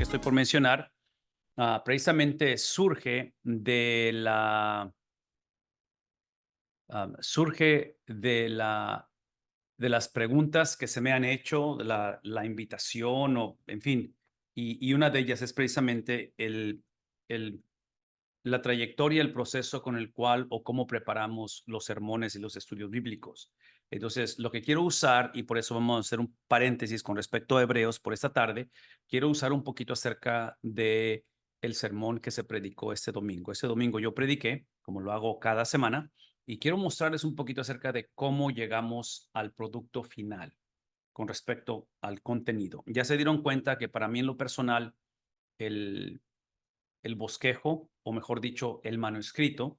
estoy por mencionar, precisamente surge de las preguntas que se me han hecho, de la invitación o, en fin, y una de ellas es precisamente el la trayectoria, el proceso con el cual o cómo preparamos los sermones y los estudios bíblicos. Entonces, lo que quiero usar, y por eso vamos a hacer un paréntesis con respecto a Hebreos por esta tarde, quiero usar un poquito acerca de el sermón que se predicó este domingo. Este domingo yo prediqué, como lo hago cada semana, y quiero mostrarles un poquito acerca de cómo llegamos al producto final con respecto al contenido. Ya se dieron cuenta que para mí en lo personal, el el bosquejo, o mejor dicho, el manuscrito,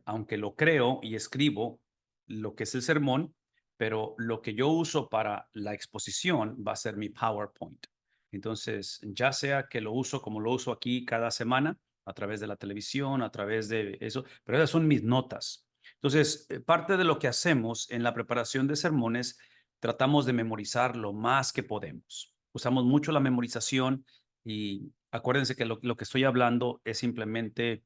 aunque lo creo y escribo lo que es el sermón, pero lo que yo uso para la exposición va a ser mi PowerPoint. Entonces, ya sea que lo uso como lo uso aquí cada semana, a través de la televisión, a través de eso, pero esas son mis notas. Entonces, parte de lo que hacemos en la preparación de sermones, tratamos de memorizar lo más que podemos. Usamos mucho la memorización y acuérdense que lo que estoy hablando es simplemente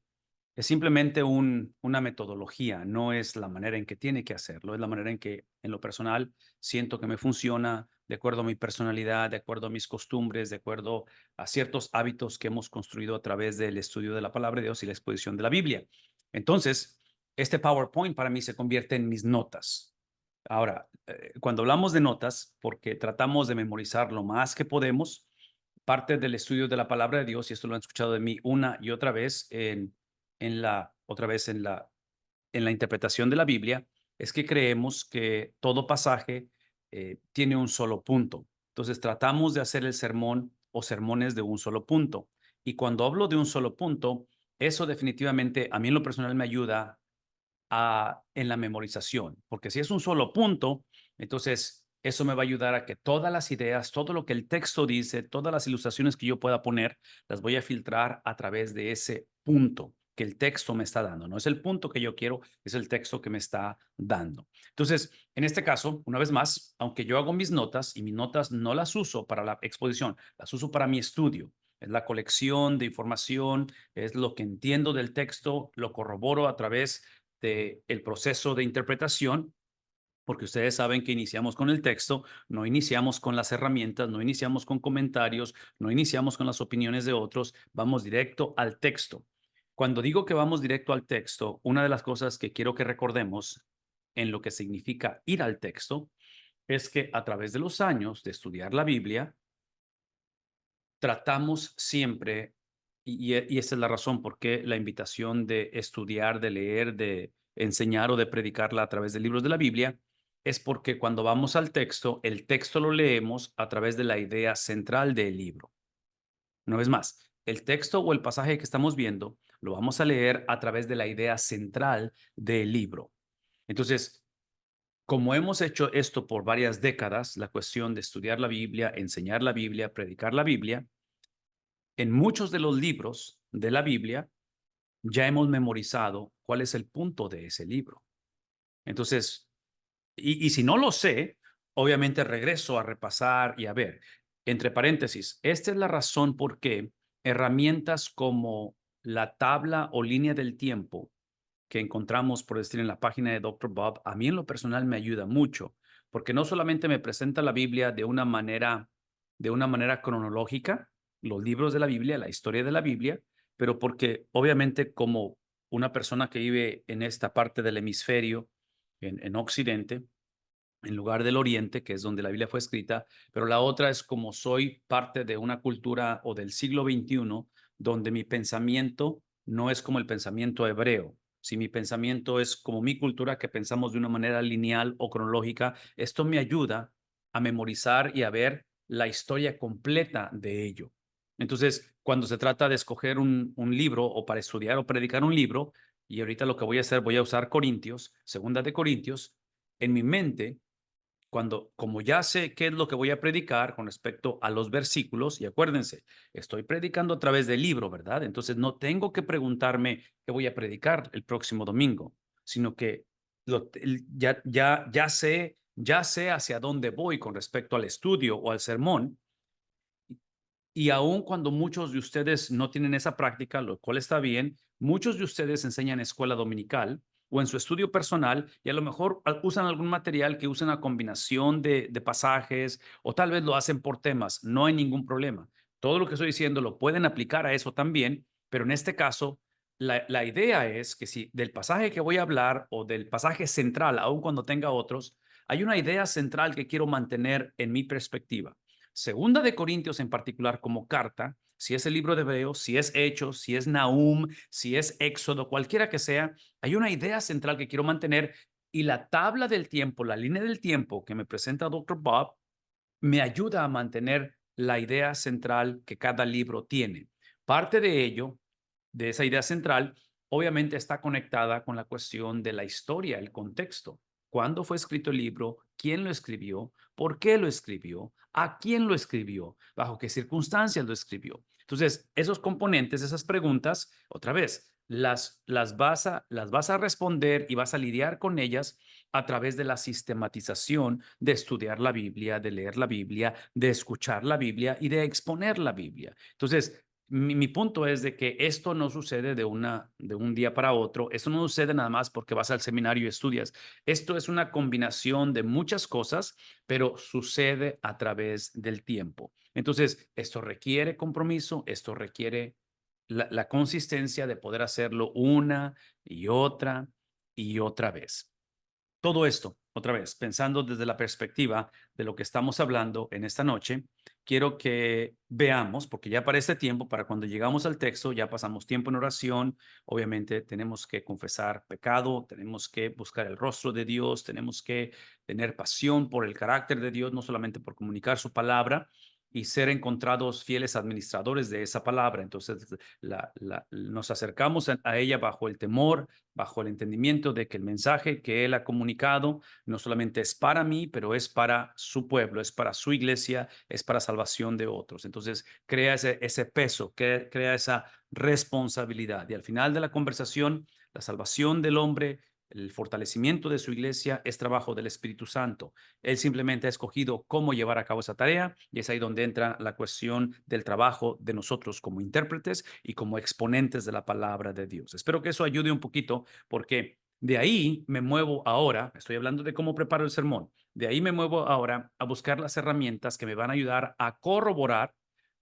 una metodología, no es la manera en que tiene que hacerlo, es la manera en que, en lo personal, siento que me funciona de acuerdo a mi personalidad, de acuerdo a mis costumbres, de acuerdo a ciertos hábitos que hemos construido a través del estudio de la palabra de Dios y la exposición de la Biblia. Entonces, este PowerPoint para mí se convierte en mis notas. Ahora, cuando hablamos de notas, porque tratamos de memorizar lo más que podemos, parte del estudio de la palabra de Dios, y esto lo han escuchado de mí una y otra vez otra vez en la interpretación de la Biblia, es que creemos que todo pasaje tiene un solo punto. Entonces tratamos de hacer el sermón o sermones de un solo punto. Y cuando hablo de un solo punto, eso definitivamente a mí en lo personal me ayuda en la memorización, porque si es un solo punto, entonces eso me va a ayudar a que todas las ideas, todo lo que el texto dice, todas las ilustraciones que yo pueda poner, las voy a filtrar a través de ese punto que el texto me está dando. No es el punto que yo quiero, es el texto que me está dando. Entonces, en este caso, una vez más, aunque yo hago mis notas y mis notas no las uso para la exposición, las uso para mi estudio. Es la colección de información, es lo que entiendo del texto, lo corroboro a través el proceso de interpretación, porque ustedes saben que iniciamos con el texto, no iniciamos con las herramientas, no iniciamos con comentarios, no iniciamos con las opiniones de otros, vamos directo al texto. Cuando digo que vamos directo al texto, una de las cosas que quiero que recordemos en lo que significa ir al texto es que a través de los años de estudiar la Biblia, tratamos siempre, y esa es la razón por qué la invitación de estudiar, de leer, de enseñar o de predicarla a través de libros de la Biblia, es porque cuando vamos al texto, el texto lo leemos a través de la idea central del libro. Una vez más, el texto o el pasaje que estamos viendo lo vamos a leer a través de la idea central del libro. Entonces, como hemos hecho esto por varias décadas, la cuestión de estudiar la Biblia, enseñar la Biblia, predicar la Biblia, en muchos de los libros de la Biblia ya hemos memorizado cuál es el punto de ese libro. Entonces, y si no lo sé, obviamente regreso a repasar y a ver. Entre paréntesis, esta es la razón por qué herramientas como la tabla o línea del tiempo que encontramos, por decir, en la página de Dr. Bob, a mí en lo personal me ayuda mucho, porque no solamente me presenta la Biblia de una manera cronológica, los libros de la Biblia, la historia de la Biblia, pero porque obviamente como una persona que vive en esta parte del hemisferio, en Occidente, en lugar del Oriente, que es donde la Biblia fue escrita, pero la otra es como soy parte de una cultura o del siglo XXI, donde mi pensamiento no es como el pensamiento hebreo. Si mi pensamiento es como mi cultura, que pensamos de una manera lineal o cronológica, esto me ayuda a memorizar y a ver la historia completa de ello. Entonces, cuando se trata de escoger un libro o para estudiar o predicar un libro, y ahorita lo que voy a hacer, voy a usar Corintios, segunda de Corintios, en mi mente como ya sé qué es lo que voy a predicar con respecto a los versículos, y acuérdense, estoy predicando a través del libro, ¿verdad? Entonces no tengo que preguntarme qué voy a predicar el próximo domingo, sino que ya sé hacia dónde voy con respecto al estudio o al sermón, Y aun cuando muchos de ustedes no tienen esa práctica, lo cual está bien, muchos de ustedes enseñan en escuela dominical o en su estudio personal y a lo mejor usan algún material que usa una combinación de pasajes o tal vez lo hacen por temas. No hay ningún problema. Todo lo que estoy diciendo lo pueden aplicar a eso también, pero en este caso, la idea es que si del pasaje que voy a hablar o del pasaje central, aun cuando tenga otros, hay una idea central que quiero mantener en mi perspectiva. Segunda de Corintios en particular como carta, si es el libro de Hebreos, si es Hechos, si es Nahum, si es Éxodo, cualquiera que sea, hay una idea central que quiero mantener y la tabla del tiempo, la línea del tiempo que me presenta Dr. Bob, me ayuda a mantener la idea central que cada libro tiene. Parte de ello, de esa idea central, obviamente está conectada con la cuestión de la historia, el contexto. ¿Cuándo fue escrito el libro? ¿Quién lo escribió? ¿Por qué lo escribió? ¿A quién lo escribió? ¿Bajo qué circunstancias lo escribió? Entonces, esos componentes, esas preguntas, otra vez, las vas a responder y vas a lidiar con ellas a través de la sistematización de estudiar la Biblia, de leer la Biblia, de escuchar la Biblia y de exponer la Biblia. Entonces, mi punto es de que esto no sucede de un día para otro, esto no sucede nada más porque vas al seminario y estudias. Esto es una combinación de muchas cosas, pero sucede a través del tiempo. Entonces, esto requiere compromiso, esto requiere la consistencia de poder hacerlo una y otra vez. Todo esto, otra vez, pensando desde la perspectiva de lo que estamos hablando en esta noche, quiero que veamos, porque ya para este tiempo, para cuando llegamos al texto, ya pasamos tiempo en oración, obviamente tenemos que confesar pecado, tenemos que buscar el rostro de Dios, tenemos que tener pasión por el carácter de Dios, no solamente por comunicar su palabra y ser encontrados fieles administradores de esa palabra. Entonces, nos acercamos a ella bajo el temor, bajo el entendimiento de que el mensaje que Él ha comunicado no solamente es para mí, pero es para su pueblo, es para su iglesia, es para salvación de otros. Entonces, crea ese peso, crea esa responsabilidad. Y al final de la conversación, la salvación del hombre, el fortalecimiento de su iglesia es trabajo del Espíritu Santo. Él simplemente ha escogido cómo llevar a cabo esa tarea y es ahí donde entra la cuestión del trabajo de nosotros como intérpretes y como exponentes de la palabra de Dios. Espero que eso ayude un poquito porque de ahí me muevo ahora, estoy hablando de cómo preparo el sermón, de ahí me muevo ahora a buscar las herramientas que me van a ayudar a corroborar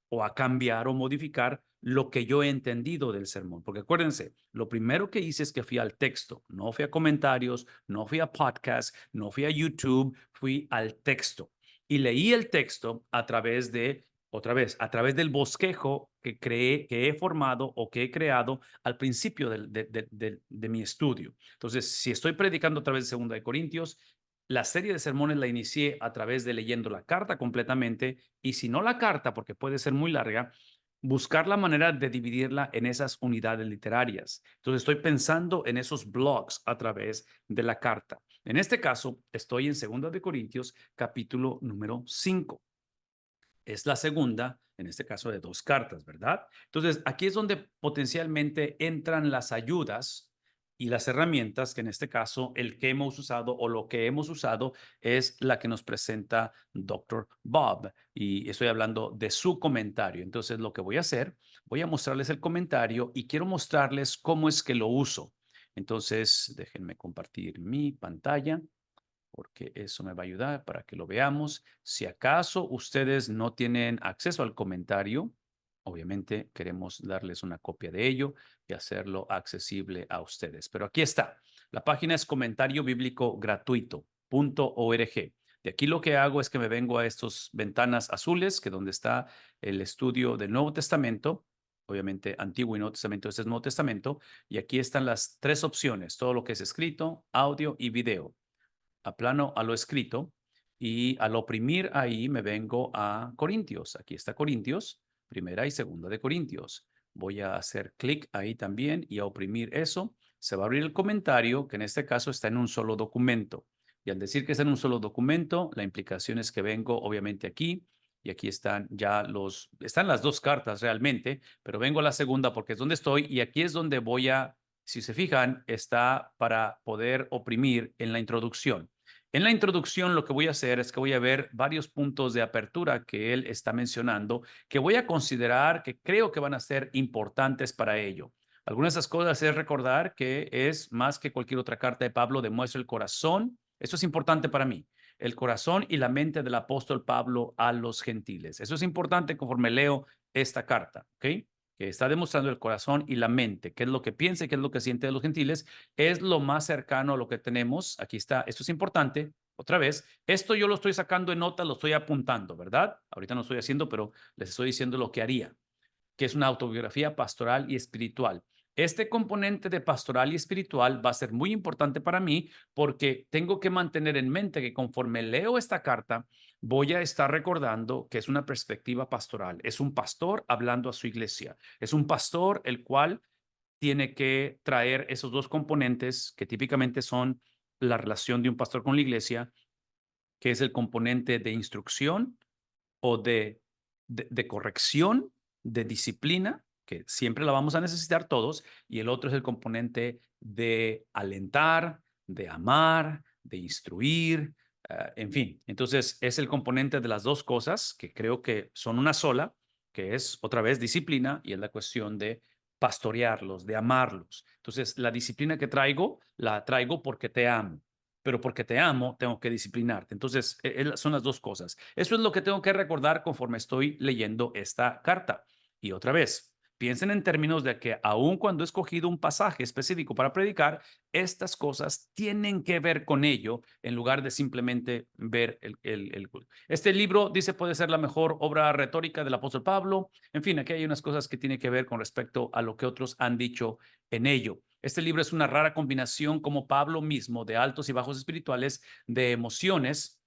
o a cambiar o modificar lo que yo he entendido del sermón. Porque acuérdense, lo primero que hice es que fui al texto, no fui a comentarios, no fui a podcast, no fui a YouTube, fui al texto. Y leí el texto a través de, otra vez, a través del bosquejo que he formado o que he creado al principio de mi estudio. Entonces, si estoy predicando a través de 2 de Corintios, la serie de sermones la inicié a través de leyendo la carta completamente y si no la carta, porque puede ser muy larga, buscar la manera de dividirla en esas unidades literarias. Entonces estoy pensando en esos blogs a través de la carta. En este caso, estoy en 2 de Corintios, capítulo número 5. Es la segunda, en este caso, de 2 cartas, ¿verdad? Entonces, aquí es donde potencialmente entran las ayudas y las herramientas, que en este caso el que hemos usado o lo que hemos usado es la que nos presenta Dr. Bob. Y estoy hablando de su comentario. Entonces, lo que voy a hacer, voy a mostrarles el comentario y quiero mostrarles cómo es que lo uso. Entonces, déjenme compartir mi pantalla porque eso me va a ayudar para que lo veamos. Si acaso ustedes no tienen acceso al comentario, obviamente queremos darles una copia de ello y hacerlo accesible a ustedes. Pero aquí está. La página es comentariobiblicogratuito.org. De aquí lo que hago es que me vengo a estas ventanas azules, que donde está el estudio del Nuevo Testamento, obviamente Antiguo y Nuevo Testamento, este es Nuevo Testamento, y aquí están las tres opciones, todo lo que es escrito, audio y video. A plano a lo escrito y al oprimir ahí me vengo a Corintios. Aquí está Corintios, primera y segunda de Corintios. Voy a hacer clic ahí también y a oprimir eso. Se va a abrir el comentario que en este caso está en un solo documento. Y al decir que está en un solo documento, la implicación es que vengo obviamente aquí y aquí están ya están las 2 cartas realmente, pero vengo a la segunda porque es donde estoy y aquí es donde voy a, si se fijan, está para poder oprimir en la introducción. En la introducción lo que voy a hacer es que voy a ver varios puntos de apertura que él está mencionando, que voy a considerar que creo que van a ser importantes para ello. Algunas de esas cosas es recordar que es más que cualquier otra carta de Pablo, demuestra el corazón. Eso es importante para mí. El corazón y la mente del apóstol Pablo a los gentiles. Eso es importante conforme leo esta carta, ¿ok? Que está demostrando el corazón y la mente, qué es lo que piensa y qué es lo que siente de los gentiles, es lo más cercano a lo que tenemos. Aquí está, esto es importante. Otra vez, esto yo lo estoy sacando en nota, lo estoy apuntando, ¿verdad? Ahorita no estoy haciendo, pero les estoy diciendo lo que haría, que es una autobiografía pastoral y espiritual. Este componente de pastoral y espiritual va a ser muy importante para mí porque tengo que mantener en mente que conforme leo esta carta, voy a estar recordando que es una perspectiva pastoral. Es un pastor hablando a su iglesia. Es un pastor el cual tiene que traer esos dos componentes que típicamente son la relación de un pastor con la iglesia, que es el componente de instrucción o de corrección, de disciplina, que siempre la vamos a necesitar todos, y el otro es el componente de alentar, de amar, de instruir, en fin. Entonces, es el componente de las dos cosas que creo que son una sola, que es otra vez disciplina y es la cuestión de pastorearlos, de amarlos. Entonces, la disciplina que traigo, la traigo porque te amo, pero porque te amo, tengo que disciplinarte. Entonces, son las dos cosas. Eso es lo que tengo que recordar conforme estoy leyendo esta carta. Y otra vez, piensen en términos de que aun cuando he escogido un pasaje específico para predicar, estas cosas tienen que ver con ello en lugar de simplemente ver Este libro, dice, puede ser la mejor obra retórica del apóstol Pablo. En fin, aquí hay unas cosas que tienen que ver con respecto a lo que otros han dicho en ello. Este libro es una rara combinación, como Pablo mismo, de altos y bajos espirituales, de emociones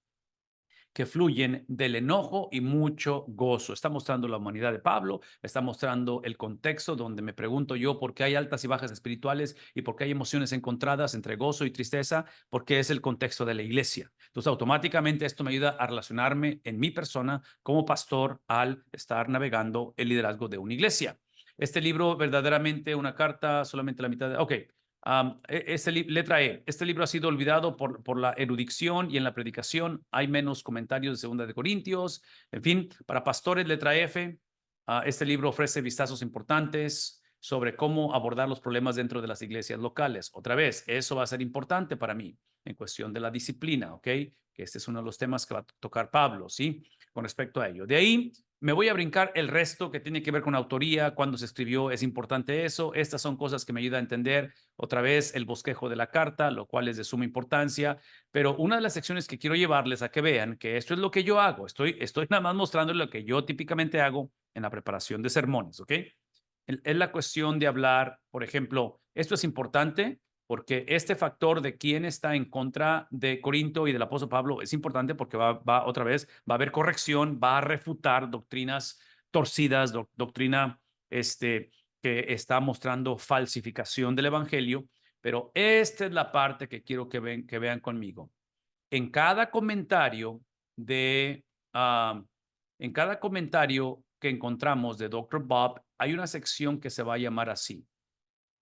que fluyen del enojo y mucho gozo. Está mostrando la humanidad de Pablo, está mostrando el contexto donde me pregunto yo por qué hay altas y bajas espirituales y por qué hay emociones encontradas entre gozo y tristeza, porque es el contexto de la iglesia. Entonces, automáticamente esto me ayuda a relacionarme en mi persona como pastor al estar navegando el liderazgo de una iglesia. Este libro, verdaderamente una carta, solamente la mitad de... Ok, letra E. Este libro ha sido olvidado por la erudición y en la predicación hay menos comentarios de Segunda de Corintios. En fin, para pastores, letra F. Este libro ofrece vistazos importantes sobre cómo abordar los problemas dentro de las iglesias locales. Otra vez, eso va a ser importante para mí en cuestión de la disciplina, ¿ok? Que este es uno de los temas que va a tocar Pablo, ¿sí? Con respecto a ello. De ahí me voy a brincar el resto que tiene que ver con autoría, cuándo se escribió, es importante eso. Estas son cosas que me ayudan a entender otra vez el bosquejo de la carta, lo cual es de suma importancia. Pero una de las secciones que quiero llevarles a que vean que esto es lo que yo hago. Estoy nada más mostrando lo que yo típicamente hago en la preparación de sermones, ¿ok? Es la cuestión de hablar, por ejemplo, esto es importante porque este factor de quién está en contra de Corinto y del apóstol Pablo es importante porque otra vez, va a haber corrección, va a refutar doctrinas torcidas, doctrina que está mostrando falsificación del evangelio, pero esta es la parte que quiero que vean conmigo. En cada comentario de, uh, en cada comentario que encontramos de Dr. Bob, hay una sección que se va a llamar así: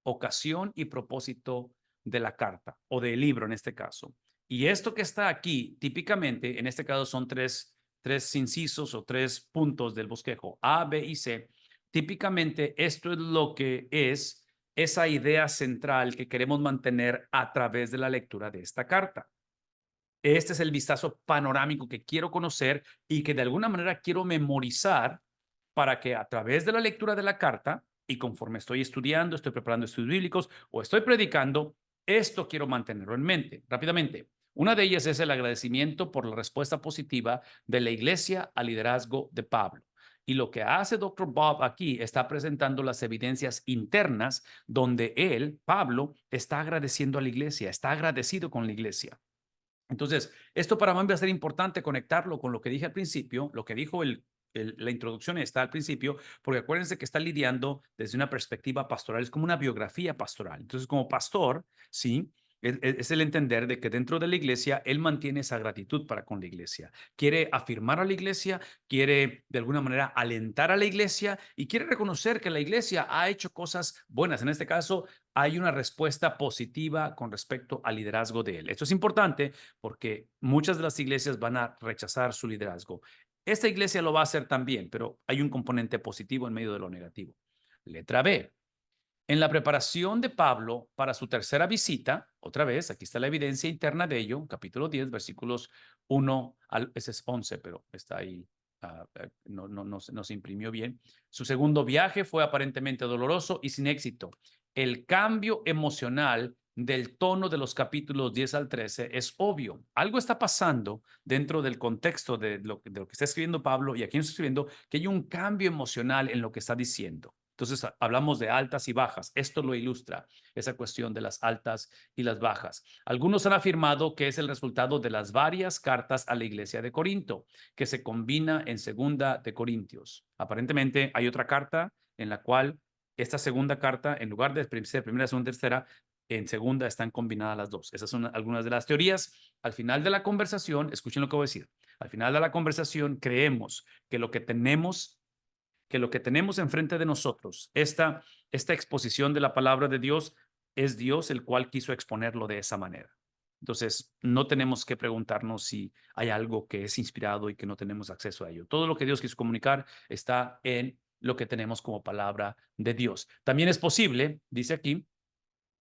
ocasión y propósito de la carta o del libro en este caso. Y esto que está aquí, típicamente, en este caso son tres incisos o tres puntos del bosquejo, A, B y C. Típicamente esto es lo que es esa idea central que queremos mantener a través de la lectura de esta carta. Este es el vistazo panorámico que quiero conocer y que de alguna manera quiero memorizar para que a través de la lectura de la carta y conforme estoy estudiando, estoy preparando estudios bíblicos o estoy predicando, esto quiero mantenerlo en mente. Rápidamente, una de ellas es el agradecimiento por la respuesta positiva de la iglesia al liderazgo de Pablo. Y lo que hace Dr. Bob aquí está presentando las evidencias internas donde él, Pablo, está agradeciendo a la iglesia, está agradecido con la iglesia. Entonces, esto para mí va a ser importante conectarlo con lo que dije al principio, lo que dijo la introducción está al principio, porque acuérdense que está lidiando desde una perspectiva pastoral, es como una biografía pastoral. Entonces, como pastor, sí, es el entender de que dentro de la iglesia, él mantiene esa gratitud para con la iglesia. Quiere afirmar a la iglesia, quiere de alguna manera alentar a la iglesia y quiere reconocer que la iglesia ha hecho cosas buenas. En este caso, hay una respuesta positiva con respecto al liderazgo de él. Esto es importante porque muchas de las iglesias van a rechazar su liderazgo. Esta iglesia lo va a hacer también, pero hay un componente positivo en medio de lo negativo. Letra B. En la preparación de Pablo para su tercera visita, otra vez, aquí está la evidencia interna de ello, capítulo 10, versículos 1 al, ese es 11, pero está ahí, no se imprimió bien. Su segundo viaje fue aparentemente doloroso y sin éxito. El cambio emocional del tono de los capítulos 10 al 13 es obvio. Algo está pasando dentro del contexto de lo que está escribiendo Pablo y aquí está escribiendo que hay un cambio emocional en lo que está diciendo. Entonces, hablamos de altas y bajas. Esto lo ilustra, esa cuestión de las altas y las bajas. Algunos han afirmado que es el resultado de las varias cartas a la iglesia de Corinto, que se combina en segunda de Corintios. Aparentemente, hay otra carta en la cual esta segunda carta, en lugar de ser primera, segunda, tercera, en segunda están combinadas las dos. Esas son algunas de las teorías. Al final de la conversación, escuchen lo que voy a decir. Al final de la conversación, creemos que lo que tenemos enfrente de nosotros, esta exposición de la palabra de Dios, es Dios el cual quiso exponerlo de esa manera. Entonces, no tenemos que preguntarnos si hay algo que es inspirado y que no tenemos acceso a ello. Todo lo que Dios quiso comunicar está en lo que tenemos como palabra de Dios. También es posible, dice aquí,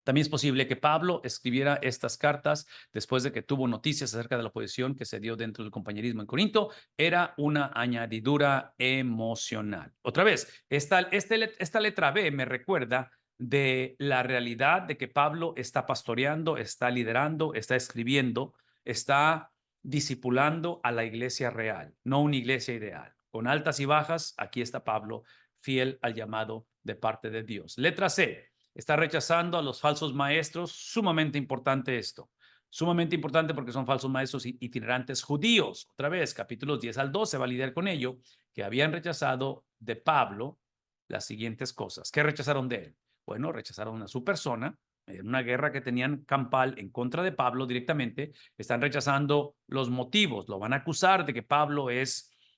también es posible que Pablo escribiera estas cartas después de que tuvo noticias acerca de la oposición que se dio dentro del compañerismo en Corinto. Era una añadidura emocional. Otra vez, esta letra B me recuerda de la realidad de que Pablo está pastoreando, está liderando, está escribiendo, está discipulando a la iglesia real, no una iglesia ideal. Con altas y bajas, aquí está Pablo, fiel al llamado de parte de Dios. Letra C. Está rechazando a los falsos maestros. Sumamente importante esto. Sumamente importante porque son falsos maestros itinerantes judíos. Otra vez, capítulos 10 al 12 va a lidiar con ello, que habían rechazado de Pablo las siguientes cosas. ¿Qué rechazaron de él? Bueno, rechazaron a su persona en una guerra que tenían campal en contra de Pablo directamente. Están rechazando los motivos. Lo van a acusar de que Pablo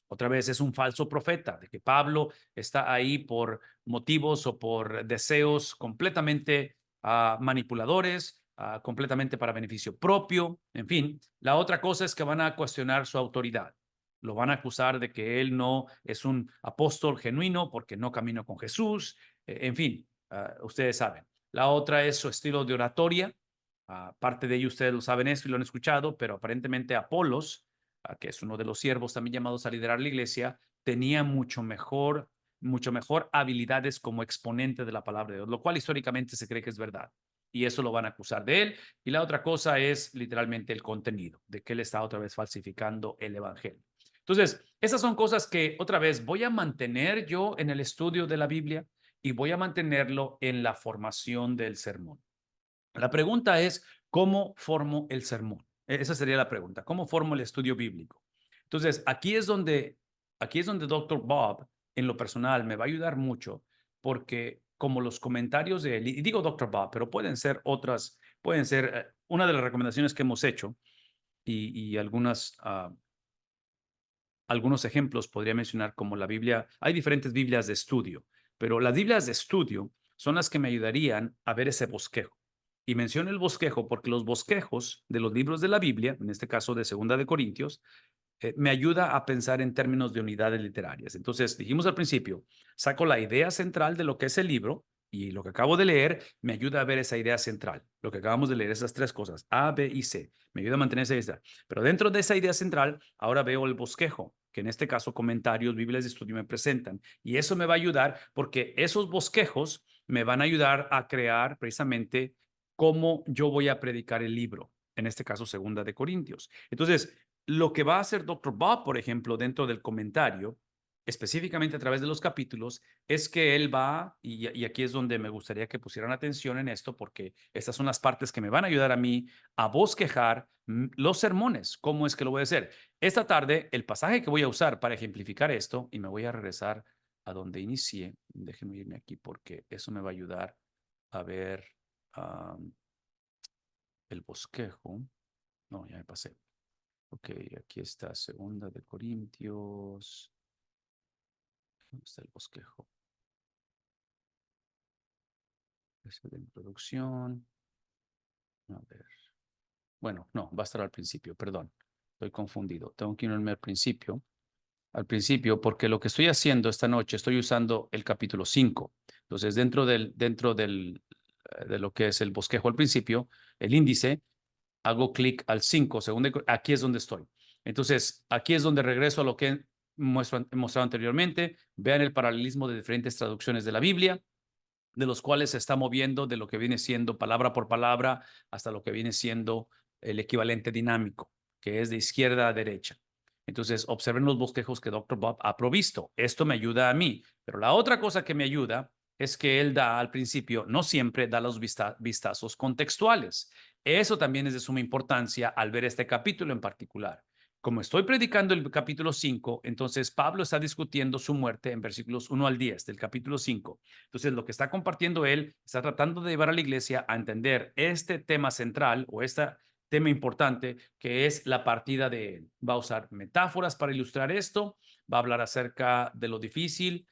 otra vez, es un falso profeta, de que Pablo está ahí por motivos o por deseos completamente manipuladores, completamente para beneficio propio. En fin, la otra cosa es que van a cuestionar su autoridad. Lo van a acusar de que él no es un apóstol genuino porque no caminó con Jesús. En fin, ustedes saben. La otra es su estilo de oratoria. Parte de ello ustedes lo saben esto y lo han escuchado, pero aparentemente Apolos, que es uno de los siervos también llamados a liderar la iglesia, tenía mucho mejor habilidades como exponente de la palabra de Dios, lo cual históricamente se cree que es verdad. Y eso lo van a acusar de él. Y la otra cosa es literalmente el contenido, de que él está otra vez falsificando el evangelio. Entonces, esas son cosas que otra vez voy a mantener yo en el estudio de la Biblia y voy a mantenerlo en la formación del sermón. La pregunta es, ¿cómo formo el sermón? Esa sería la pregunta. ¿Cómo formo el estudio bíblico? Entonces, aquí es donde Dr. Bob, en lo personal, me va a ayudar mucho porque como los comentarios de él, y digo Dr. Bob, pero pueden ser una de las recomendaciones que hemos hecho y algunos ejemplos podría mencionar como la Biblia. Hay diferentes Biblias de estudio, pero las Biblias de estudio son las que me ayudarían a ver ese bosquejo. Y menciono el bosquejo porque los bosquejos de los libros de la Biblia, en este caso de Segunda de Corintios, me ayuda a pensar en términos de unidades literarias. Entonces, dijimos al principio, saco la idea central de lo que es el libro y lo que acabo de leer me ayuda a ver esa idea central. Lo que acabamos de leer, esas tres cosas, A, B y C, me ayuda a mantener esa idea. Pero dentro de esa idea central, ahora veo el bosquejo, que en este caso comentarios, Biblias de estudio me presentan. Y eso me va a ayudar porque esos bosquejos me van a ayudar a crear precisamente cómo yo voy a predicar el libro, en este caso Segunda de Corintios. Entonces, lo que va a hacer Dr. Bob, por ejemplo, dentro del comentario, específicamente a través de los capítulos, es que él va, y aquí es donde me gustaría que pusieran atención en esto, porque estas son las partes que me van a ayudar a mí a bosquejar los sermones. ¿Cómo es que lo voy a hacer? Esta tarde, el pasaje que voy a usar para ejemplificar esto, y me voy a regresar a donde inicié, déjenme irme aquí porque eso me va a ayudar a ver el bosquejo. No, ya me pasé. Ok, aquí está Segunda de Corintios. ¿Dónde está el bosquejo? Es de introducción. A ver. Bueno, no, va a estar al principio, perdón. Estoy confundido. Tengo que irme al principio, porque lo que estoy haciendo esta noche, estoy usando el capítulo 5. Entonces, de lo que es el bosquejo al principio, el índice, hago clic al 5, aquí es donde estoy. Entonces, aquí es donde regreso a lo que he mostrado anteriormente. Vean el paralelismo de diferentes traducciones de la Biblia, de los cuales se está moviendo de lo que viene siendo palabra por palabra hasta lo que viene siendo el equivalente dinámico, que es de izquierda a derecha. Entonces, observen los bosquejos que Dr. Bob ha provisto. Esto me ayuda a mí, pero la otra cosa que me ayuda es que él da al principio, no siempre da los vistazos contextuales. Eso también es de suma importancia al ver este capítulo en particular. Como estoy predicando el capítulo 5, entonces Pablo está discutiendo su muerte en versículos 1 al 10 del capítulo 5. Entonces, lo que está compartiendo él está tratando de llevar a la iglesia a entender este tema central o este tema importante que es la partida de él. Va a usar metáforas para ilustrar esto, va a hablar acerca de lo difícil,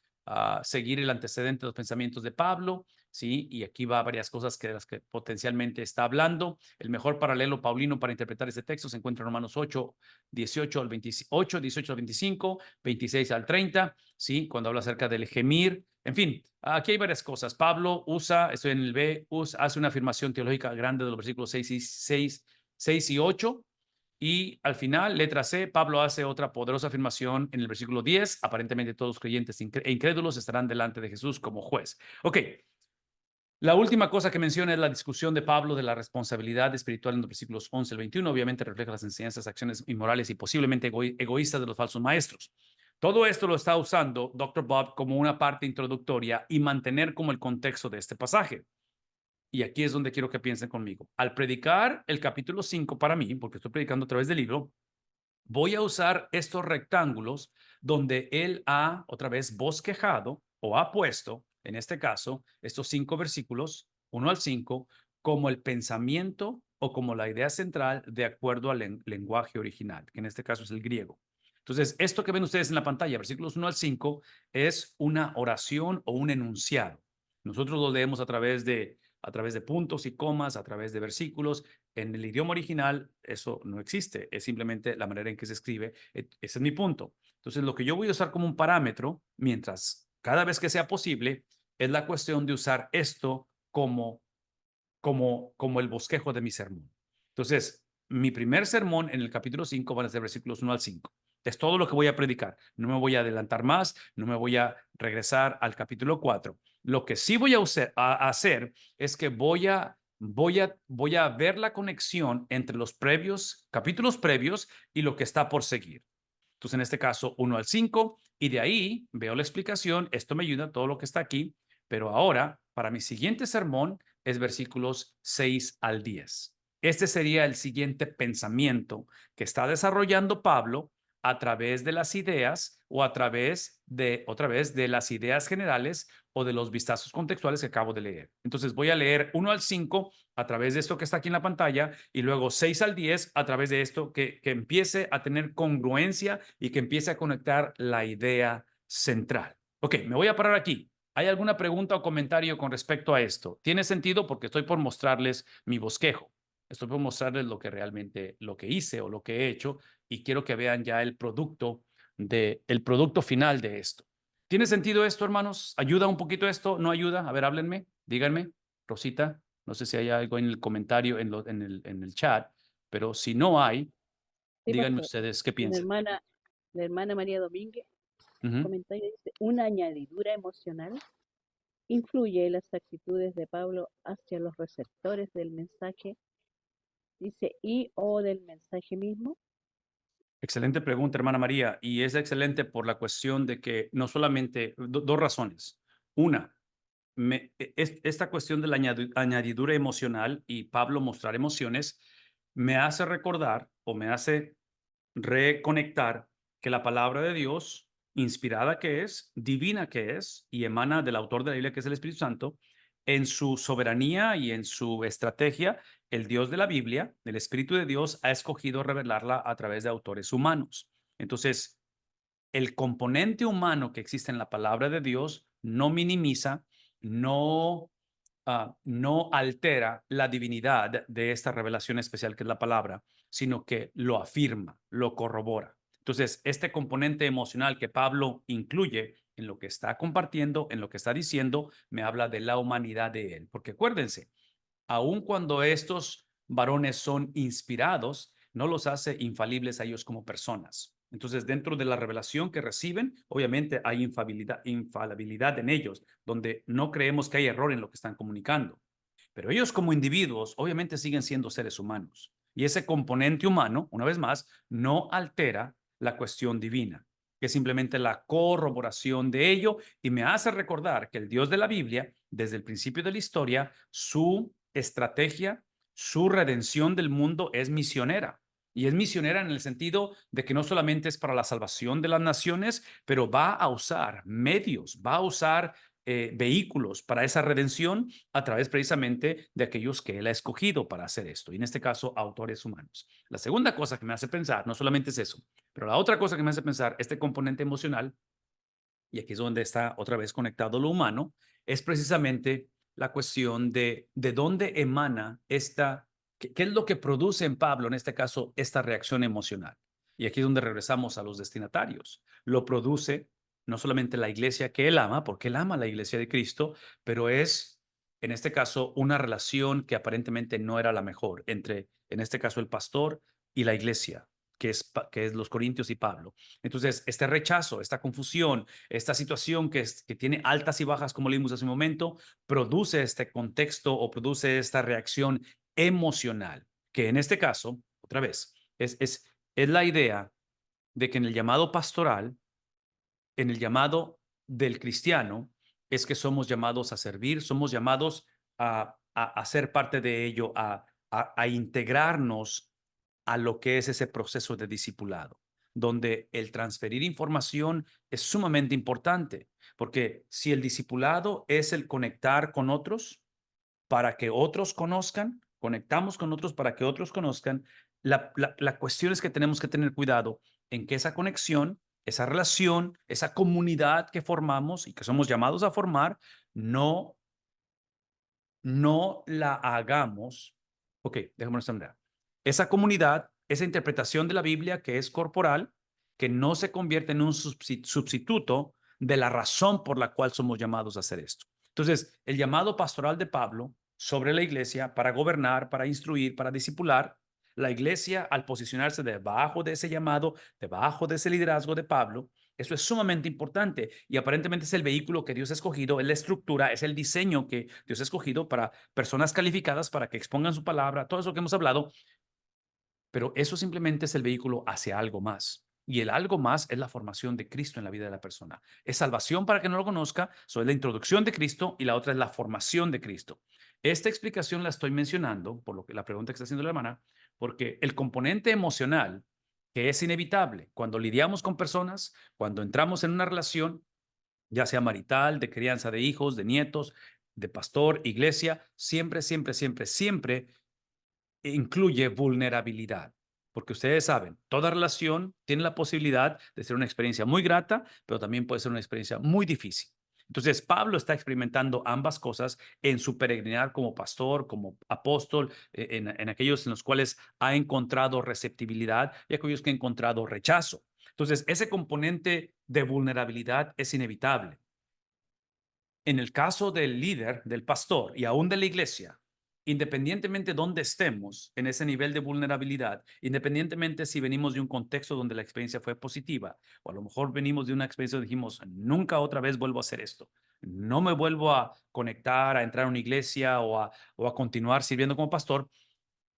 seguir el antecedente de los pensamientos de Pablo, ¿sí? Y aquí va varias cosas que las que potencialmente está hablando. El mejor paralelo paulino para interpretar este texto se encuentra en Romanos 8, 18 al 28, 18 al 25, 26 al 30, ¿sí? Cuando habla acerca del gemir. En fin, aquí hay varias cosas. Pablo usa, estoy en el B, hace una afirmación teológica grande de los versículos 6 y 8. Y al final, letra C, Pablo hace otra poderosa afirmación en el versículo 10. Aparentemente todos los creyentes e incrédulos estarán delante de Jesús como juez. Ok, la última cosa que menciona es la discusión de Pablo de la responsabilidad espiritual en los versículos 11 al 21. Obviamente refleja las enseñanzas, acciones inmorales y posiblemente egoístas de los falsos maestros. Todo esto lo está usando Dr. Bob como una parte introductoria y mantener como el contexto de este pasaje. Y aquí es donde quiero que piensen conmigo. Al predicar el capítulo 5 para mí, porque estoy predicando a través del libro, voy a usar estos rectángulos donde él ha otra vez bosquejado o ha puesto, en este caso, estos 5 versículos, 1 al 5, como el pensamiento o como la idea central de acuerdo al lenguaje original, que en este caso es el griego. Entonces, esto que ven ustedes en la pantalla, versículos 1 al 5, es una oración o un enunciado. Nosotros lo leemos a través de puntos y comas, a través de versículos. En el idioma original eso no existe, es simplemente la manera en que se escribe. Ese es mi punto. Entonces, lo que yo voy a usar como un parámetro, mientras cada vez que sea posible, es la cuestión de usar esto como el bosquejo de mi sermón. Entonces, mi primer sermón en el capítulo 5 van a ser versículos 1 al 5. Es todo lo que voy a predicar. No me voy a adelantar más, no me voy a regresar al capítulo 4. Lo que sí voy a hacer es que voy a ver la conexión entre los capítulos previos y lo que está por seguir. Entonces, en este caso, 1 al 5, y de ahí veo la explicación. Esto me ayuda, todo lo que está aquí, pero ahora, para mi siguiente sermón, es versículos 6 al 10. Este sería el siguiente pensamiento que está desarrollando Pablo a través de las ideas o a través de, otra vez, de las ideas generales o de los vistazos contextuales que acabo de leer. Entonces voy a leer 1 al 5 a través de esto que está aquí en la pantalla y luego 6 al 10 a través de esto que empiece a tener congruencia y que empiece a conectar la idea central. Ok, me voy a parar aquí. ¿Hay alguna pregunta o comentario con respecto a esto? ¿Tiene sentido? Porque estoy por mostrarles mi bosquejo. Estoy por mostrarles lo que realmente, lo que hice o lo que he hecho y quiero que vean ya el producto final de esto. ¿Tiene sentido esto, hermanos? ¿Ayuda un poquito esto? ¿No ayuda? A ver, háblenme, díganme. Rosita, no sé si hay algo en el comentario, en el chat, pero si no hay, Sí, díganme pastor. ustedes qué La piensan. hermana, la hermana María Domínguez, Ujú. comentario dice, una añadidura emocional influye en las actitudes de Pablo hacia los receptores del mensaje, dice, y o del mensaje mismo. Excelente pregunta, hermana María, y es excelente por la cuestión de que no solamente, dos razones. Una, esta cuestión de la añadidura emocional y Pablo mostrar emociones me hace recordar o me hace reconectar que la palabra de Dios, inspirada que es, divina que es, y emana del autor de la Biblia, que es el Espíritu Santo, en su soberanía y en su estrategia, el Dios de la Biblia, el Espíritu de Dios, ha escogido revelarla a través de autores humanos. Entonces, el componente humano que existe en la palabra de Dios no minimiza, no no altera la divinidad de esta revelación especial que es la palabra, sino que lo afirma, lo corrobora. Entonces, este componente emocional que Pablo incluye en lo que está compartiendo, en lo que está diciendo, me habla de la humanidad de él. Porque acuérdense, aun cuando estos varones son inspirados, no los hace infalibles a ellos como personas. Entonces, dentro de la revelación que reciben, obviamente hay infalibilidad en ellos, donde no creemos que hay error en lo que están comunicando. Pero ellos como individuos, obviamente siguen siendo seres humanos. Y ese componente humano, una vez más, no altera la cuestión divina, que es simplemente la corroboración de ello y me hace recordar que el Dios de la Biblia, desde el principio de la historia, su estrategia, su redención del mundo es misionera. Y es misionera en el sentido de que no solamente es para la salvación de las naciones, pero va a usar medios, va a usar vehículos para esa redención a través precisamente de aquellos que él ha escogido para hacer esto, y en este caso, autores humanos. La segunda cosa que me hace pensar, no solamente es eso, pero la otra cosa que me hace pensar, este componente emocional, y aquí es donde está otra vez conectado lo humano, es precisamente la cuestión de dónde emana esta, qué es lo que produce en Pablo, en este caso, esta reacción emocional. Y aquí es donde regresamos a los destinatarios. Lo produce no solamente la iglesia que él ama, porque él ama la iglesia de Cristo, pero es, en este caso, una relación que aparentemente no era la mejor entre, en este caso, el pastor y la iglesia, que es los Corintios y Pablo. Entonces, este rechazo, esta confusión, esta situación que tiene altas y bajas, como leímos hace un momento, produce este contexto o produce esta reacción emocional, que en este caso, otra vez, es la idea de que en el llamado pastoral, en el llamado del cristiano, es que somos llamados a servir, somos llamados a ser parte de ello, a integrarnos a lo que es ese proceso de discipulado, donde el transferir información es sumamente importante, porque si el discipulado es el conectar con otros para que otros conozcan, conectamos con otros para que otros conozcan, la cuestión es que tenemos que tener cuidado en que esa conexión, esa relación, esa comunidad que formamos y que somos llamados a formar, no la hagamos. Ok, déjame manera. Esa comunidad, esa interpretación de la Biblia que es corporal, que no se convierte en un sustituto de la razón por la cual somos llamados a hacer esto. Entonces, el llamado pastoral de Pablo sobre la iglesia para gobernar, para instruir, para discipular, la iglesia al posicionarse debajo de ese llamado, debajo de ese liderazgo de Pablo, eso es sumamente importante y aparentemente es el vehículo que Dios ha escogido, es la estructura, es el diseño que Dios ha escogido para personas calificadas para que expongan su palabra, todo eso que hemos hablado, pero eso simplemente es el vehículo hacia algo más. Y el algo más es la formación de Cristo en la vida de la persona. Es salvación para que no lo conozca, eso es la introducción de Cristo y la otra es la formación de Cristo. Esta explicación la estoy mencionando, por lo que la pregunta que está haciendo la hermana, porque el componente emocional, que es inevitable cuando lidiamos con personas, cuando entramos en una relación, ya sea marital, de crianza de hijos, de nietos, de pastor, iglesia, siempre, siempre, siempre, siempre incluye vulnerabilidad. Porque ustedes saben, toda relación tiene la posibilidad de ser una experiencia muy grata, pero también puede ser una experiencia muy difícil. Entonces, Pablo está experimentando ambas cosas en su peregrinar como pastor, como apóstol, en aquellos en los cuales ha encontrado receptibilidad y aquellos que ha encontrado rechazo. Entonces, ese componente de vulnerabilidad es inevitable. En el caso del líder, del pastor y aún de la iglesia, independientemente de dónde estemos en ese nivel de vulnerabilidad, independientemente si venimos de un contexto donde la experiencia fue positiva, o a lo mejor venimos de una experiencia donde dijimos, nunca otra vez vuelvo a hacer esto, no me vuelvo a conectar, a entrar a una iglesia o a continuar sirviendo como pastor,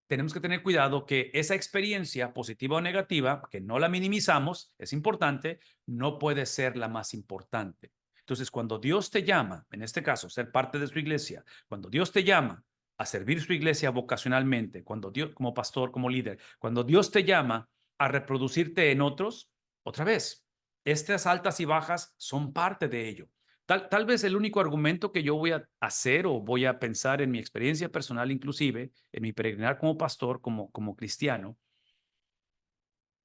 tenemos que tener cuidado que esa experiencia, positiva o negativa, que no la minimizamos, es importante, no puede ser la más importante. Entonces, cuando Dios te llama, en este caso, ser parte de su iglesia, cuando Dios te llama a servir su iglesia vocacionalmente, cuando Dios, como pastor, como líder, cuando Dios te llama a reproducirte en otros, otra vez, estas altas y bajas son parte de ello. Tal vez el único argumento que yo voy a hacer o voy a pensar en mi experiencia personal, inclusive en mi peregrinar como pastor, como cristiano,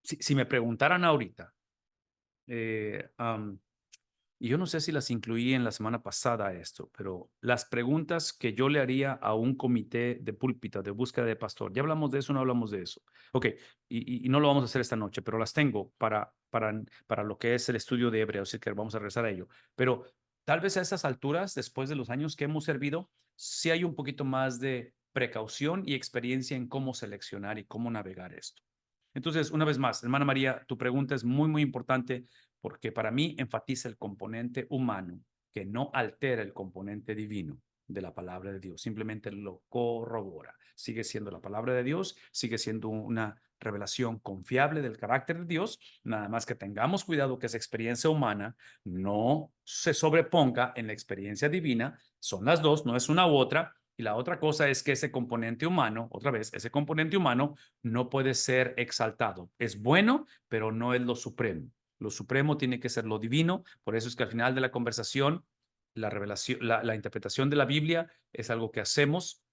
si me preguntaran ahorita, eh, um, y yo no sé si las incluí en la semana pasada a esto, pero las preguntas que yo le haría a un comité de púlpita, de búsqueda de pastor, ¿ya hablamos de eso o no hablamos de eso? Ok, y no lo vamos a hacer esta noche, pero las tengo para lo que es el estudio de Hebreos, así que vamos a regresar a ello. Pero tal vez a estas alturas, después de los años que hemos servido, sí hay un poquito más de precaución y experiencia en cómo seleccionar y cómo navegar esto. Entonces, una vez más, hermana María, tu pregunta es muy, muy importante porque para mí enfatiza el componente humano que no altera el componente divino de la palabra de Dios, simplemente lo corrobora. Sigue siendo la palabra de Dios, sigue siendo una revelación confiable del carácter de Dios, nada más que tengamos cuidado que esa experiencia humana no se sobreponga en la experiencia divina, son las dos, no es una u otra, y la otra cosa es que ese componente humano, otra vez, ese componente humano no puede ser exaltado. Es bueno, pero no es lo supremo. Lo supremo tiene que ser lo divino. Por eso es que al final de la conversación, la revelación, la interpretación de la Biblia es algo que hacemos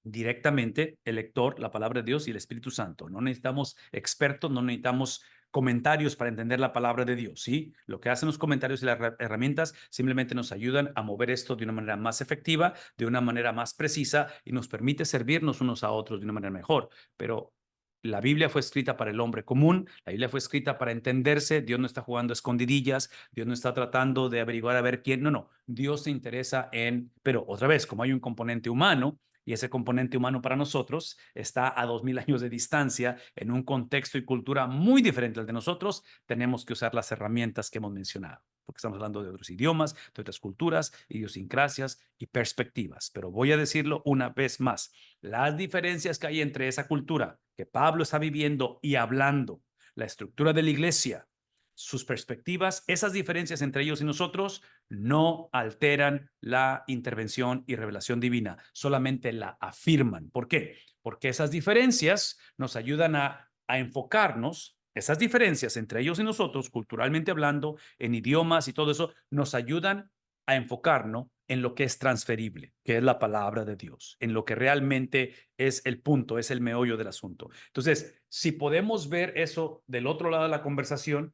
directamente el lector, la palabra de Dios y el Espíritu Santo. No necesitamos expertos, no necesitamos comentarios para entender la palabra de Dios, ¿sí? Lo que hacen los comentarios y las herramientas simplemente nos ayudan a mover esto de una manera más efectiva, de una manera más precisa y nos permite servirnos unos a otros de una manera mejor. Pero la Biblia fue escrita para el hombre común, la Biblia fue escrita para entenderse, Dios no está jugando a escondidillas, Dios no está tratando de averiguar a ver quién, no, Dios se interesa en, pero otra vez, como hay un componente humano, y ese componente humano para nosotros está a 2000 años de distancia, en un contexto y cultura muy diferente al de nosotros, tenemos que usar las herramientas que hemos mencionado, porque estamos hablando de otros idiomas, de otras culturas, idiosincrasias y perspectivas. Pero voy a decirlo una vez más, las diferencias que hay entre esa cultura que Pablo está viviendo y hablando, la estructura de la iglesia, sus perspectivas, esas diferencias entre ellos y nosotros no alteran la intervención y revelación divina, solamente la afirman. ¿Por qué? Porque esas diferencias nos ayudan a enfocarnos, esas diferencias entre ellos y nosotros, culturalmente hablando, en idiomas y todo eso, nos ayudan a enfocarnos en lo que es transferible, que es la palabra de Dios, en lo que realmente es el punto, es el meollo del asunto. Entonces, si podemos ver eso del otro lado de la conversación,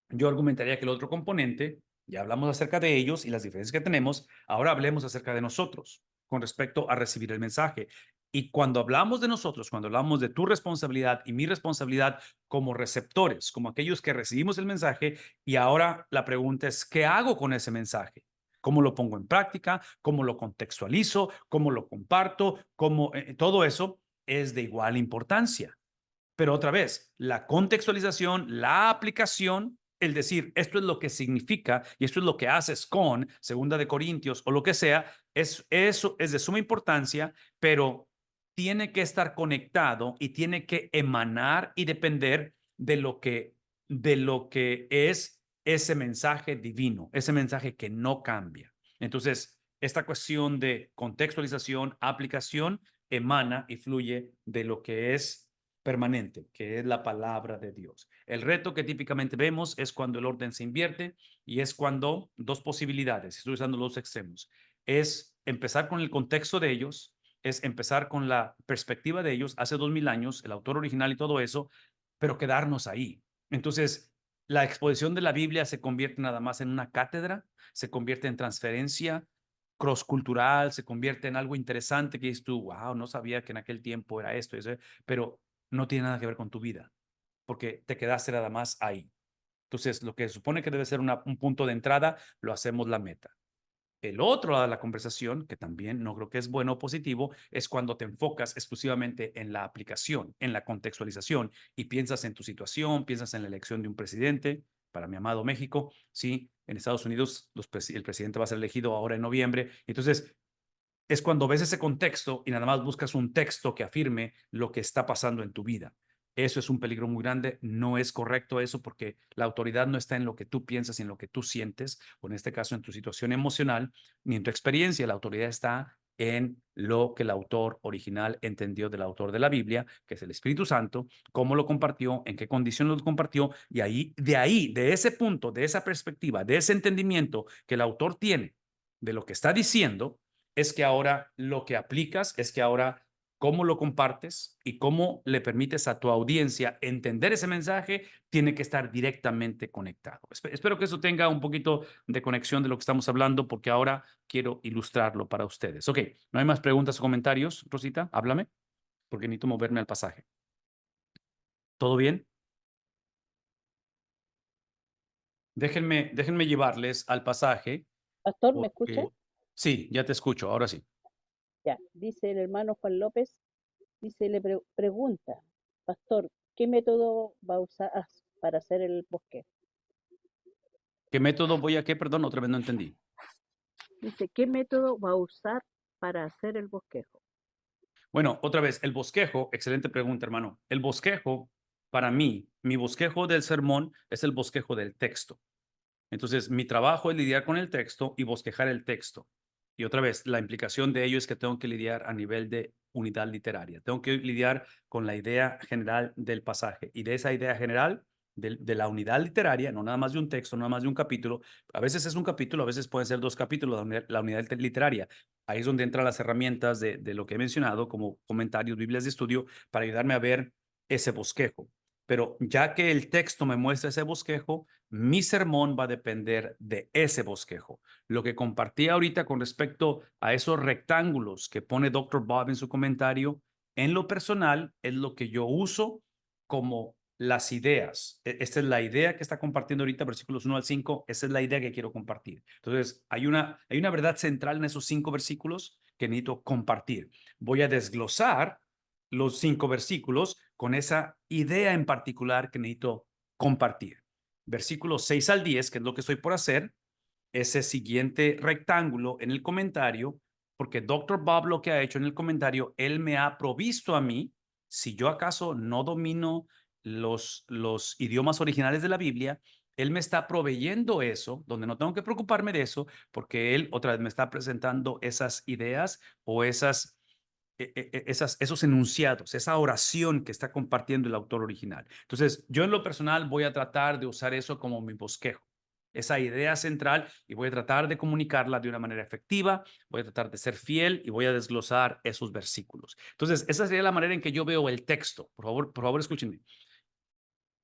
yo argumentaría que el otro componente, ya hablamos acerca de ellos y las diferencias que tenemos, ahora hablemos acerca de nosotros con respecto a recibir el mensaje. Y cuando hablamos de nosotros, cuando hablamos de tu responsabilidad y mi responsabilidad como receptores, como aquellos que recibimos el mensaje, y ahora la pregunta es, ¿qué hago con ese mensaje? ¿Cómo lo pongo en práctica? ¿Cómo lo contextualizo? ¿Cómo lo comparto? ¿Cómo, todo eso es de igual importancia? Pero otra vez, la contextualización, la aplicación, el decir esto es lo que significa y esto es lo que haces con Segunda de Corintios o lo que sea, eso es de suma importancia, pero tiene que estar conectado y tiene que emanar y depender de lo que es ese mensaje divino, ese mensaje que no cambia. Entonces, esta cuestión de contextualización, aplicación, emana y fluye de lo que es permanente, que es la palabra de Dios. El reto que típicamente vemos es cuando el orden se invierte y es cuando dos posibilidades, estoy usando los extremos, es empezar con el contexto de ellos, es empezar con la perspectiva de ellos hace 2000 años, el autor original y todo eso, pero quedarnos ahí. Entonces, la exposición de la Biblia se convierte nada más en una cátedra, se convierte en transferencia cross-cultural, se convierte en algo interesante que dices tú, wow, no sabía que en aquel tiempo era esto, eso, pero no tiene nada que ver con tu vida, porque te quedaste nada más ahí. Entonces, lo que supone que debe ser un punto de entrada, lo hacemos la meta. El otro lado de la conversación, que también no creo que es bueno o positivo, es cuando te enfocas exclusivamente en la aplicación, en la contextualización y piensas en tu situación, piensas en la elección de un presidente. Para mi amado México, sí, en Estados Unidos el presidente va a ser elegido ahora en noviembre. Entonces, es cuando ves ese contexto y nada más buscas un texto que afirme lo que está pasando en tu vida. Eso es un peligro muy grande. No es correcto eso porque la autoridad no está en lo que tú piensas y en lo que tú sientes, o en este caso en tu situación emocional, ni en tu experiencia. La autoridad está en lo que el autor original entendió del autor de la Biblia, que es el Espíritu Santo, cómo lo compartió, en qué condición lo compartió, y ahí, de ese punto, de esa perspectiva, de ese entendimiento que el autor tiene de lo que está diciendo, es que ahora lo que aplicas, es que ahora cómo lo compartes y cómo le permites a tu audiencia entender ese mensaje, tiene que estar directamente conectado. Espero que eso tenga un poquito de conexión de lo que estamos hablando, porque ahora quiero ilustrarlo para ustedes. Ok, ¿no hay más preguntas o comentarios, Rosita? Háblame, porque necesito moverme al pasaje. ¿Todo bien? Déjenme llevarles al pasaje, Pastor, ¿me escucha? porque sí, ya te escucho, ahora sí. Ya, dice el hermano Juan López, dice, pregunta, Pastor, ¿qué método va a usar para hacer el bosquejo? ¿Qué método voy a qué? Perdón, otra vez no entendí. Dice, ¿qué método va a usar para hacer el bosquejo? Bueno, otra vez, el bosquejo, excelente pregunta, hermano. El bosquejo, para mí, mi bosquejo del sermón es el bosquejo del texto. Entonces, mi trabajo es lidiar con el texto y bosquejar el texto. Y otra vez, la implicación de ello es que tengo que lidiar a nivel de unidad literaria. Tengo que lidiar con la idea general del pasaje. Y de esa idea general, de la unidad literaria, no nada más de un texto, no nada más de un capítulo. A veces es un capítulo, a veces pueden ser dos capítulos, la unidad literaria. Ahí es donde entran las herramientas de lo que he mencionado, como comentarios, Biblias de estudio, para ayudarme a ver ese bosquejo. Pero ya que el texto me muestra ese bosquejo, mi sermón va a depender de ese bosquejo. Lo que compartí ahorita con respecto a esos rectángulos que pone Dr. Bob en su comentario, en lo personal es lo que yo uso como las ideas. Esta es la idea que está compartiendo ahorita, versículos 1 al 5. Esa es la idea que quiero compartir. Entonces, hay una verdad central en esos 5 versículos que necesito compartir. Voy a desglosar los 5 versículos con esa idea en particular que necesito compartir. Versículos 6 al 10, que es lo que estoy por hacer, ese siguiente rectángulo en el comentario, porque Dr. Bob lo que ha hecho en el comentario, él me ha provisto a mí, si yo acaso no domino los idiomas originales de la Biblia, él me está proveyendo eso, donde no tengo que preocuparme de eso, porque él otra vez me está presentando esas ideas o esos enunciados, esa oración que está compartiendo el autor original. Entonces, yo en lo personal voy a tratar de usar eso como mi bosquejo, esa idea central, y voy a tratar de comunicarla de una manera efectiva, voy a tratar de ser fiel y voy a desglosar esos versículos. Entonces, esa sería la manera en que yo veo el texto. Por favor, escúchenme.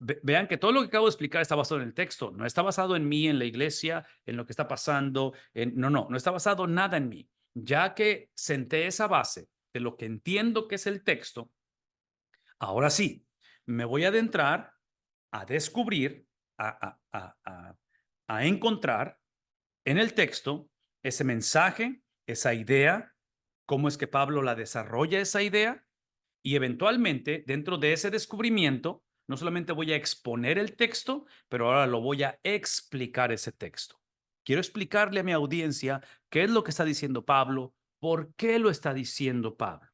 Vean que todo lo que acabo de explicar está basado en el texto, no está basado en mí, en la iglesia, en lo que está pasando, no está basado nada en mí. Ya que senté esa base de lo que entiendo que es el texto, ahora sí, me voy a adentrar a descubrir, a encontrar en el texto ese mensaje, esa idea, cómo es que Pablo la desarrolla esa idea y eventualmente dentro de ese descubrimiento no solamente voy a exponer el texto, pero ahora lo voy a explicar ese texto. Quiero explicarle a mi audiencia qué es lo que está diciendo Pablo, por qué lo está diciendo Pablo.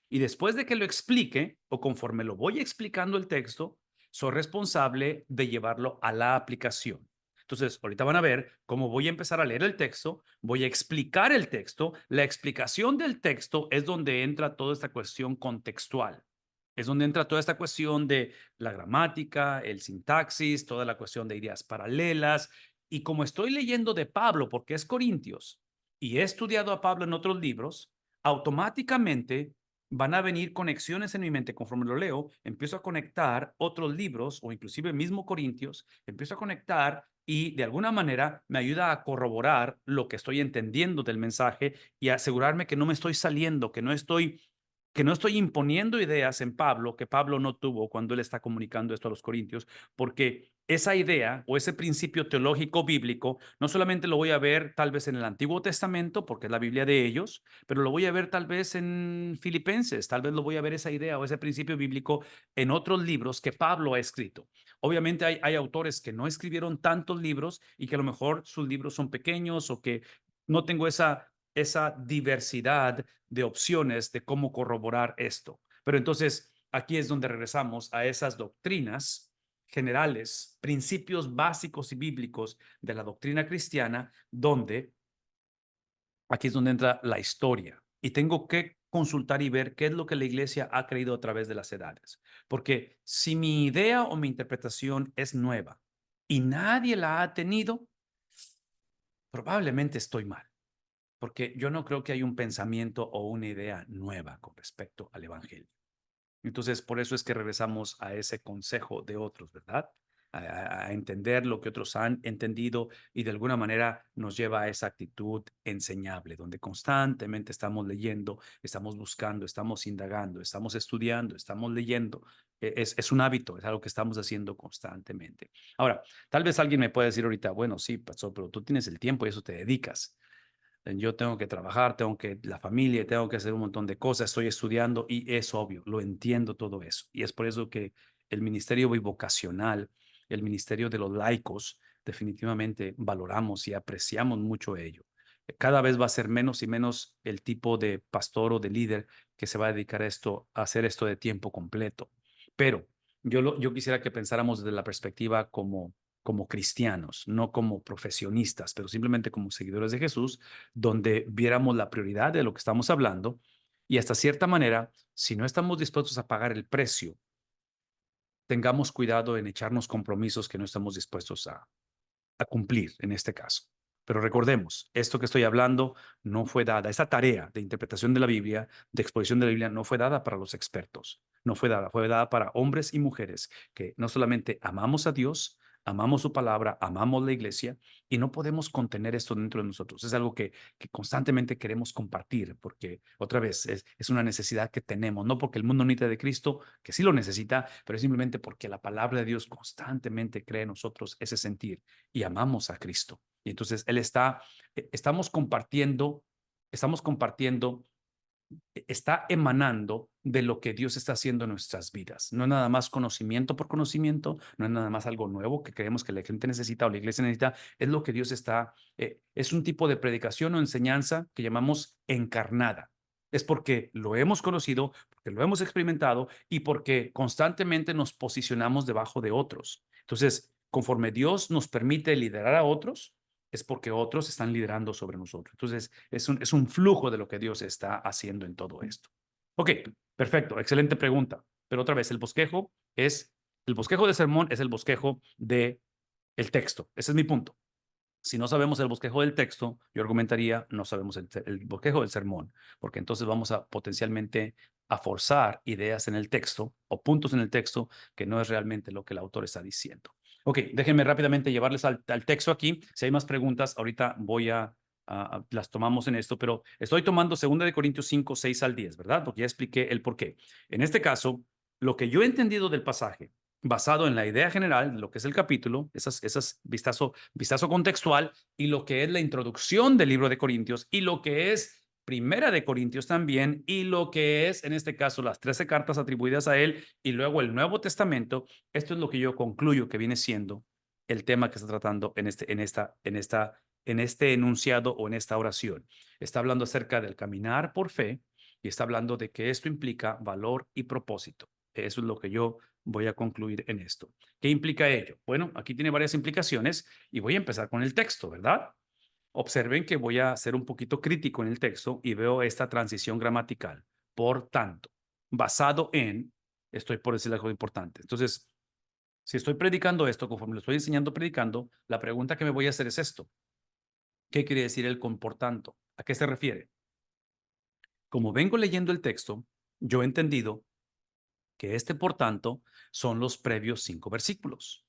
Y después de que lo explique, o conforme lo voy explicando el texto, soy responsable de llevarlo a la aplicación. Entonces, ahorita van a ver cómo voy a empezar a leer el texto, voy a explicar el texto. La explicación del texto es donde entra toda esta cuestión contextual. Es donde entra toda esta cuestión de la gramática, el sintaxis, toda la cuestión de ideas paralelas. Y como estoy leyendo de Pablo, porque es Corintios, y he estudiado a Pablo en otros libros, automáticamente van a venir conexiones en mi mente conforme lo leo, empiezo a conectar otros libros o inclusive mismo Corintios, empiezo a conectar y de alguna manera me ayuda a corroborar lo que estoy entendiendo del mensaje y asegurarme que no me estoy saliendo, que no estoy imponiendo ideas en Pablo que Pablo no tuvo cuando él está comunicando esto a los corintios, porque esa idea o ese principio teológico bíblico no solamente lo voy a ver tal vez en el Antiguo Testamento, porque es la Biblia de ellos, pero lo voy a ver tal vez en Filipenses, tal vez lo voy a ver esa idea o ese principio bíblico en otros libros que Pablo ha escrito. Obviamente hay autores que no escribieron tantos libros y que a lo mejor sus libros son pequeños o que no tengo esa diversidad de opciones de cómo corroborar esto. Pero entonces aquí es donde regresamos a esas doctrinas generales, principios básicos y bíblicos de la doctrina cristiana, donde aquí es donde entra la historia. Y tengo que consultar y ver qué es lo que la iglesia ha creído a través de las edades. Porque si mi idea o mi interpretación es nueva y nadie la ha tenido, probablemente estoy mal. porque yo no creo que hay un pensamiento o una idea nueva con respecto al evangelio. Entonces, por eso es que regresamos a ese consejo de otros, ¿verdad? A entender lo que otros han entendido y de alguna manera nos lleva a esa actitud enseñable, donde constantemente estamos leyendo, estamos buscando, estamos indagando, estamos estudiando, estamos leyendo. Es un hábito, es algo que estamos haciendo constantemente. Ahora, tal vez alguien me pueda decir ahorita, bueno, sí, pastor, pero tú tienes el tiempo y eso te dedicas. Yo tengo que trabajar, tengo que la familia, tengo que hacer un montón de cosas, estoy estudiando y es obvio, lo entiendo todo eso. Y es por eso que el ministerio bivocacional, el ministerio de los laicos, definitivamente valoramos y apreciamos mucho ello. Cada vez va a ser menos y menos el tipo de pastor o de líder que se va a dedicar a esto, a hacer esto de tiempo completo. Pero yo quisiera que pensáramos desde la perspectiva como cristianos, no como profesionistas, pero simplemente como seguidores de Jesús, donde viéramos la prioridad de lo que estamos hablando y hasta cierta manera, si no estamos dispuestos a pagar el precio, tengamos cuidado en echarnos compromisos que no estamos dispuestos a cumplir en este caso. Pero recordemos, esto que estoy hablando no fue dada, esta tarea de interpretación de la Biblia, de exposición de la Biblia, no fue dada para los expertos, no fue dada para hombres y mujeres que no solamente amamos a Dios, amamos su palabra, amamos la iglesia y no podemos contener esto dentro de nosotros. Es algo que constantemente queremos compartir porque otra vez es una necesidad que tenemos, no porque el mundo necesita de Cristo, que sí lo necesita, pero es simplemente porque la palabra de Dios constantemente crea en nosotros ese sentir y amamos a Cristo. Y entonces Él está, estamos compartiendo, está emanando de lo que Dios está haciendo en nuestras vidas. No es nada más conocimiento por conocimiento, no es nada más algo nuevo que creemos que la gente necesita o la iglesia necesita, es lo que Dios está, es un tipo de predicación o enseñanza que llamamos encarnada. Es porque lo hemos conocido, porque lo hemos experimentado y porque constantemente nos posicionamos debajo de otros. Entonces, conforme Dios nos permite liderar a otros, es porque otros están liderando sobre nosotros. Entonces, es un flujo de lo que Dios está haciendo en todo esto. Ok, perfecto, excelente pregunta. Pero otra vez, el bosquejo de sermón es el bosquejo de el texto. Ese es mi punto. Si no sabemos el bosquejo del texto, yo argumentaría, no sabemos el bosquejo del sermón, porque entonces vamos a potencialmente a forzar ideas en el texto o puntos en el texto que no es realmente lo que el autor está diciendo. Ok, déjenme rápidamente llevarles al texto aquí. Si hay más preguntas, ahorita las tomamos en esto, pero estoy tomando 2 Corintios 5, 6 al 10, ¿verdad? Porque ya expliqué el por qué. En este caso, lo que yo he entendido del pasaje, basado en la idea general de lo que es el capítulo, esas vistazo contextual y lo que es la introducción del libro de Corintios y lo que es Primera de Corintios también y lo que es, en este caso, las 13 cartas atribuidas a él y luego el Nuevo Testamento. Esto es lo que yo concluyo que viene siendo el tema que está tratando en este enunciado o en esta oración. Está hablando acerca del caminar por fe y está hablando de que esto implica valor y propósito. Eso es lo que yo voy a concluir en esto. ¿Qué implica ello? Bueno, aquí tiene varias implicaciones y voy a empezar con el texto, ¿verdad? Observen que voy a ser un poquito crítico en el texto y veo esta transición gramatical. Por tanto, basado en, estoy por decir algo importante. Entonces, si estoy predicando esto, conforme lo estoy enseñando predicando, la pregunta que me voy a hacer es esto. ¿Qué quiere decir el con por tanto? ¿A qué se refiere? Como vengo leyendo el texto, yo he entendido que este por tanto son los previos 5 versículos.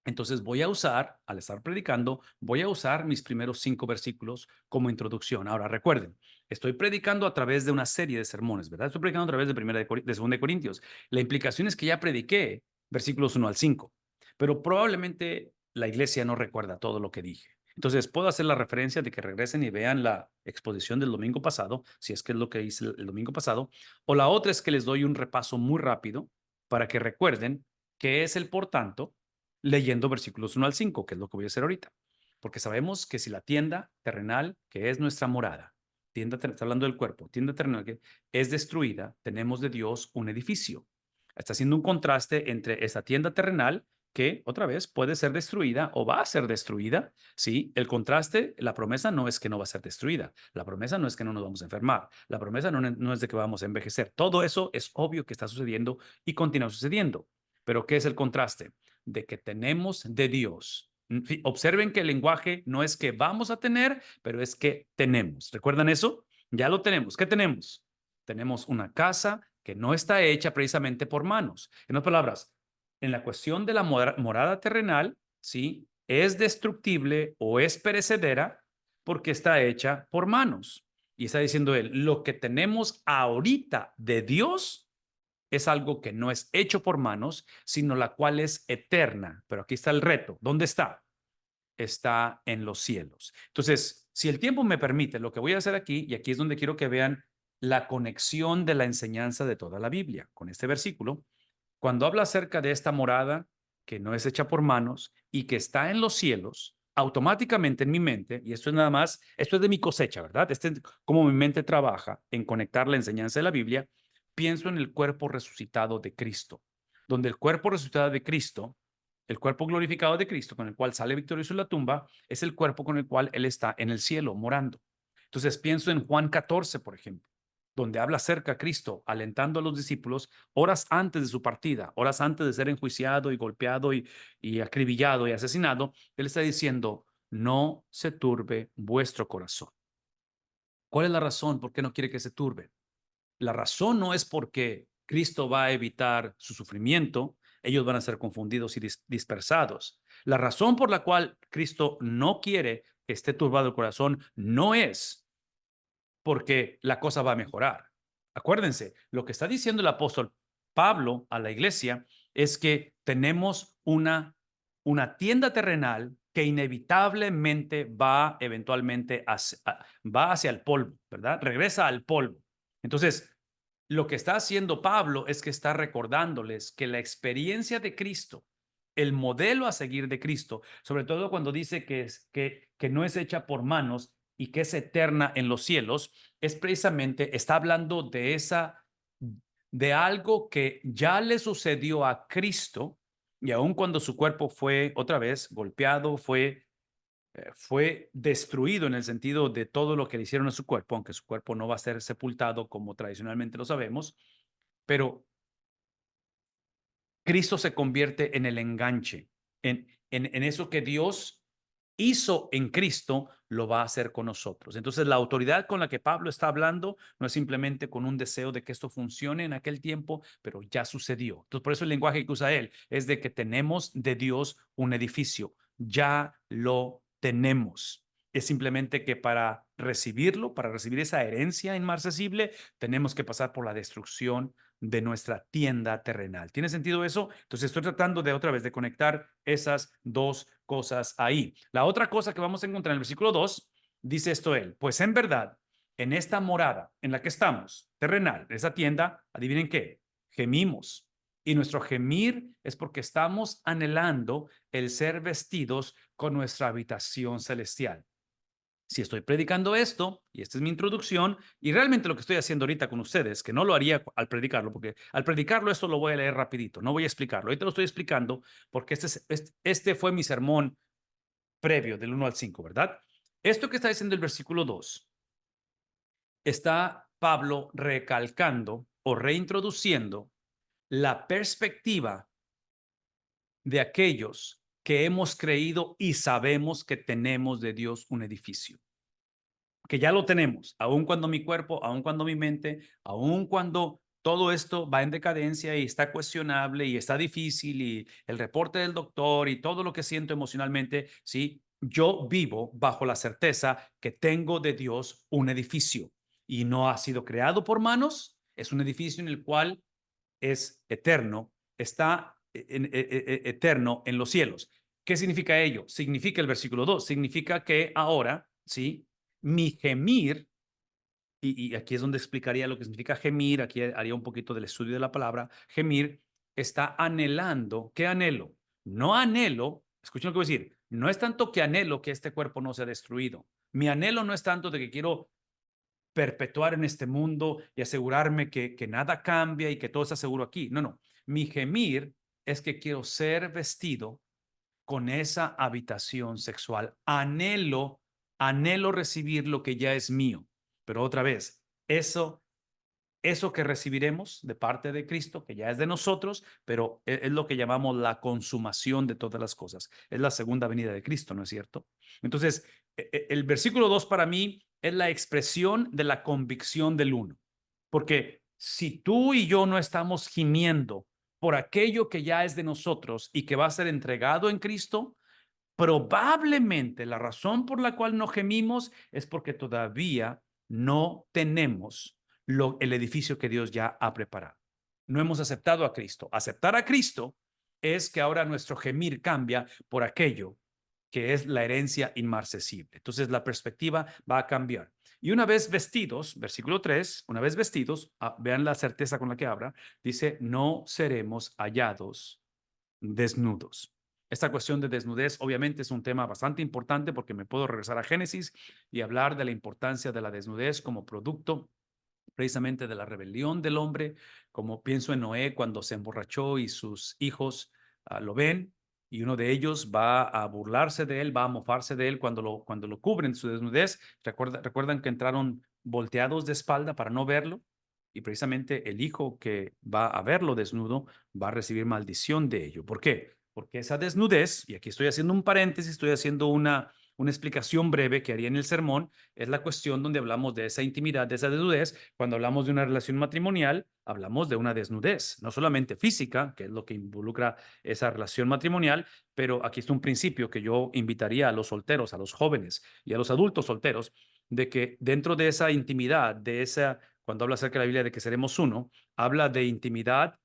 Entonces voy a usar, al estar predicando, voy a usar mis primeros 5 versículos como introducción. Ahora recuerden, estoy predicando a través de una serie de sermones, ¿verdad? Estoy predicando a través de 2 de Corintios. La implicación es que ya prediqué versículos 1 al 5, pero probablemente la iglesia no recuerda todo lo que dije. Entonces puedo hacer la referencia de que regresen y vean la exposición del domingo pasado, si es que es lo que hice el domingo pasado, o la otra es que les doy un repaso muy rápido para que recuerden qué es el por tanto leyendo versículos 1 al 5, que es lo que voy a hacer ahorita. Porque sabemos que si la tienda terrenal, que es nuestra morada, está hablando del cuerpo, tienda terrenal que es destruida, tenemos de Dios un edificio. Está haciendo un contraste entre esa tienda terrenal que otra vez puede ser destruida o va a ser destruida. Sí, el contraste, la promesa no es que no va a ser destruida. La promesa no es que no nos vamos a enfermar. La promesa no es de que vamos a envejecer. Todo eso es obvio que está sucediendo y continúa sucediendo. Pero ¿qué es el contraste? De que tenemos de Dios Observen que el lenguaje no es que vamos a tener, pero es que tenemos. ¿Recuerdan eso? Ya lo tenemos. ¿Qué tenemos? Tenemos una casa que no está hecha precisamente por manos. En otras palabras, en la cuestión de la morada terrenal, ¿sí? Es destructible o es perecedera porque está hecha por manos. Y está diciendo él, lo que tenemos ahorita de Dios es algo que no es hecho por manos, sino la cual es eterna. Pero aquí está el reto. ¿Dónde está? Está en los cielos. Entonces, si el tiempo me permite, lo que voy a hacer aquí, y aquí es donde quiero que vean la conexión de la enseñanza de toda la Biblia con este versículo, cuando habla acerca de esta morada que no es hecha por manos y que está en los cielos, automáticamente en mi mente, y esto es nada más, esto es de mi cosecha, ¿verdad? Este es como mi mente trabaja en conectar la enseñanza de la Biblia, pienso en el cuerpo resucitado de Cristo, donde el cuerpo resucitado de Cristo, el cuerpo glorificado de Cristo, con el cual sale victorioso de la tumba, es el cuerpo con el cual Él está en el cielo, morando. Entonces pienso en Juan 14, por ejemplo, donde habla acerca a Cristo, alentando a los discípulos horas antes de su partida, horas antes de ser enjuiciado y golpeado y acribillado y asesinado. Él está diciendo, no se turbe vuestro corazón. ¿Cuál es la razón por qué no quiere que se turbe? La razón no es porque Cristo va a evitar su sufrimiento, ellos van a ser confundidos y dispersados. La razón por la cual Cristo no quiere que esté turbado el corazón no es porque la cosa va a mejorar. Acuérdense, lo que está diciendo el apóstol Pablo a la iglesia es que tenemos una tienda terrenal que inevitablemente va eventualmente va hacia el polvo, ¿verdad? Regresa al polvo. Entonces, lo que está haciendo Pablo es que está recordándoles que la experiencia de Cristo, el modelo a seguir de Cristo, sobre todo cuando dice que no es hecha por manos y que es eterna en los cielos, es precisamente, está hablando de algo que ya le sucedió a Cristo, y aun cuando su cuerpo fue otra vez golpeado, fue destruido en el sentido de todo lo que le hicieron a su cuerpo, aunque su cuerpo no va a ser sepultado como tradicionalmente lo sabemos, pero Cristo se convierte en el enganche, en eso que Dios hizo en Cristo, lo va a hacer con nosotros. Entonces, la autoridad con la que Pablo está hablando no es simplemente con un deseo de que esto funcione en aquel tiempo, pero ya sucedió. Entonces, por eso el lenguaje que usa él es de que tenemos de Dios un edificio, ya lo tenemos. Es simplemente que para recibirlo, para recibir esa herencia inmarcesible, tenemos que pasar por la destrucción de nuestra tienda terrenal. ¿Tiene sentido eso? Entonces estoy tratando de otra vez de conectar esas dos cosas ahí. La otra cosa que vamos a encontrar en el versículo 2, dice esto él, pues en verdad, en esta morada en la que estamos, terrenal, esa tienda, adivinen qué, gemimos. Y nuestro gemir es porque estamos anhelando el ser vestidos con nuestra habitación celestial. Si estoy predicando esto, y esta es mi introducción, y realmente lo que estoy haciendo ahorita con ustedes, que no lo haría al predicarlo, porque al predicarlo esto lo voy a leer rapidito, no voy a explicarlo. Ahorita lo estoy explicando porque este fue mi sermón previo del 1 al 5, ¿verdad? Esto que está diciendo el versículo 2, está Pablo recalcando o reintroduciendo la perspectiva de aquellos que hemos creído y sabemos que tenemos de Dios un edificio. Que ya lo tenemos, aun cuando mi cuerpo, aun cuando mi mente, aun cuando todo esto va en decadencia y está cuestionable y está difícil y el reporte del doctor y todo lo que siento emocionalmente, sí, yo vivo bajo la certeza que tengo de Dios un edificio y no ha sido creado por manos, es un edificio en el cual es eterno, está eterno en los cielos. ¿Qué significa ello? Significa el versículo 2, significa que ahora, sí, mi gemir, y aquí es donde explicaría lo que significa gemir, aquí haría un poquito del estudio de la palabra, gemir está anhelando, ¿qué anhelo? No anhelo, escuchen lo que voy a decir, no es tanto que anhelo que este cuerpo no sea destruido, mi anhelo no es tanto de que quiero perpetuar en este mundo y asegurarme que nada cambia y que todo está seguro aquí, no, no, mi gemir es que quiero ser vestido con esa habitación sexual. Anhelo recibir lo que ya es mío. Pero otra vez, eso eso que recibiremos de parte de Cristo, que ya es de nosotros, pero es lo que llamamos la consumación de todas las cosas. Es la segunda venida de Cristo, ¿no es cierto? Entonces, el versículo 2 para mí es la expresión de la convicción del uno. Porque si tú y yo no estamos gimiendo por aquello que ya es de nosotros y que va a ser entregado en Cristo, probablemente la razón por la cual no gemimos es porque todavía no tenemos el edificio que Dios ya ha preparado. No hemos aceptado a Cristo. Aceptar a Cristo es que ahora nuestro gemir cambia por aquello que es la herencia inmarcesible. Entonces la perspectiva va a cambiar. Y una vez vestidos, versículo 3, una vez vestidos, vean la certeza con la que habla, dice, no seremos hallados desnudos. Esta cuestión de desnudez obviamente es un tema bastante importante porque me puedo regresar a Génesis y hablar de la importancia de la desnudez como producto precisamente de la rebelión del hombre, como pienso en Noé cuando se emborrachó y sus hijos lo ven y uno de ellos va a burlarse de él, va a mofarse de él cuando lo cubren su desnudez. Recuerdan que entraron volteados de espalda para no verlo y precisamente el hijo que va a verlo desnudo va a recibir maldición de ello. ¿Por qué? Porque esa desnudez, y aquí estoy haciendo un paréntesis, estoy haciendo una explicación breve que haría en el sermón, es la cuestión donde hablamos de esa intimidad, de esa desnudez. Cuando hablamos de una relación matrimonial, hablamos de una desnudez, no solamente física, que es lo que involucra esa relación matrimonial, pero aquí está un principio que yo invitaría a los solteros, a los jóvenes y a los adultos solteros, de que dentro de esa intimidad, cuando habla acerca de la Biblia de que seremos uno, habla de intimidad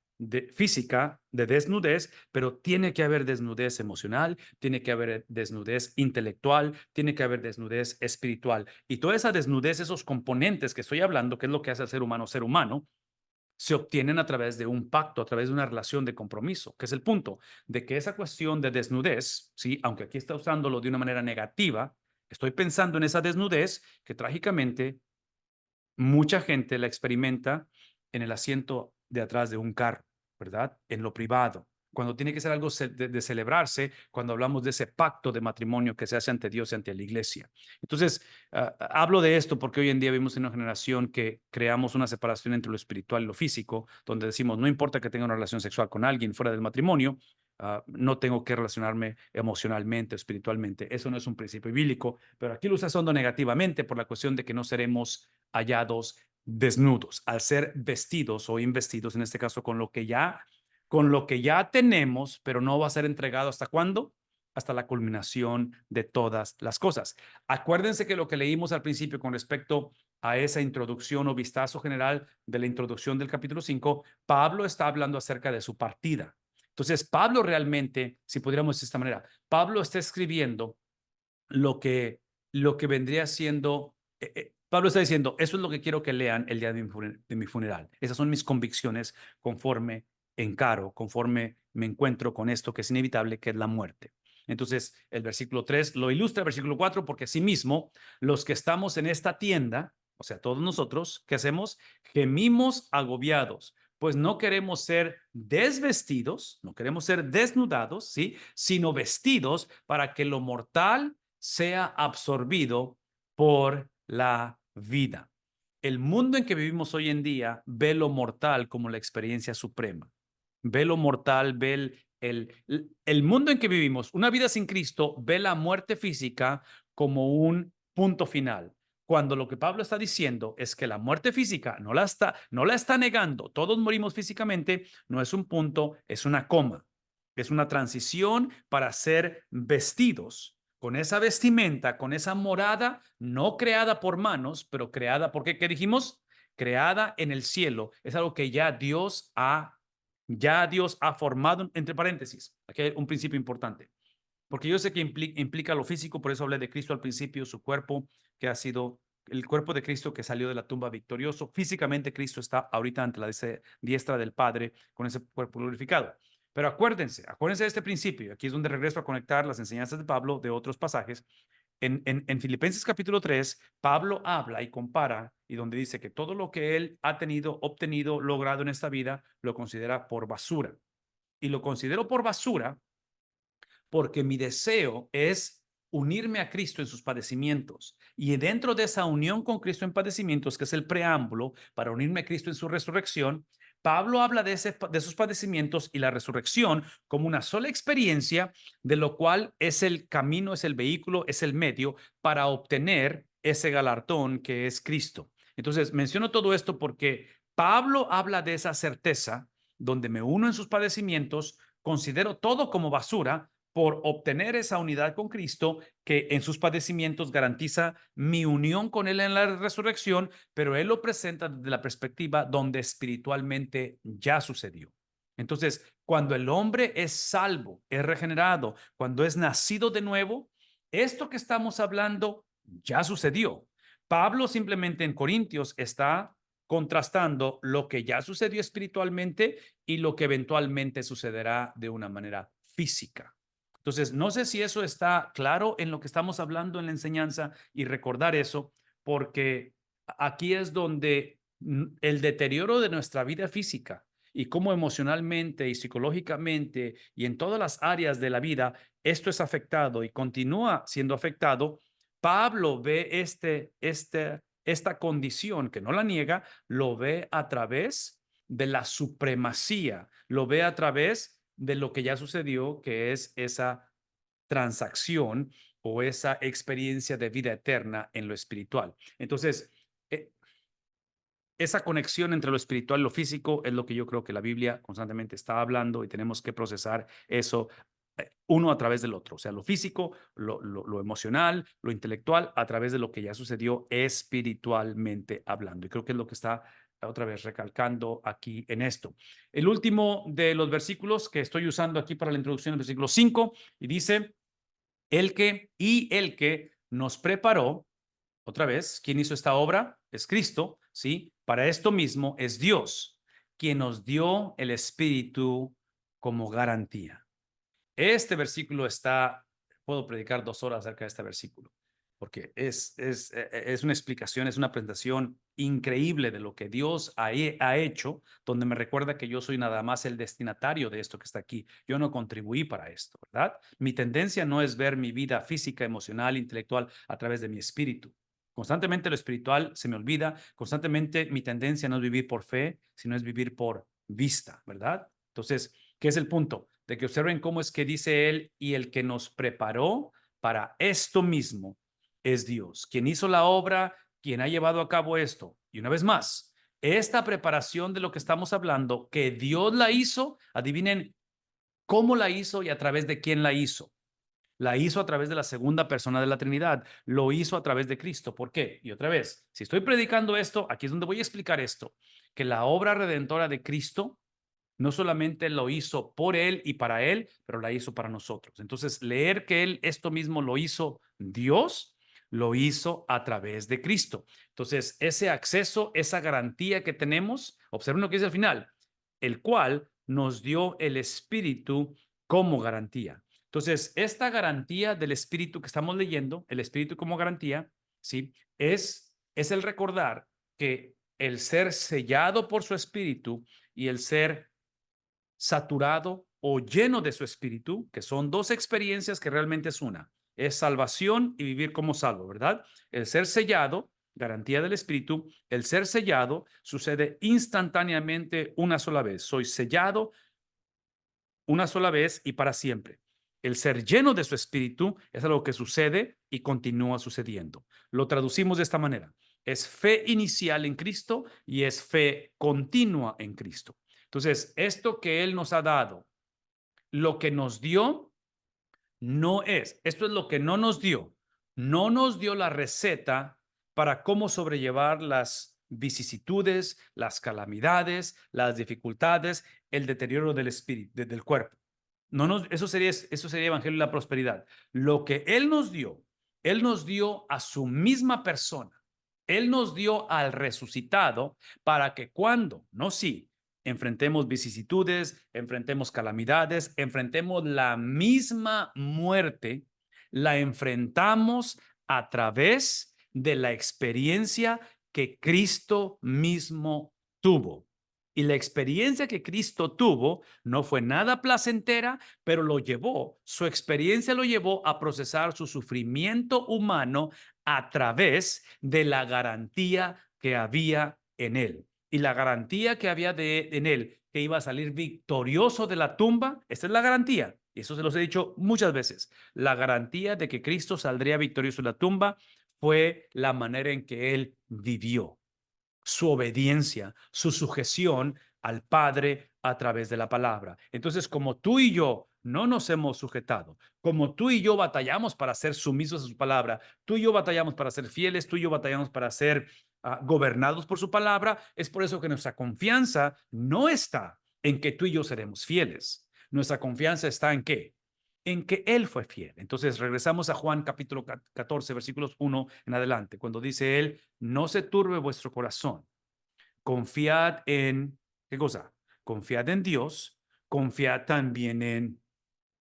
física, de desnudez, pero tiene que haber desnudez emocional, tiene que haber desnudez intelectual, tiene que haber desnudez espiritual. Y toda esa desnudez, esos componentes que estoy hablando, que es lo que hace al ser humano, se obtienen a través de un pacto, a través de una relación de compromiso, que es el punto de que esa cuestión de desnudez, sí, aunque aquí está usándolo de una manera negativa, estoy pensando en esa desnudez que trágicamente mucha gente la experimenta en el asiento de atrás de un carro, ¿verdad? En lo privado, cuando tiene que ser algo de celebrarse, cuando hablamos de ese pacto de matrimonio que se hace ante Dios y ante la iglesia. Entonces, hablo de esto porque hoy en día vivimos en una generación que creamos una separación entre lo espiritual y lo físico, donde decimos, no importa que tenga una relación sexual con alguien fuera del matrimonio, no tengo que relacionarme emocionalmente, espiritualmente. Eso no es un principio bíblico, pero aquí lo está usando negativamente por la cuestión de que no seremos hallados desnudos, al ser vestidos o investidos, en este caso, con lo que ya tenemos, pero no va a ser entregado ¿hasta cuándo? Hasta la culminación de todas las cosas. Acuérdense que lo que leímos al principio con respecto a esa introducción o vistazo general de la introducción del capítulo 5, Pablo está hablando acerca de su partida. Entonces, Pablo realmente, si pudiéramos de esta manera, Pablo está escribiendo lo que, lo que vendría siendo, Pablo está diciendo, eso es lo que quiero que lean el día de mi funeral. Esas son mis convicciones conforme encaro, conforme me encuentro con esto que es inevitable, que es la muerte. Entonces, el versículo 3 lo ilustra el versículo 4 porque asimismo, los que estamos en esta tienda, o sea, todos nosotros, ¿qué hacemos? Gemimos agobiados, pues no queremos ser desvestidos, no queremos ser desnudados, ¿sí? Sino vestidos para que lo mortal sea absorbido por la vida. El mundo en que vivimos hoy en día ve lo mortal como la experiencia suprema. Ve lo mortal, ve el mundo en que vivimos, una vida sin Cristo, ve la muerte física como un punto final. Cuando lo que Pablo está diciendo es que la muerte física no la está negando, todos morimos físicamente, no es un punto, es una coma, es una transición para ser vestidos con esa vestimenta, con esa morada, no creada por manos, pero creada, ¿por qué? ¿Qué dijimos? Creada en el cielo. Es algo que ya Dios ha formado, entre paréntesis. Aquí hay un principio importante, porque yo sé que implica lo físico, por eso hablé de Cristo al principio, su cuerpo, que ha sido el cuerpo de Cristo que salió de la tumba victorioso. Físicamente Cristo está ahorita ante la diestra del Padre con ese cuerpo glorificado. Pero acuérdense de este principio. Aquí es donde regreso a conectar las enseñanzas de Pablo de otros pasajes. En Filipenses capítulo 3, Pablo habla y compara y donde dice que todo lo que él ha tenido, obtenido, logrado en esta vida, lo considera por basura. Y lo considero por basura porque mi deseo es unirme a Cristo en sus padecimientos. Y dentro de esa unión con Cristo en padecimientos, que es el preámbulo para unirme a Cristo en su resurrección, Pablo habla de sus padecimientos y la resurrección como una sola experiencia, de lo cual es el camino, es el vehículo, es el medio para obtener ese galardón que es Cristo. Entonces, menciono todo esto porque Pablo habla de esa certeza donde me uno en sus padecimientos, considero todo como basura por obtener esa unidad con Cristo, que en sus padecimientos garantiza mi unión con Él en la resurrección, pero Él lo presenta desde la perspectiva donde espiritualmente ya sucedió. Entonces, cuando el hombre es salvo, es regenerado, cuando es nacido de nuevo, esto que estamos hablando ya sucedió. Pablo simplemente en Corintios está contrastando lo que ya sucedió espiritualmente y lo que eventualmente sucederá de una manera física. Entonces, no sé si eso está claro en lo que estamos hablando en la enseñanza y recordar eso, porque aquí es donde el deterioro de nuestra vida física y cómo emocionalmente y psicológicamente y en todas las áreas de la vida esto es afectado y continúa siendo afectado. Pablo ve esta condición que no la niega, lo ve a través de la supremacía, lo ve a través de lo que ya sucedió, que es esa transacción o esa experiencia de vida eterna en lo espiritual. Entonces, eh, esa conexión entre lo espiritual y lo físico es lo que yo creo que la Biblia constantemente está hablando y tenemos que procesar eso uno a través del otro, o sea, lo físico, lo emocional, lo intelectual, a través de lo que ya sucedió espiritualmente hablando. Y creo que es lo que está otra vez recalcando aquí en esto. El último de los versículos que estoy usando aquí para la introducción, el versículo 5, y dice, el que nos preparó, otra vez, ¿quién hizo esta obra? Es Cristo, ¿sí? Para esto mismo es Dios, quien nos dio el Espíritu como garantía. Este versículo puedo predicar 2 horas acerca de este versículo, porque es una explicación, es una presentación increíble de lo que Dios ha hecho, donde me recuerda que yo soy nada más el destinatario de esto que está aquí. Yo no contribuí para esto, ¿verdad? Mi tendencia no es ver mi vida física, emocional, intelectual a través de mi espíritu. Constantemente lo espiritual se me olvida, constantemente mi tendencia no es vivir por fe, sino es vivir por vista, ¿verdad? Entonces, ¿qué es el punto? De que observen cómo es que dice él, y el que nos preparó para esto mismo es Dios, quien hizo la obra, quien ha llevado a cabo esto. Y una vez más, esta preparación de lo que estamos hablando, que Dios la hizo, adivinen cómo la hizo y a través de quién la hizo. La hizo a través de la segunda persona de la Trinidad. Lo hizo a través de Cristo. ¿Por qué? Y otra vez, si estoy predicando esto, aquí es donde voy a explicar esto, que la obra redentora de Cristo no solamente lo hizo por él y para él, pero la hizo para nosotros. Entonces, leer que él esto mismo lo hizo Dios, lo hizo a través de Cristo. Entonces, ese acceso, esa garantía que tenemos, observen lo que dice al final, el cual nos dio el Espíritu como garantía. Entonces, esta garantía del Espíritu que estamos leyendo, el Espíritu como garantía, ¿sí? Es el recordar que el ser sellado por su Espíritu y el ser saturado o lleno de su espíritu, que son dos experiencias que realmente es una, es salvación y vivir como salvo, ¿verdad? El ser sellado, garantía del espíritu, el ser sellado sucede instantáneamente una sola vez. Soy sellado una sola vez y para siempre. El ser lleno de su espíritu es algo que sucede y continúa sucediendo. Lo traducimos de esta manera. Es fe inicial en Cristo y es fe continua en Cristo. Entonces, esto que Él nos ha dado, lo que nos dio, esto es lo que no nos dio. No nos dio la receta para cómo sobrellevar las vicisitudes, las calamidades, las dificultades, el deterioro del espíritu, del cuerpo. Eso sería evangelio de la prosperidad. Lo que Él nos dio a su misma persona. Él nos dio al resucitado para que cuando, no si, enfrentemos vicisitudes, enfrentemos calamidades, enfrentemos la misma muerte, la enfrentamos a través de la experiencia que Cristo mismo tuvo. Y la experiencia que Cristo tuvo no fue nada placentera, pero su experiencia lo llevó a procesar su sufrimiento humano a través de la garantía que había en él. Y la garantía que había en él, que iba a salir victorioso de la tumba, esta es la garantía. Y eso se los he dicho muchas veces. La garantía de que Cristo saldría victorioso de la tumba fue la manera en que él vivió, su obediencia, su sujeción al Padre a través de la palabra. Entonces, como tú y yo no nos hemos sujetado, como tú y yo batallamos para ser sumisos a su palabra, tú y yo batallamos para ser fieles, tú y yo batallamos para ser gobernados por su palabra, es por eso que nuestra confianza no está en que tú y yo seremos fieles. Nuestra confianza está en qué? En que Él fue fiel. Entonces regresamos a Juan capítulo 14, versículos 1 en adelante, cuando dice Él, no se turbe vuestro corazón, confiad en, ¿qué cosa? Confiad en Dios, confiad también en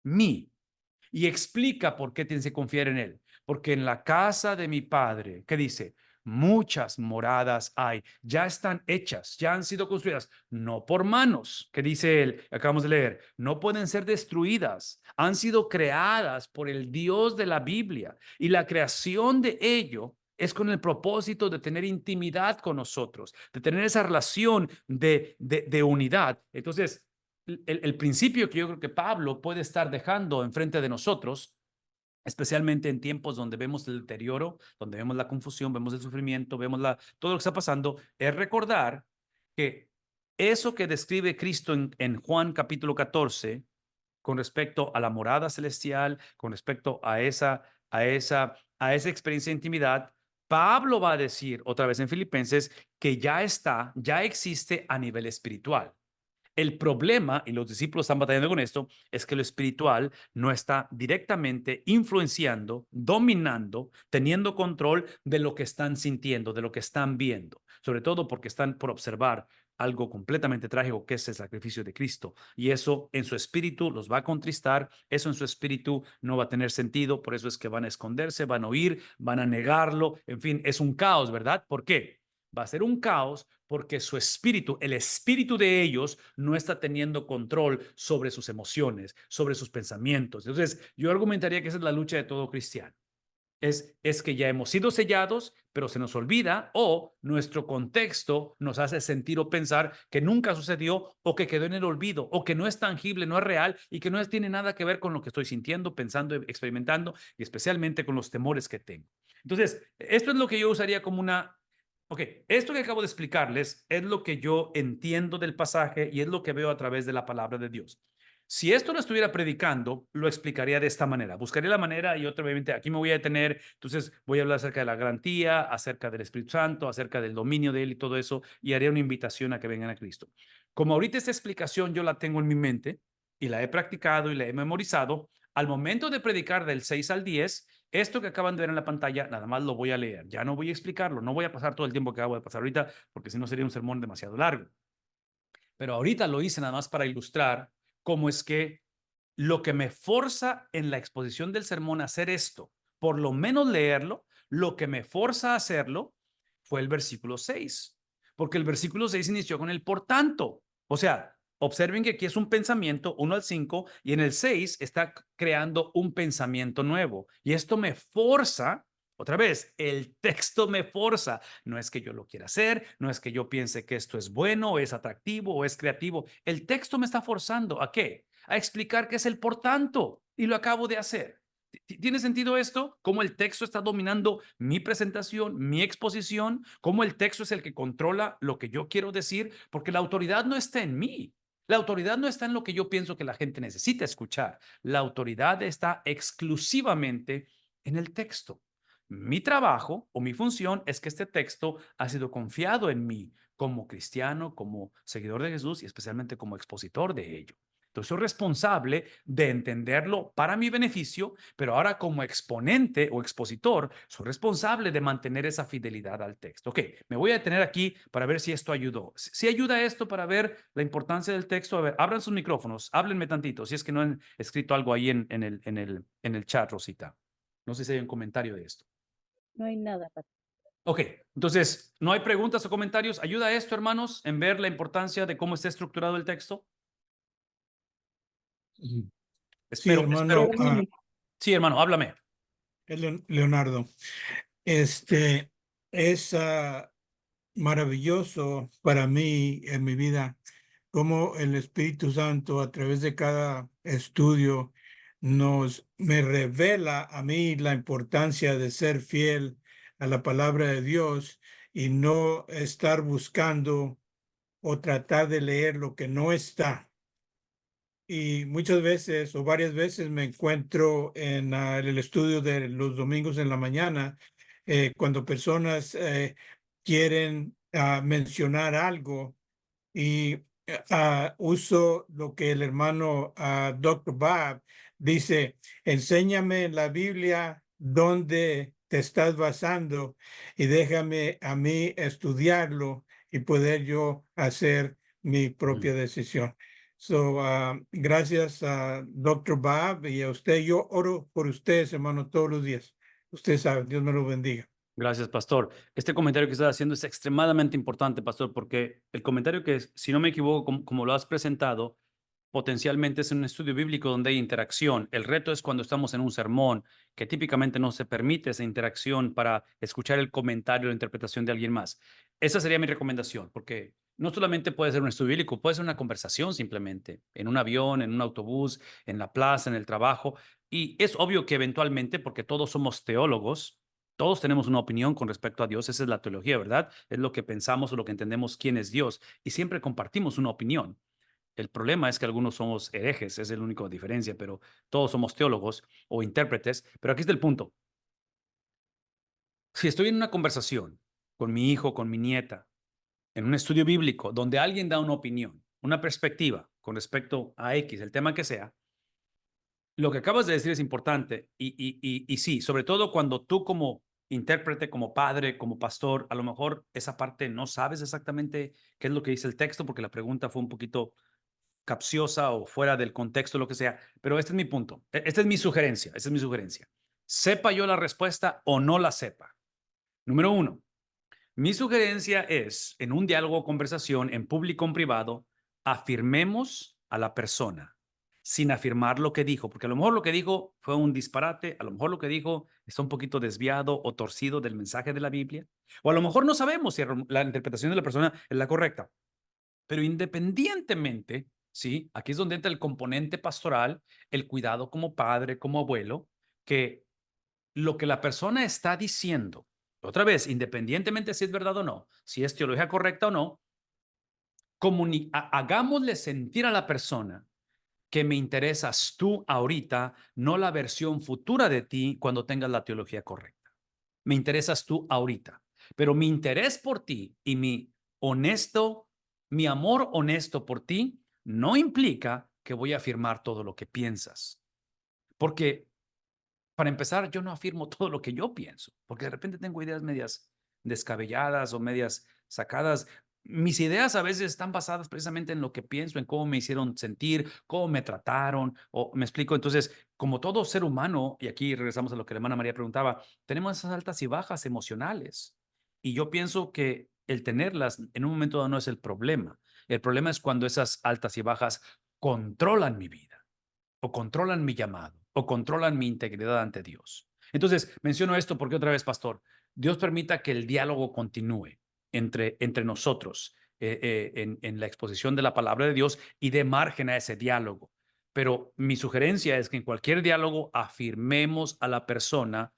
mí. Y explica por qué tienes que confiar en Él. Porque en la casa de mi Padre, ¿qué dice? Muchas moradas hay, ya están hechas, ya han sido construidas, no por manos, que dice él, acabamos de leer, no pueden ser destruidas, han sido creadas por el Dios de la Biblia y la creación de ello es con el propósito de tener intimidad con nosotros, de tener esa relación de unidad. Entonces, el principio que yo creo que Pablo puede estar dejando enfrente de nosotros, especialmente en tiempos donde vemos el deterioro, donde vemos la confusión, vemos el sufrimiento, vemos todo lo que está pasando, es recordar que eso que describe Cristo en Juan capítulo 14, con respecto a la morada celestial, con respecto a esa experiencia de intimidad, Pablo va a decir otra vez en Filipenses que ya existe a nivel espiritual. El problema, y los discípulos están batallando con esto, es que lo espiritual no está directamente influenciando, dominando, teniendo control de lo que están sintiendo, de lo que están viendo, sobre todo porque están por observar algo completamente trágico que es el sacrificio de Cristo. Y eso en su espíritu los va a contristar, eso en su espíritu no va a tener sentido, por eso es que van a esconderse, van a huir, van a negarlo, en fin, es un caos, ¿verdad? ¿Por qué? Va a ser un caos porque su espíritu, el espíritu de ellos, no está teniendo control sobre sus emociones, sobre sus pensamientos. Entonces, yo argumentaría que esa es la lucha de todo cristiano. Es que ya hemos sido sellados, pero se nos olvida o nuestro contexto nos hace sentir o pensar que nunca sucedió o que quedó en el olvido o que no es tangible, no es real y que no tiene nada que ver con lo que estoy sintiendo, pensando, experimentando y especialmente con los temores que tengo. Entonces, esto es lo que yo usaría como una. Ok, esto que acabo de explicarles es lo que yo entiendo del pasaje y es lo que veo a través de la palabra de Dios. Si esto lo estuviera predicando, lo explicaría de esta manera. Buscaría la manera y otra, obviamente, aquí me voy a detener. Entonces, voy a hablar acerca de la garantía, acerca del Espíritu Santo, acerca del dominio de Él y todo eso, y haré una invitación a que vengan a Cristo. Como ahorita esta explicación yo la tengo en mi mente y la he practicado y la he memorizado, al momento de predicar del 6 al 10, esto que acaban de ver en la pantalla, nada más lo voy a leer. Ya no voy a explicarlo, no voy a pasar todo el tiempo que acabo de pasar ahorita, porque si no sería un sermón demasiado largo. Pero ahorita lo hice nada más para ilustrar cómo es que lo que me forza en la exposición del sermón a hacer esto, por lo menos leerlo, lo que me forza a hacerlo fue el versículo 6, porque el versículo 6 inició con el por tanto. O sea, observen que aquí es un pensamiento 1 al 5 y en el 6 está creando un pensamiento nuevo. Y esto me forza, otra vez, el texto me forza. No es que yo lo quiera hacer, no es que yo piense que esto es bueno, o es atractivo o es creativo. El texto me está forzando ¿a qué? A explicar qué es el por tanto y lo acabo de hacer. ¿Tiene sentido esto? ¿Cómo el texto está dominando mi presentación, mi exposición? ¿Cómo el texto es el que controla lo que yo quiero decir? Porque la autoridad no está en mí. La autoridad no está en lo que yo pienso que la gente necesita escuchar. La autoridad está exclusivamente en el texto. Mi trabajo o mi función es que este texto ha sido confiado en mí como cristiano, como seguidor de Jesús y especialmente como expositor de ello. Entonces, soy responsable de entenderlo para mi beneficio, pero ahora como exponente o expositor, soy responsable de mantener esa fidelidad al texto. Ok, me voy a detener aquí para ver si esto ayudó. Si ayuda esto para ver la importancia del texto, a ver, abran sus micrófonos, háblenme tantito, si es que no han escrito algo ahí en el chat, Rosita. No sé si hay un comentario de esto. No hay nada, Patricio. Ok, entonces, ¿no hay preguntas o comentarios? ¿Ayuda esto, hermanos, en ver la importancia de cómo está estructurado el texto? Ujú. Sí, Espero. hermano, Sí, Sí, hermano, háblame. Leonardo, este es maravilloso para mí en mi vida cómo el Espíritu Santo a través de cada estudio me revela a mí la importancia de ser fiel a la palabra de Dios y no estar buscando o tratar de leer lo que no está. Y muchas veces o varias veces me encuentro en el estudio de los domingos en la mañana, cuando personas quieren mencionar algo y uso lo que el hermano Dr. Bob dice: enséñame en la Biblia dónde te estás basando y déjame a mí estudiarlo y poder yo hacer mi propia decisión. So, gracias a Dr. Bob y a usted. Yo oro por ustedes, hermano, todos los días. Usted sabe, Dios me lo bendiga. Gracias, pastor. Este comentario que estás haciendo es extremadamente importante, pastor, porque el comentario que, si no me equivoco, como lo has presentado, potencialmente es un estudio bíblico donde hay interacción. El reto es cuando estamos en un sermón, que típicamente no se permite esa interacción para escuchar el comentario o interpretación de alguien más. Esa sería mi recomendación, porque no solamente puede ser un estudio bíblico, puede ser una conversación simplemente, en un avión, en un autobús, en la plaza, en el trabajo. Y es obvio que eventualmente, porque todos somos teólogos, todos tenemos una opinión con respecto a Dios. Esa es la teología, ¿verdad? Es lo que pensamos o lo que entendemos quién es Dios. Y siempre compartimos una opinión. El problema es que algunos somos herejes, es la única diferencia, pero todos somos teólogos o intérpretes. Pero aquí está el punto. Si estoy en una conversación con mi hijo, con mi nieta, en un estudio bíblico, donde alguien da una opinión, una perspectiva con respecto a X, el tema que sea, lo que acabas de decir es importante y sí, sobre todo cuando tú como intérprete, como padre, como pastor, a lo mejor esa parte no sabes exactamente qué es lo que dice el texto porque la pregunta fue un poquito capciosa o fuera del contexto, lo que sea, pero este es mi punto, esta es mi sugerencia, esta es mi sugerencia. Sepa yo la respuesta o no la sepa. Número uno, mi sugerencia es, en un diálogo o conversación, en público o en privado, afirmemos a la persona sin afirmar lo que dijo, porque a lo mejor lo que dijo fue un disparate, a lo mejor lo que dijo está un poquito desviado o torcido del mensaje de la Biblia, o a lo mejor no sabemos si la interpretación de la persona es la correcta. Pero independientemente, ¿sí? Aquí es donde entra el componente pastoral, el cuidado como padre, como abuelo, que lo que la persona está diciendo, otra vez, independientemente si es verdad o no, si es teología correcta o no, hagámosle sentir a la persona que me interesas tú ahorita, no la versión futura de ti cuando tengas la teología correcta. Me interesas tú ahorita, pero mi interés por ti y mi amor honesto por ti no implica que voy a afirmar todo lo que piensas. Porque para empezar, yo no afirmo todo lo que yo pienso, porque de repente tengo ideas medias descabelladas o medias sacadas. Mis ideas a veces están basadas precisamente en lo que pienso, en cómo me hicieron sentir, cómo me trataron, o me explico. Entonces, como todo ser humano, y aquí regresamos a lo que la hermana María preguntaba, tenemos esas altas y bajas emocionales. Y yo pienso que el tenerlas en un momento dado no es el problema. El problema es cuando esas altas y bajas controlan mi vida o controlan mi llamado, o controlan mi integridad ante Dios. Entonces, menciono esto porque otra vez, pastor, Dios permita que el diálogo continúe entre nosotros en la exposición de la palabra de Dios y dé margen a ese diálogo. Pero mi sugerencia es que en cualquier diálogo afirmemos a la persona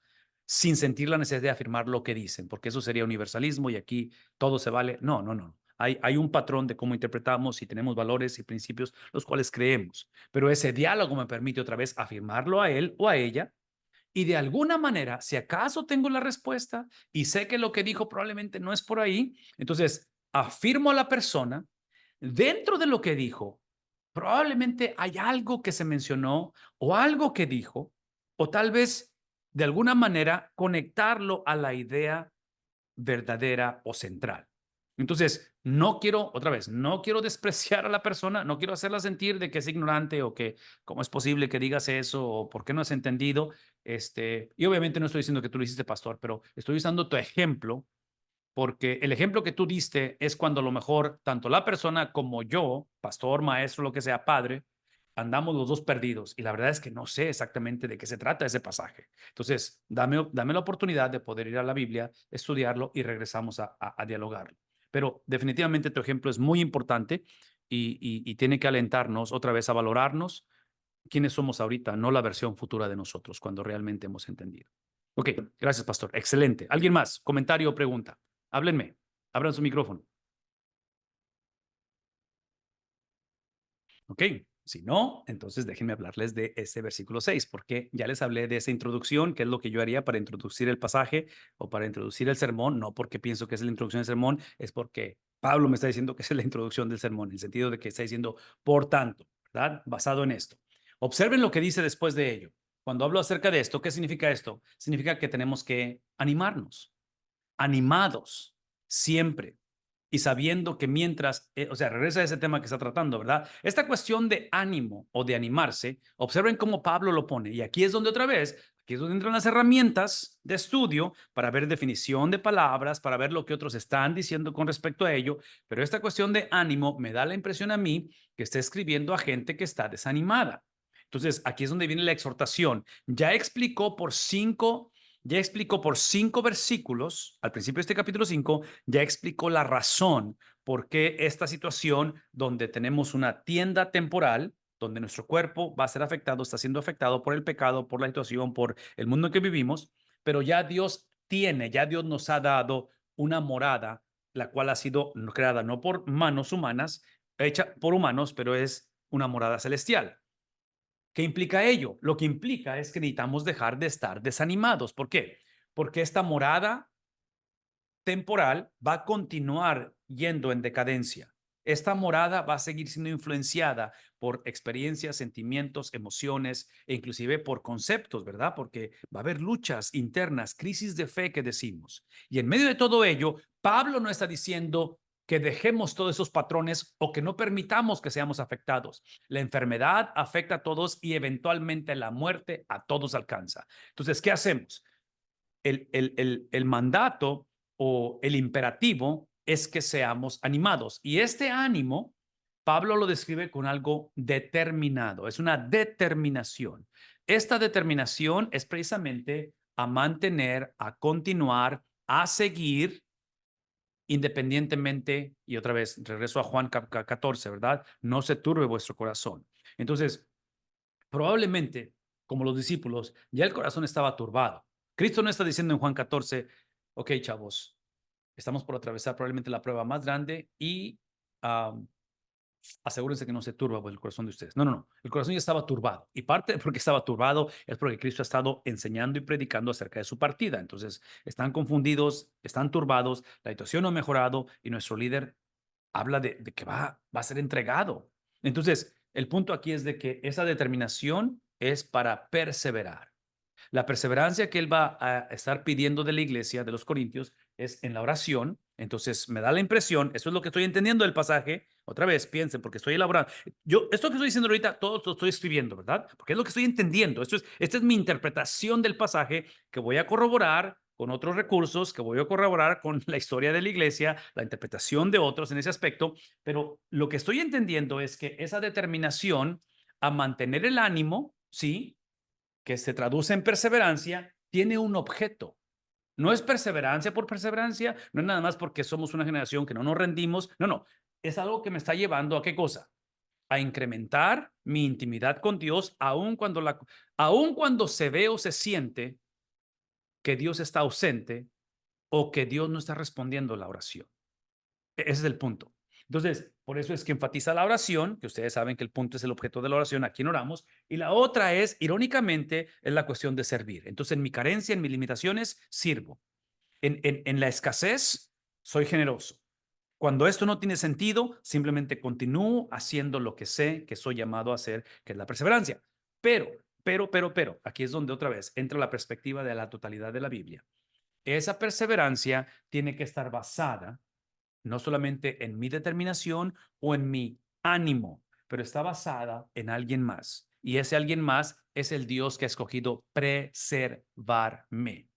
sin sentir la necesidad de afirmar lo que dicen, porque eso sería universalismo y aquí todo se vale. No, no, no. Hay un patrón de cómo interpretamos y tenemos valores y principios los cuales creemos. Pero ese diálogo me permite otra vez afirmarlo a él o a ella y de alguna manera, si acaso tengo la respuesta y sé que lo que dijo probablemente no es por ahí, entonces afirmo a la persona dentro de lo que dijo. Probablemente hay algo que se mencionó o algo que dijo, o tal vez de alguna manera conectarlo a la idea verdadera o central. Entonces, no quiero, otra vez, no quiero despreciar a la persona, no quiero hacerla sentir de que es ignorante o que cómo es posible que digas eso o por qué no has entendido. Y obviamente no estoy diciendo que tú lo hiciste, pastor, pero estoy usando tu ejemplo porque el ejemplo que tú diste es cuando a lo mejor tanto la persona como yo, pastor, maestro, lo que sea, padre, andamos los dos perdidos y la verdad es que no sé exactamente de qué se trata ese pasaje. Entonces, dame la oportunidad de poder ir a la Biblia, estudiarlo y regresamos a dialogarlo. Pero definitivamente tu ejemplo es muy importante y tiene que alentarnos otra vez a valorarnos quiénes somos ahorita, no la versión futura de nosotros, cuando realmente hemos entendido. Ok, gracias, pastor. Excelente. ¿Alguien más? ¿Comentario o pregunta? Háblenme. Abran su micrófono. Ok, si no, entonces déjenme hablarles de ese versículo 6, porque ya les hablé de esa introducción, que es lo que yo haría para introducir el pasaje o para introducir el sermón, no porque pienso que es la introducción del sermón, es porque Pablo me está diciendo que es la introducción del sermón, en el sentido de que está diciendo, por tanto, ¿verdad? Basado en esto. Observen lo que dice después de ello. Cuando hablo acerca de esto, ¿qué significa esto? Significa que tenemos que animarnos, animados, siempre y sabiendo que mientras, o sea, regresa a ese tema que está tratando, ¿verdad? Esta cuestión de ánimo o de animarse, observen cómo Pablo lo pone. Y aquí es donde otra vez, aquí es donde entran las herramientas de estudio para ver definición de palabras, para ver lo que otros están diciendo con respecto a ello. Pero esta cuestión de ánimo me da la impresión a mí que está escribiendo a gente que está desanimada. Entonces, aquí es donde viene la exhortación. Ya explicó por 5 versículos, al principio de este capítulo 5, ya explicó la razón por qué esta situación donde tenemos una tienda temporal, donde nuestro cuerpo va a ser afectado, está siendo afectado por el pecado, por la situación, por el mundo en que vivimos, pero ya Dios nos ha dado una morada, la cual ha sido creada no por manos humanas, hecha por humanos, pero es una morada celestial. ¿Qué implica ello? Lo que implica es que necesitamos dejar de estar desanimados. ¿Por qué? Porque esta morada temporal va a continuar yendo en decadencia. Esta morada va a seguir siendo influenciada por experiencias, sentimientos, emociones e inclusive por conceptos, ¿verdad? Porque va a haber luchas internas, crisis de fe que decimos. Y en medio de todo ello, Pablo no está diciendo que dejemos todos esos patrones o que no permitamos que seamos afectados. La enfermedad afecta a todos y eventualmente la muerte a todos alcanza. Entonces, ¿qué hacemos? El mandato o el imperativo es que seamos animados. Y este ánimo, Pablo lo describe con algo determinado, es una determinación. Esta determinación es precisamente a mantener, a continuar, a seguir independientemente, y otra vez regreso a Juan 14, ¿verdad? No se turbe vuestro corazón. Entonces, probablemente, como los discípulos, ya el corazón estaba turbado. Cristo no está diciendo en Juan 14, ok, chavos, estamos por atravesar probablemente la prueba más grande y asegúrense que no se turba el corazón de ustedes. No, no, no. El corazón ya estaba turbado. Y parte de porque estaba turbado es porque Cristo ha estado enseñando y predicando acerca de su partida. Entonces, están confundidos, están turbados, la situación no ha mejorado y nuestro líder habla de que va a ser entregado. Entonces, el punto aquí es de que esa determinación es para perseverar. La perseverancia que él va a estar pidiendo de la iglesia de los Corintios es en la oración. Entonces me da la impresión, eso es lo que estoy entendiendo del pasaje. Otra vez, piensen, porque estoy elaborando. Yo, esto que estoy diciendo ahorita, todo lo estoy escribiendo, ¿verdad? Porque es lo que estoy entendiendo. Esta es mi interpretación del pasaje que voy a corroborar con otros recursos, que voy a corroborar con la historia de la iglesia, la interpretación de otros en ese aspecto. Pero lo que estoy entendiendo es que esa determinación a mantener el ánimo, ¿sí?, que se traduce en perseverancia, tiene un objeto. No es perseverancia por perseverancia, no es nada más porque somos una generación que no nos rendimos. No, no. Es algo que me está llevando a qué cosa? A incrementar mi intimidad con Dios, aun cuando se ve o se siente que Dios está ausente o que Dios no está respondiendo la oración. Ese es el punto. Entonces, por eso es que enfatiza la oración, que ustedes saben que el punto es el objeto de la oración, a quien oramos, y la otra es, irónicamente, es la cuestión de servir. Entonces, en mi carencia, en mis limitaciones, sirvo. En la escasez, soy generoso. Cuando esto no tiene sentido, simplemente continúo haciendo lo que sé que soy llamado a hacer, que es la perseverancia. Pero, aquí es donde otra vez entra la perspectiva de la totalidad de la Biblia. Esa perseverancia tiene que estar basada no solamente en mi determinación o en mi ánimo, pero está basada en alguien más. Y ese alguien más es el Dios que ha escogido preservarme.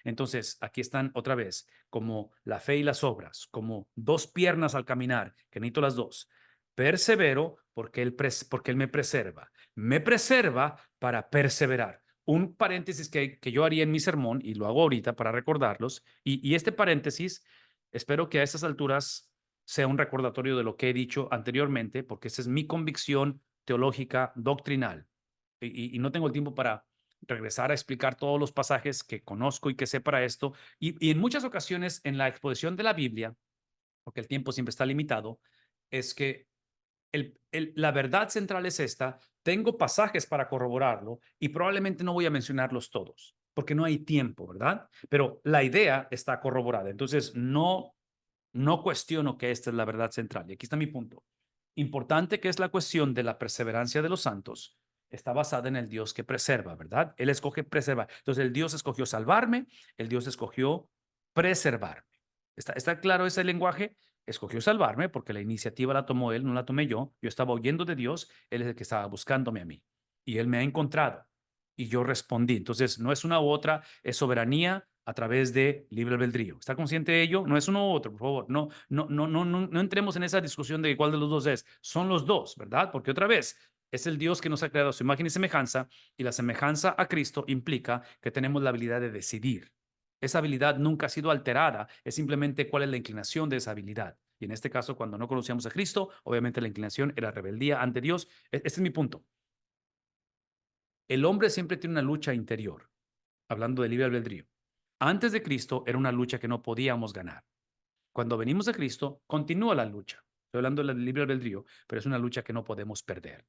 Entonces, aquí están otra vez, como la fe y las obras, como dos piernas al caminar, que necesito las dos. Persevero porque porque él me preserva. Me preserva para perseverar. Un paréntesis que yo haría en mi sermón, y lo hago ahorita para recordarlos, y este paréntesis, espero que a estas alturas sea un recordatorio de lo que he dicho anteriormente, porque esa es mi convicción teológica doctrinal. Y no tengo el tiempo para regresar a explicar todos los pasajes que conozco y que sé para esto. Y en muchas ocasiones en la exposición de la Biblia, porque el tiempo siempre está limitado, es que la verdad central es esta. Tengo pasajes para corroborarlo y probablemente no voy a mencionarlos todos, porque no hay tiempo, ¿verdad? Pero la idea está corroborada. Entonces, no cuestiono que esta es la verdad central. Y aquí está mi punto. Importante que es la cuestión de la perseverancia de los santos. Está basada en el Dios que preserva, ¿verdad? Él escoge preservar. Entonces, el Dios escogió salvarme, el Dios escogió preservarme. ¿Está claro ese lenguaje? Escogió salvarme porque la iniciativa la tomó él, no la tomé yo. Yo estaba huyendo de Dios, él es el que estaba buscándome a mí. Y él me ha encontrado y yo respondí. Entonces, no es una u otra, es soberanía a través de libre albedrío. ¿Está consciente de ello? No es uno u otro, por favor. No entremos en esa discusión de cuál de los dos es. Son los dos, ¿verdad? Porque otra vez, es el Dios que nos ha creado a su imagen y semejanza, y la semejanza a Cristo implica que tenemos la habilidad de decidir. Esa habilidad nunca ha sido alterada, es simplemente cuál es la inclinación de esa habilidad. Y en este caso, cuando no conocíamos a Cristo, obviamente la inclinación era rebeldía ante Dios. Este es mi punto. El hombre siempre tiene una lucha interior, hablando de libre albedrío. Antes de Cristo era una lucha que no podíamos ganar. Cuando venimos a Cristo, continúa la lucha. Estoy hablando del libre albedrío, pero es una lucha que no podemos perder.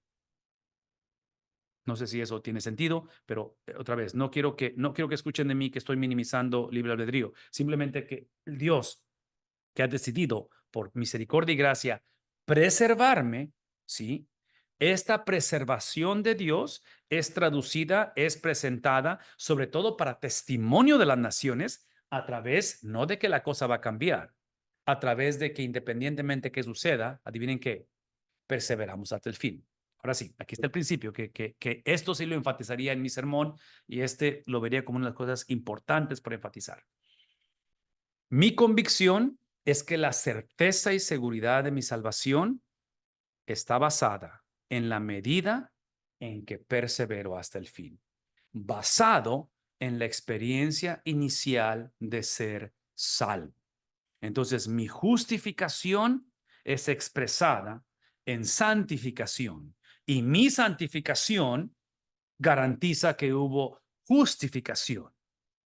No sé si eso tiene sentido, pero otra vez, no quiero que escuchen de mí que estoy minimizando libre albedrío. Simplemente que el Dios que ha decidido por misericordia y gracia preservarme, ¿sí? Esta preservación de Dios es traducida, es presentada, sobre todo para testimonio de las naciones, a través, no de que la cosa va a cambiar, a través de que independientemente que suceda, adivinen qué, perseveramos hasta el fin. Ahora sí, aquí está el principio, que esto sí lo enfatizaría en mi sermón y este lo vería como una de las cosas importantes para enfatizar. Mi convicción es que la certeza y seguridad de mi salvación está basada en la medida en que persevero hasta el fin, basado en la experiencia inicial de ser salvo. Entonces, mi justificación es expresada en santificación y mi santificación garantiza que hubo justificación.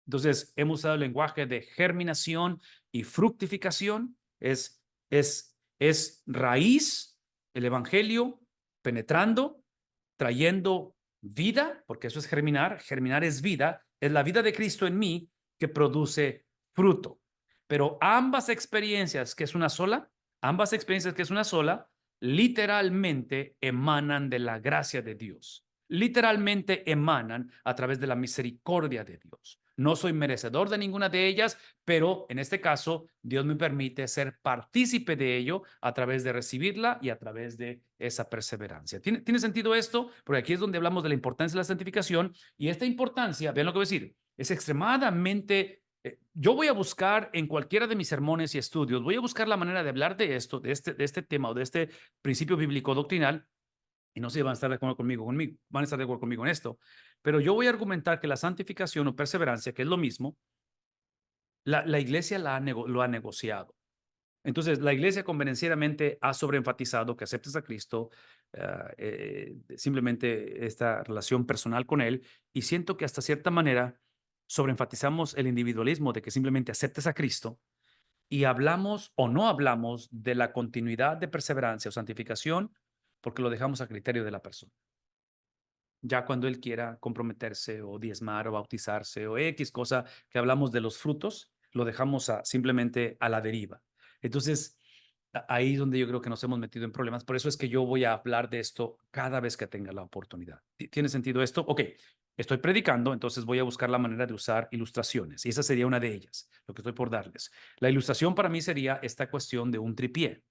Entonces, hemos usado el lenguaje de germinación y fructificación. Es raíz, el evangelio, penetrando, trayendo vida, porque eso es germinar. Germinar es vida. Es la vida de Cristo en mí que produce fruto. Pero ambas experiencias, que es una sola, literalmente emanan de la gracia de Dios. Literalmente emanan a través de la misericordia de Dios. No soy merecedor de ninguna de ellas, pero en este caso, Dios me permite ser partícipe de ello a través de recibirla y a través de esa perseverancia. ¿Tiene sentido esto? Porque aquí es donde hablamos de la importancia de la santificación, y esta importancia, vean lo que voy a decir, es extremadamente... Yo voy a buscar en cualquiera de mis sermones y estudios, voy a buscar la manera de hablar de esto, de este tema o de este principio bíblico doctrinal. Y no sé si van a estar de acuerdo conmigo, van a estar de acuerdo conmigo en esto, pero yo voy a argumentar que la santificación o perseverancia, que es lo mismo, la iglesia lo ha negociado. Entonces, la iglesia convenencieramente ha sobreenfatizado que aceptes a Cristo, simplemente esta relación personal con Él, y siento que hasta cierta manera sobreenfatizamos el individualismo de que simplemente aceptes a Cristo, y hablamos o no hablamos de la continuidad de perseverancia o santificación porque lo dejamos a criterio de la persona. Ya cuando él quiera comprometerse o diezmar o bautizarse o X cosa que hablamos de los frutos, lo dejamos simplemente a la deriva. Entonces, ahí es donde yo creo que nos hemos metido en problemas. Por eso es que yo voy a hablar de esto cada vez que tenga la oportunidad. ¿Tiene sentido esto? Ok, estoy predicando, entonces voy a buscar la manera de usar ilustraciones y esa sería una de ellas, lo que estoy por darles. La ilustración para mí sería esta cuestión de un tripié.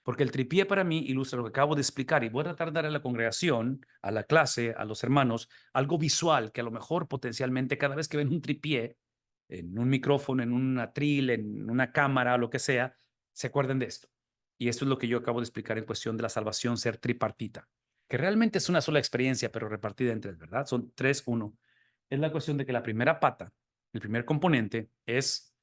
Porque el tripié para mí ilustra lo que acabo de explicar y voy a tratar de dar a la congregación, a la clase, a los hermanos, algo visual que a lo mejor potencialmente cada vez que ven un tripié en un micrófono, en un atril, en una cámara, lo que sea, se acuerden de esto. Y esto es lo que yo acabo de explicar en cuestión de la salvación ser tripartita, que realmente es una sola experiencia, pero repartida en tres, ¿verdad? Son tres, uno. Es la cuestión de que la primera pata, el primer componente, es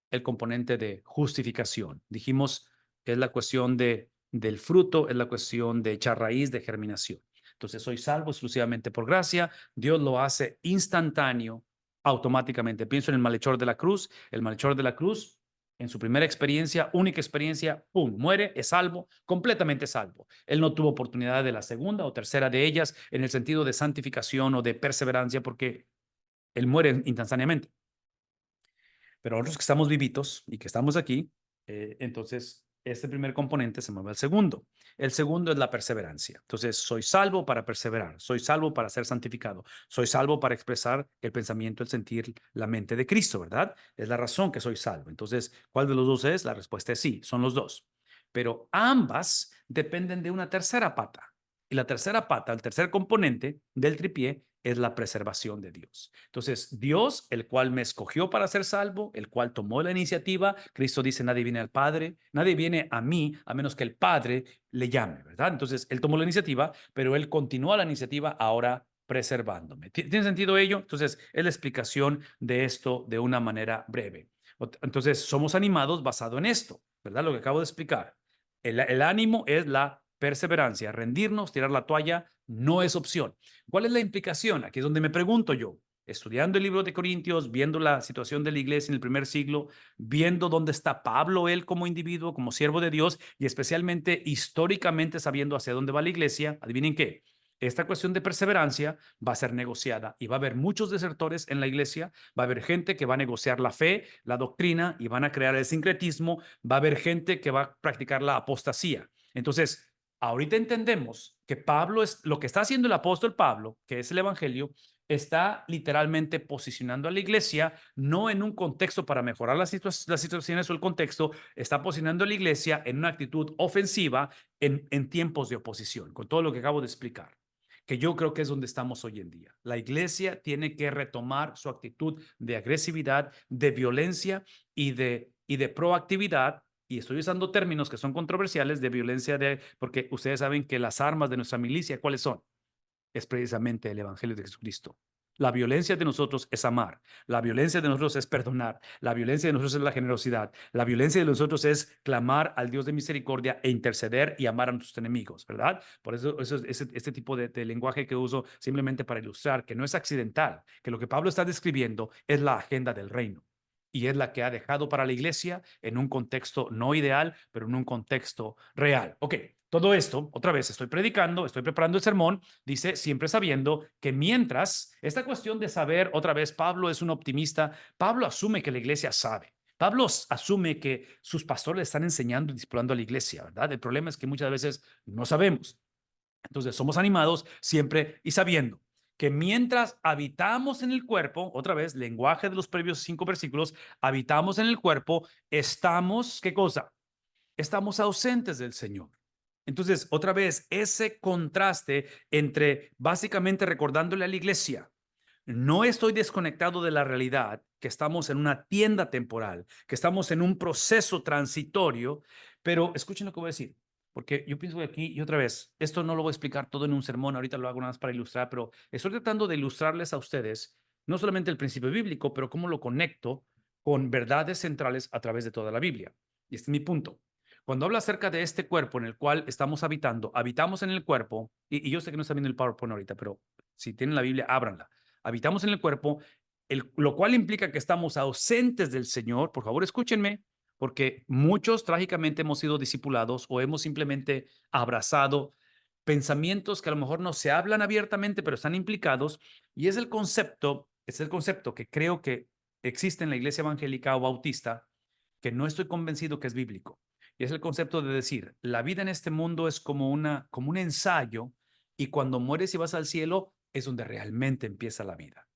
el componente de justificación. Dijimos, es la cuestión del fruto, es la cuestión de echar raíz, de germinación. Entonces, soy salvo exclusivamente por gracia. Dios lo hace instantáneo, automáticamente. Pienso en el malhechor de la cruz. El malhechor de la cruz, en su primera experiencia, única experiencia, ¡pum!, muere, es salvo, completamente salvo. Él no tuvo oportunidad de la segunda o tercera de ellas en el sentido de santificación o de perseverancia, porque él muere instantáneamente. Pero nosotros que estamos vivitos y que estamos aquí, entonces este primer componente se mueve al segundo. El segundo es la perseverancia. Entonces, soy salvo para perseverar, soy salvo para ser santificado, soy salvo para expresar el pensamiento, el sentir, la mente de Cristo, ¿verdad? Es la razón que soy salvo. Entonces, ¿cuál de los dos es? La respuesta es sí, son los dos. Pero ambas dependen de una tercera pata. Y la tercera pata, el tercer componente del tripié, es la preservación de Dios. Entonces, Dios, el cual me escogió para ser salvo, el cual tomó la iniciativa, Cristo dice, nadie viene al Padre, nadie viene a mí a menos que el Padre le llame, ¿verdad? Entonces, Él tomó la iniciativa, pero Él continúa la iniciativa ahora preservándome. ¿Tiene sentido ello? Entonces, es la explicación de esto de una manera breve. Entonces, somos animados basado en esto, ¿verdad? Lo que acabo de explicar. El ánimo es la perseverancia, rendirnos, tirar la toalla, no es opción. ¿Cuál es la implicación? Aquí es donde me pregunto yo, estudiando el libro de Corintios, viendo la situación de la iglesia en el primer siglo, viendo dónde está Pablo, él como individuo, como siervo de Dios, y especialmente históricamente sabiendo hacia dónde va la iglesia, adivinen qué, esta cuestión de perseverancia va a ser negociada y va a haber muchos desertores en la iglesia, va a haber gente que va a negociar la fe, la doctrina y van a crear el sincretismo, va a haber gente que va a practicar la apostasía. Entonces, ahorita entendemos que Pablo es lo que está haciendo el apóstol Pablo, que es el evangelio, está literalmente posicionando a la iglesia, no en un contexto para mejorar las situaciones o el contexto, está posicionando a la iglesia en una actitud ofensiva en tiempos de oposición, con todo lo que acabo de explicar, que yo creo que es donde estamos hoy en día. La iglesia tiene que retomar su actitud de agresividad, de violencia y de proactividad. Y estoy usando términos que son controversiales de violencia, porque ustedes saben que las armas de nuestra milicia, ¿cuáles son? Es precisamente el Evangelio de Jesucristo. La violencia de nosotros es amar. La violencia de nosotros es perdonar. La violencia de nosotros es la generosidad. La violencia de nosotros es clamar al Dios de misericordia e interceder y amar a nuestros enemigos, ¿verdad? Por eso, este tipo de lenguaje que uso simplemente para ilustrar que no es accidental, que lo que Pablo está describiendo es la agenda del reino. Y es la que ha dejado para la iglesia en un contexto no ideal, pero en un contexto real. Ok, todo esto, otra vez, estoy predicando, estoy preparando el sermón, dice, siempre sabiendo que mientras, esta cuestión de saber, otra vez, Pablo es un optimista, Pablo asume que la iglesia sabe. Pablo asume que sus pastores le están enseñando y discipulando a la iglesia, ¿verdad? El problema es que muchas veces no sabemos. Entonces, somos animados siempre y sabiendo que mientras habitamos en el cuerpo, otra vez, lenguaje de los previos 5 versículos, habitamos en el cuerpo, estamos, ¿qué cosa? Estamos ausentes del Señor. Entonces, otra vez, ese contraste entre básicamente recordándole a la iglesia, no estoy desconectado de la realidad, que estamos en una tienda temporal, que estamos en un proceso transitorio, pero escuchen lo que voy a decir, porque yo pienso que aquí, y otra vez, esto no lo voy a explicar todo en un sermón, ahorita lo hago nada más para ilustrar, pero estoy tratando de ilustrarles a ustedes no solamente el principio bíblico, pero cómo lo conecto con verdades centrales a través de toda la Biblia. Y este es mi punto. Cuando habla acerca de este cuerpo en el cual estamos habitando, habitamos en el cuerpo, y yo sé que no está viendo el PowerPoint ahorita, pero si tienen la Biblia, ábranla. Habitamos en el cuerpo, lo cual implica que estamos ausentes del Señor. Por favor, escúchenme, porque muchos trágicamente hemos sido discipulados o hemos simplemente abrazado pensamientos que a lo mejor no se hablan abiertamente, pero están implicados, y es el concepto que creo que existe en la iglesia evangélica o bautista, que no estoy convencido que es bíblico. Y es el concepto de decir, la vida en este mundo es como un ensayo, y cuando mueres y vas al cielo es donde realmente empieza la vida.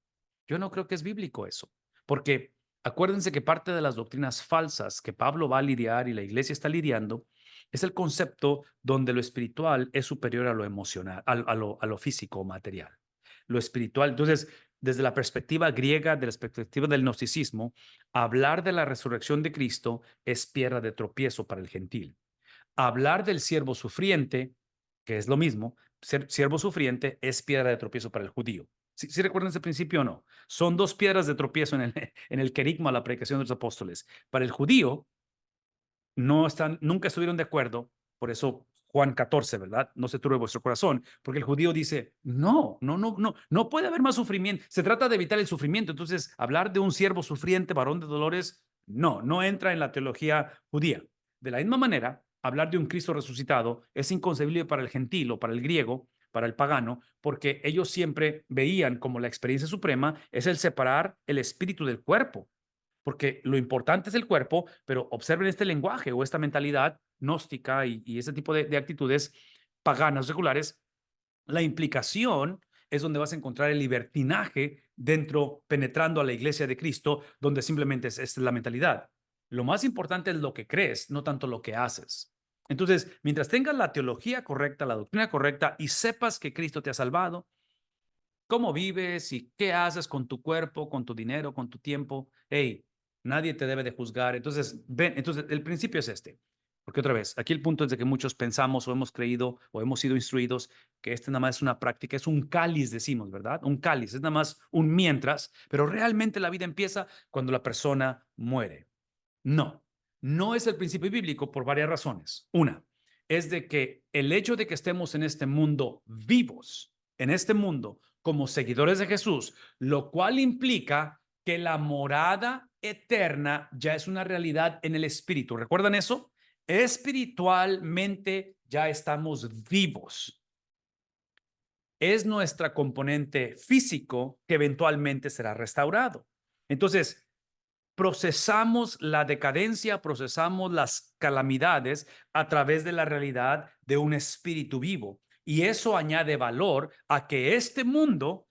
Yo no creo que es bíblico eso, porque acuérdense que parte de las doctrinas falsas que Pablo va a lidiar y la iglesia está lidiando es el concepto donde lo espiritual es superior a lo emocional, a lo físico o material. Lo espiritual, entonces, desde la perspectiva griega, de la perspectiva del gnosticismo, hablar de la resurrección de Cristo es piedra de tropiezo para el gentil. Hablar del siervo sufriente, que es lo mismo, siervo sufriente es piedra de tropiezo para el judío. ¿Sí recuerdan ese principio o no? Son dos piedras de tropiezo en el querigma, la predicación de los apóstoles. Para el judío, nunca estuvieron de acuerdo, por eso Juan 14, ¿verdad? No se turbe vuestro corazón, porque el judío dice, no puede haber más sufrimiento. Se trata de evitar el sufrimiento. Entonces, hablar de un siervo sufriente, varón de dolores, no entra en la teología judía. De la misma manera, hablar de un Cristo resucitado es inconcebible para el gentil o para el griego, para el pagano, porque ellos siempre veían como la experiencia suprema es el separar el espíritu del cuerpo, porque lo importante es el cuerpo, pero observen este lenguaje o esta mentalidad gnóstica y ese tipo de actitudes paganas seculares. La implicación es donde vas a encontrar el libertinaje penetrando a la iglesia de Cristo, donde simplemente es la mentalidad. Lo más importante es lo que crees, no tanto lo que haces. Entonces, mientras tengas la teología correcta, la doctrina correcta y sepas que Cristo te ha salvado, cómo vives y qué haces con tu cuerpo, con tu dinero, con tu tiempo, hey, nadie te debe de juzgar. Entonces, entonces el principio es este. Porque otra vez, aquí el punto es de que muchos pensamos o hemos creído o hemos sido instruidos que este nada más es una práctica, es un cáliz, decimos, ¿verdad? Un cáliz, es nada más un mientras, pero realmente la vida empieza cuando la persona muere. No es el principio bíblico por varias razones. Una, es de que el hecho de que estemos en este mundo vivos, en este mundo, como seguidores de Jesús, lo cual implica que la morada eterna ya es una realidad en el espíritu. ¿Recuerdan eso? Espiritualmente ya estamos vivos. Es nuestra componente físico que eventualmente será restaurado. Entonces, procesamos la decadencia, procesamos las calamidades a través de la realidad de un espíritu vivo. Y eso añade valor a que este mundo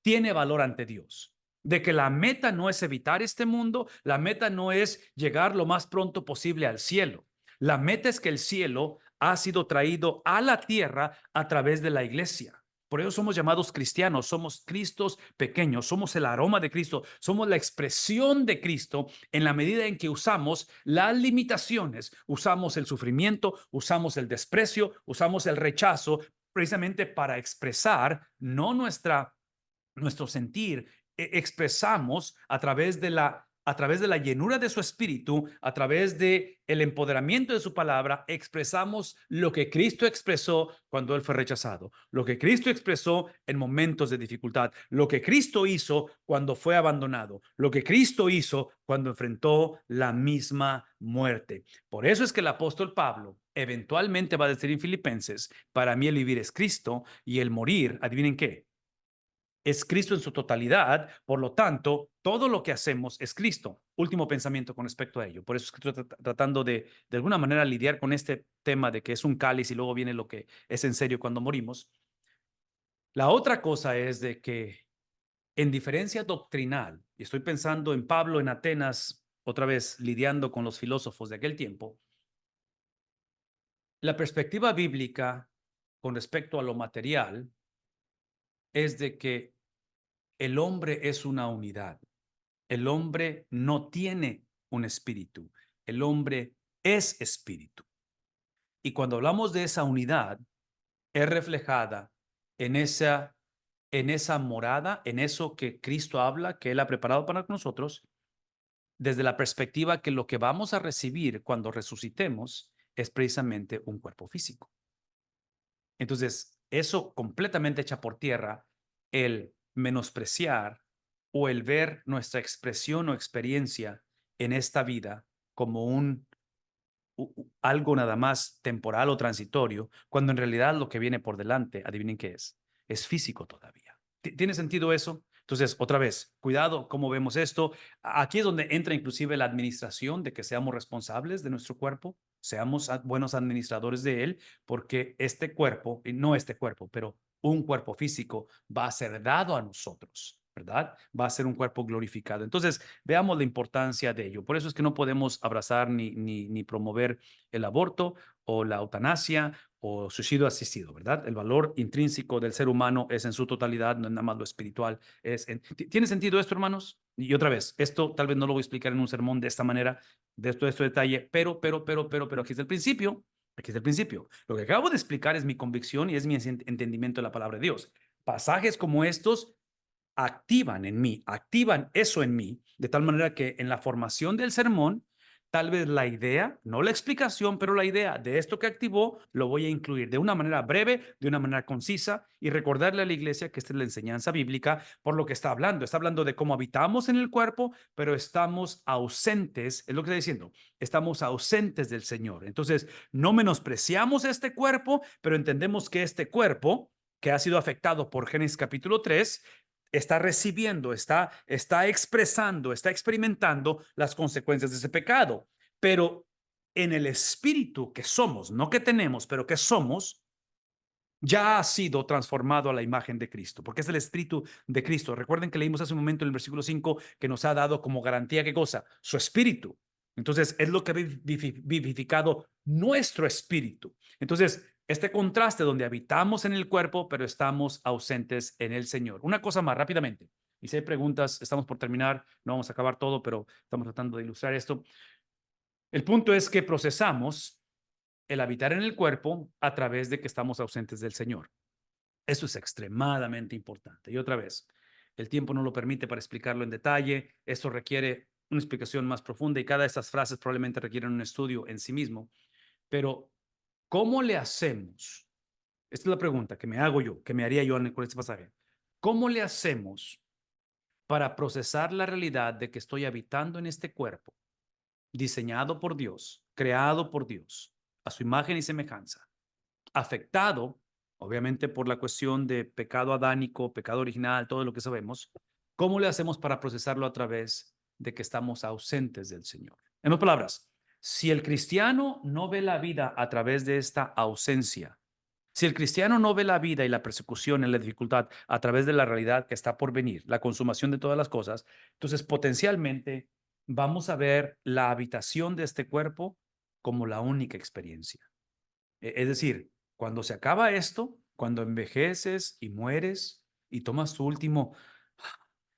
tiene valor ante Dios. De que la meta no es evitar este mundo, la meta no es llegar lo más pronto posible al cielo. La meta es que el cielo ha sido traído a la tierra a través de la iglesia. Por eso somos llamados cristianos, somos Cristos pequeños, somos el aroma de Cristo, somos la expresión de Cristo en la medida en que usamos las limitaciones, usamos el sufrimiento, usamos el desprecio, usamos el rechazo, precisamente para expresar no nuestro sentir, expresamos a través de la llenura de su espíritu, a través de el empoderamiento de su palabra, expresamos lo que Cristo expresó cuando él fue rechazado, lo que Cristo expresó en momentos de dificultad, lo que Cristo hizo cuando fue abandonado, lo que Cristo hizo cuando enfrentó la misma muerte. Por eso es que el apóstol Pablo eventualmente va a decir en Filipenses, para mí el vivir es Cristo y el morir, ¿adivinen qué? Es Cristo en su totalidad, por lo tanto, todo lo que hacemos es Cristo. Último pensamiento con respecto a ello. Por eso es que estoy tratando de alguna manera lidiar con este tema de que es un cáliz y luego viene lo que es en serio cuando morimos. La otra cosa es de que en diferencia doctrinal, y estoy pensando en Pablo en Atenas, otra vez lidiando con los filósofos de aquel tiempo, la perspectiva bíblica con respecto a lo material es de que el hombre es una unidad. El hombre no tiene un espíritu. El hombre es espíritu. Y cuando hablamos de esa unidad, es reflejada en esa morada, en eso que Cristo habla, que Él ha preparado para nosotros, desde la perspectiva que lo que vamos a recibir cuando resucitemos es precisamente un cuerpo físico. Entonces, eso completamente echa por tierra el menospreciar o el ver nuestra expresión o experiencia en esta vida como algo nada más temporal o transitorio, cuando en realidad lo que viene por delante, adivinen qué es físico todavía. ¿Tiene sentido eso? Entonces, otra vez, cuidado cómo vemos esto. Aquí es donde entra inclusive la administración, de que seamos responsables de nuestro cuerpo, seamos buenos administradores de él, porque este cuerpo, y no este cuerpo, pero un cuerpo físico va a ser dado a nosotros. ¿verdad? Va a ser un cuerpo glorificado. Entonces, veamos la importancia de ello. Por eso es que no podemos abrazar ni promover el aborto o la eutanasia o suicidio asistido, ¿verdad? El valor intrínseco del ser humano es en su totalidad, no es nada más lo espiritual. ¿Tiene sentido esto, hermanos? Y otra vez, esto tal vez no lo voy a explicar en un sermón de esta manera, de este detalle, pero aquí está el principio. Aquí está el principio. Lo que acabo de explicar es mi convicción y es mi entendimiento de la palabra de Dios. Pasajes como estos activan eso en mí, de tal manera que en la formación del sermón, tal vez la idea, no la explicación, pero la idea de esto que activó, lo voy a incluir de una manera breve, de una manera concisa y recordarle a la iglesia que esta es la enseñanza bíblica por lo que está hablando. Está hablando de cómo habitamos en el cuerpo, pero estamos ausentes, es lo que está diciendo, estamos ausentes del Señor. Entonces, no menospreciamos este cuerpo, pero entendemos que este cuerpo que ha sido afectado por Génesis capítulo 3, está recibiendo, está expresando, está experimentando las consecuencias de ese pecado. Pero en el espíritu que somos, no que tenemos, pero que somos, ya ha sido transformado a la imagen de Cristo, porque es el espíritu de Cristo. Recuerden que leímos hace un momento en el versículo 5 que nos ha dado como garantía, ¿qué cosa? Su espíritu. Entonces, es lo que ha vivificado nuestro espíritu. Entonces, este contraste donde habitamos en el cuerpo, pero estamos ausentes en el Señor. Una cosa más, rápidamente. Y si hay preguntas, estamos por terminar, no vamos a acabar todo, pero estamos tratando de ilustrar esto. El punto es que procesamos el habitar en el cuerpo a través de que estamos ausentes del Señor. Eso es extremadamente importante. Y otra vez, el tiempo no lo permite para explicarlo en detalle. Esto requiere una explicación más profunda y cada de estas frases probablemente requieren un estudio en sí mismo. Pero, ¿cómo le hacemos? Esta es la pregunta que me hago yo, que me haría yo con este pasaje. ¿Cómo le hacemos para procesar la realidad de que estoy habitando en este cuerpo, diseñado por Dios, creado por Dios, a su imagen y semejanza, afectado, obviamente, por la cuestión de pecado adánico, pecado original, todo lo que sabemos? ¿Cómo le hacemos para procesarlo a través de que estamos ausentes del Señor? En otras palabras, si el cristiano no ve la vida a través de esta ausencia, si el cristiano no ve la vida y la persecución y la dificultad a través de la realidad que está por venir, la consumación de todas las cosas, entonces potencialmente vamos a ver la habitación de este cuerpo como la única experiencia. Es decir, cuando se acaba esto, cuando envejeces y mueres y tomas tu último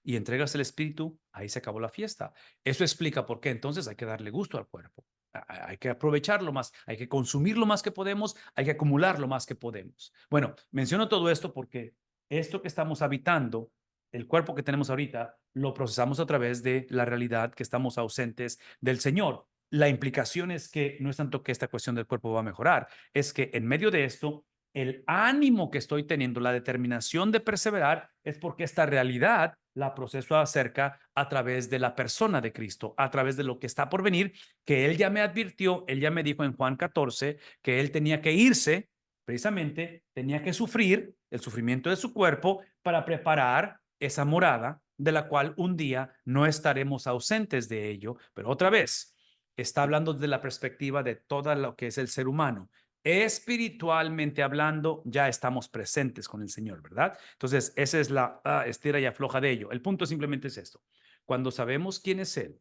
y entregas el espíritu, ahí se acabó la fiesta. Eso explica por qué entonces hay que darle gusto al cuerpo. Hay que aprovecharlo más, hay que consumir lo más que podemos, hay que acumular lo más que podemos. Bueno, menciono todo esto porque esto que estamos habitando, el cuerpo que tenemos ahorita, lo procesamos a través de la realidad que estamos ausentes del Señor. La implicación es que no es tanto que esta cuestión del cuerpo va a mejorar, es que en medio de esto, el ánimo que estoy teniendo, la determinación de perseverar, es porque esta realidad la proceso acerca a través de la persona de Cristo, a través de lo que está por venir, que Él ya me advirtió, Él ya me dijo en Juan 14 que Él tenía que irse, precisamente tenía que sufrir el sufrimiento de su cuerpo para preparar esa morada de la cual un día no estaremos ausentes de ello. Pero otra vez, está hablando desde la perspectiva de todo lo que es el ser humano. Espiritualmente hablando, ya estamos presentes con el Señor, ¿verdad? Entonces, esa es la estira y afloja de ello. El punto simplemente es esto. Cuando sabemos quién es Él,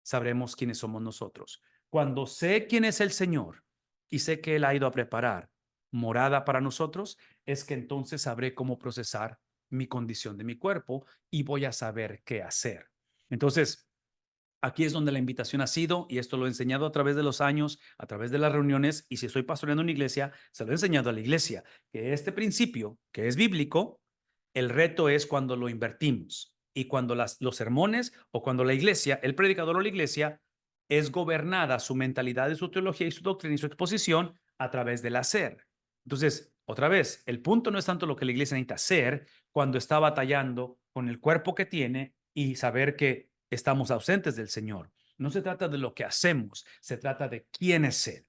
sabremos quiénes somos nosotros. Cuando sé quién es el Señor y sé que Él ha ido a preparar morada para nosotros, es que entonces sabré cómo procesar mi condición de mi cuerpo y voy a saber qué hacer. Entonces, aquí es donde la invitación ha sido, y esto lo he enseñado a través de los años, a través de las reuniones, y si estoy pastoreando una iglesia, se lo he enseñado a la iglesia, que este principio, que es bíblico, el reto es cuando lo invertimos y cuando los sermones o cuando la iglesia, el predicador o la iglesia, es gobernada su mentalidad y su teología y su doctrina y su exposición a través del hacer. Entonces, otra vez, el punto no es tanto lo que la iglesia necesita hacer cuando está batallando con el cuerpo que tiene y saber que estamos ausentes del Señor. No se trata de lo que hacemos, se trata de quién es Él.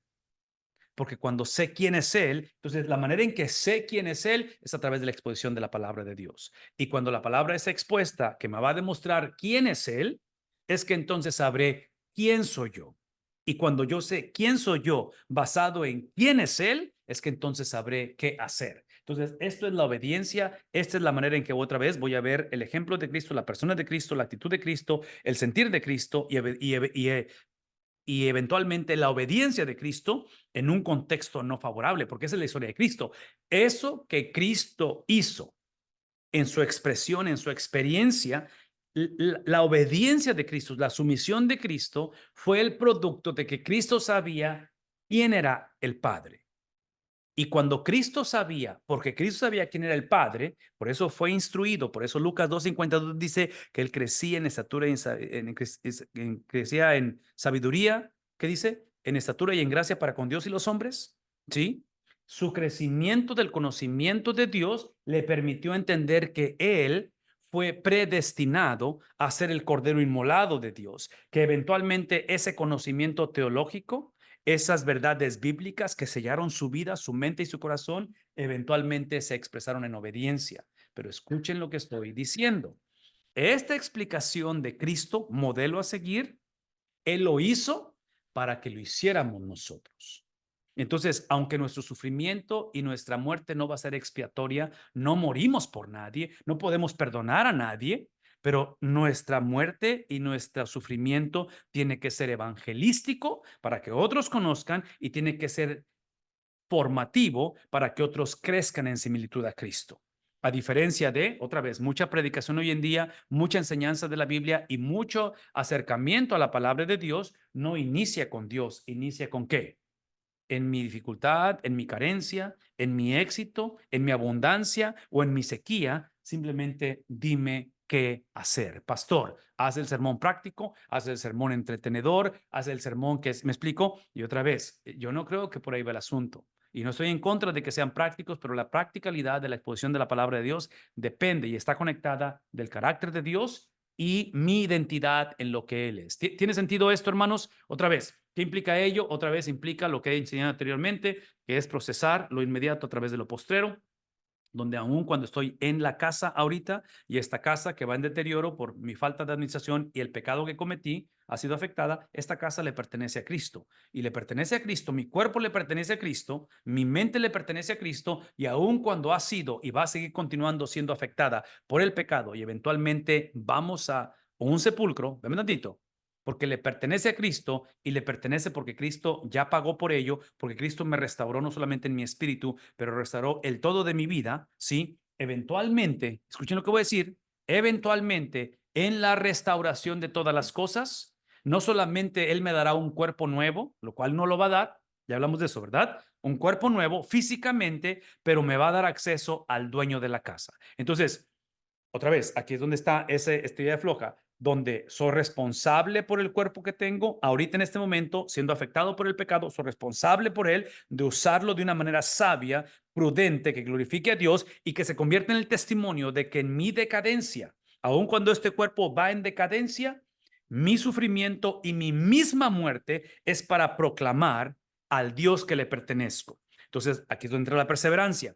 Porque cuando sé quién es Él, entonces la manera en que sé quién es Él es a través de la exposición de la palabra de Dios. Y cuando la palabra es expuesta, que me va a demostrar quién es Él, es que entonces sabré quién soy yo. Y cuando yo sé quién soy yo basado en quién es Él, es que entonces sabré qué hacer. Entonces, esto es la obediencia, esta es la manera en que otra vez voy a ver el ejemplo de Cristo, la persona de Cristo, la actitud de Cristo, el sentir de Cristo y eventualmente la obediencia de Cristo en un contexto no favorable, porque esa es la historia de Cristo. Eso que Cristo hizo en su expresión, en su experiencia, la obediencia de Cristo, la sumisión de Cristo fue el producto de que Cristo sabía quién era el Padre. Y cuando Cristo sabía, porque Cristo sabía quién era el Padre, por eso fue instruido, por eso Lucas 2:52 dice que él crecía en estatura y crecía en sabiduría, ¿qué dice? En estatura y en gracia para con Dios y los hombres, ¿sí? Su crecimiento del conocimiento de Dios le permitió entender que él fue predestinado a ser el Cordero inmolado de Dios, que eventualmente ese conocimiento teológico, esas verdades bíblicas que sellaron su vida, su mente y su corazón, eventualmente se expresaron en obediencia. Pero escuchen lo que estoy diciendo. Esta explicación de Cristo, modelo a seguir, Él lo hizo para que lo hiciéramos nosotros. Entonces, aunque nuestro sufrimiento y nuestra muerte no va a ser expiatoria, no morimos por nadie, no podemos perdonar a nadie, pero nuestra muerte y nuestro sufrimiento tiene que ser evangelístico para que otros conozcan y tiene que ser formativo para que otros crezcan en similitud a Cristo. A diferencia de, otra vez, mucha predicación hoy en día, mucha enseñanza de la Biblia y mucho acercamiento a la palabra de Dios, no inicia con Dios, inicia con ¿qué? En mi dificultad, en mi carencia, en mi éxito, en mi abundancia o en mi sequía, simplemente dime qué hacer. Pastor, haz el sermón práctico, haz el sermón entretenedor, haz el sermón que es, ¿me explico? Y otra vez, yo no creo que por ahí va el asunto. Y no estoy en contra de que sean prácticos, pero la practicalidad de la exposición de la palabra de Dios depende y está conectada del carácter de Dios y mi identidad en lo que Él es. ¿Tiene sentido esto, hermanos? Otra vez, ¿qué implica ello? Otra vez implica lo que he enseñado anteriormente, que es procesar lo inmediato a través de lo postrero, donde aún cuando estoy en la casa ahorita y esta casa que va en deterioro por mi falta de administración y el pecado que cometí ha sido afectada, esta casa le pertenece a Cristo y le pertenece a Cristo, mi cuerpo le pertenece a Cristo, mi mente le pertenece a Cristo y aún cuando ha sido y va a seguir continuando siendo afectada por el pecado y eventualmente vamos a un sepulcro, dame un tantito, porque le pertenece a Cristo y le pertenece porque Cristo ya pagó por ello, porque Cristo me restauró no solamente en mi espíritu, pero restauró el todo de mi vida, ¿sí? Eventualmente, escuchen lo que voy a decir, eventualmente en la restauración de todas las cosas, no solamente Él me dará un cuerpo nuevo, lo cual no lo va a dar, ya hablamos de eso, ¿verdad? Un cuerpo nuevo físicamente, pero me va a dar acceso al dueño de la casa. Entonces, otra vez, aquí es donde está esa idea floja, donde soy responsable por el cuerpo que tengo, ahorita en este momento, siendo afectado por el pecado, soy responsable por él, de usarlo de una manera sabia, prudente, que glorifique a Dios y que se convierta en el testimonio de que en mi decadencia, aun cuando este cuerpo va en decadencia, mi sufrimiento y mi misma muerte es para proclamar al Dios que le pertenezco. Entonces, aquí es donde entra la perseverancia.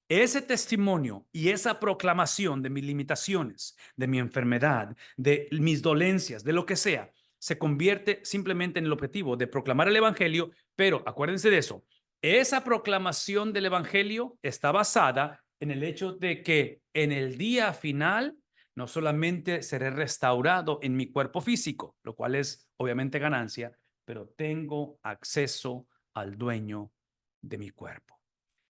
Ese testimonio y esa proclamación de mis limitaciones, de mi enfermedad, de mis dolencias, de lo que sea, se convierte simplemente en el objetivo de proclamar el evangelio, pero acuérdense de eso. Esa proclamación del evangelio está basada en el hecho de que en el día final no solamente seré restaurado en mi cuerpo físico, lo cual es obviamente ganancia, pero tengo acceso al dueño de mi cuerpo,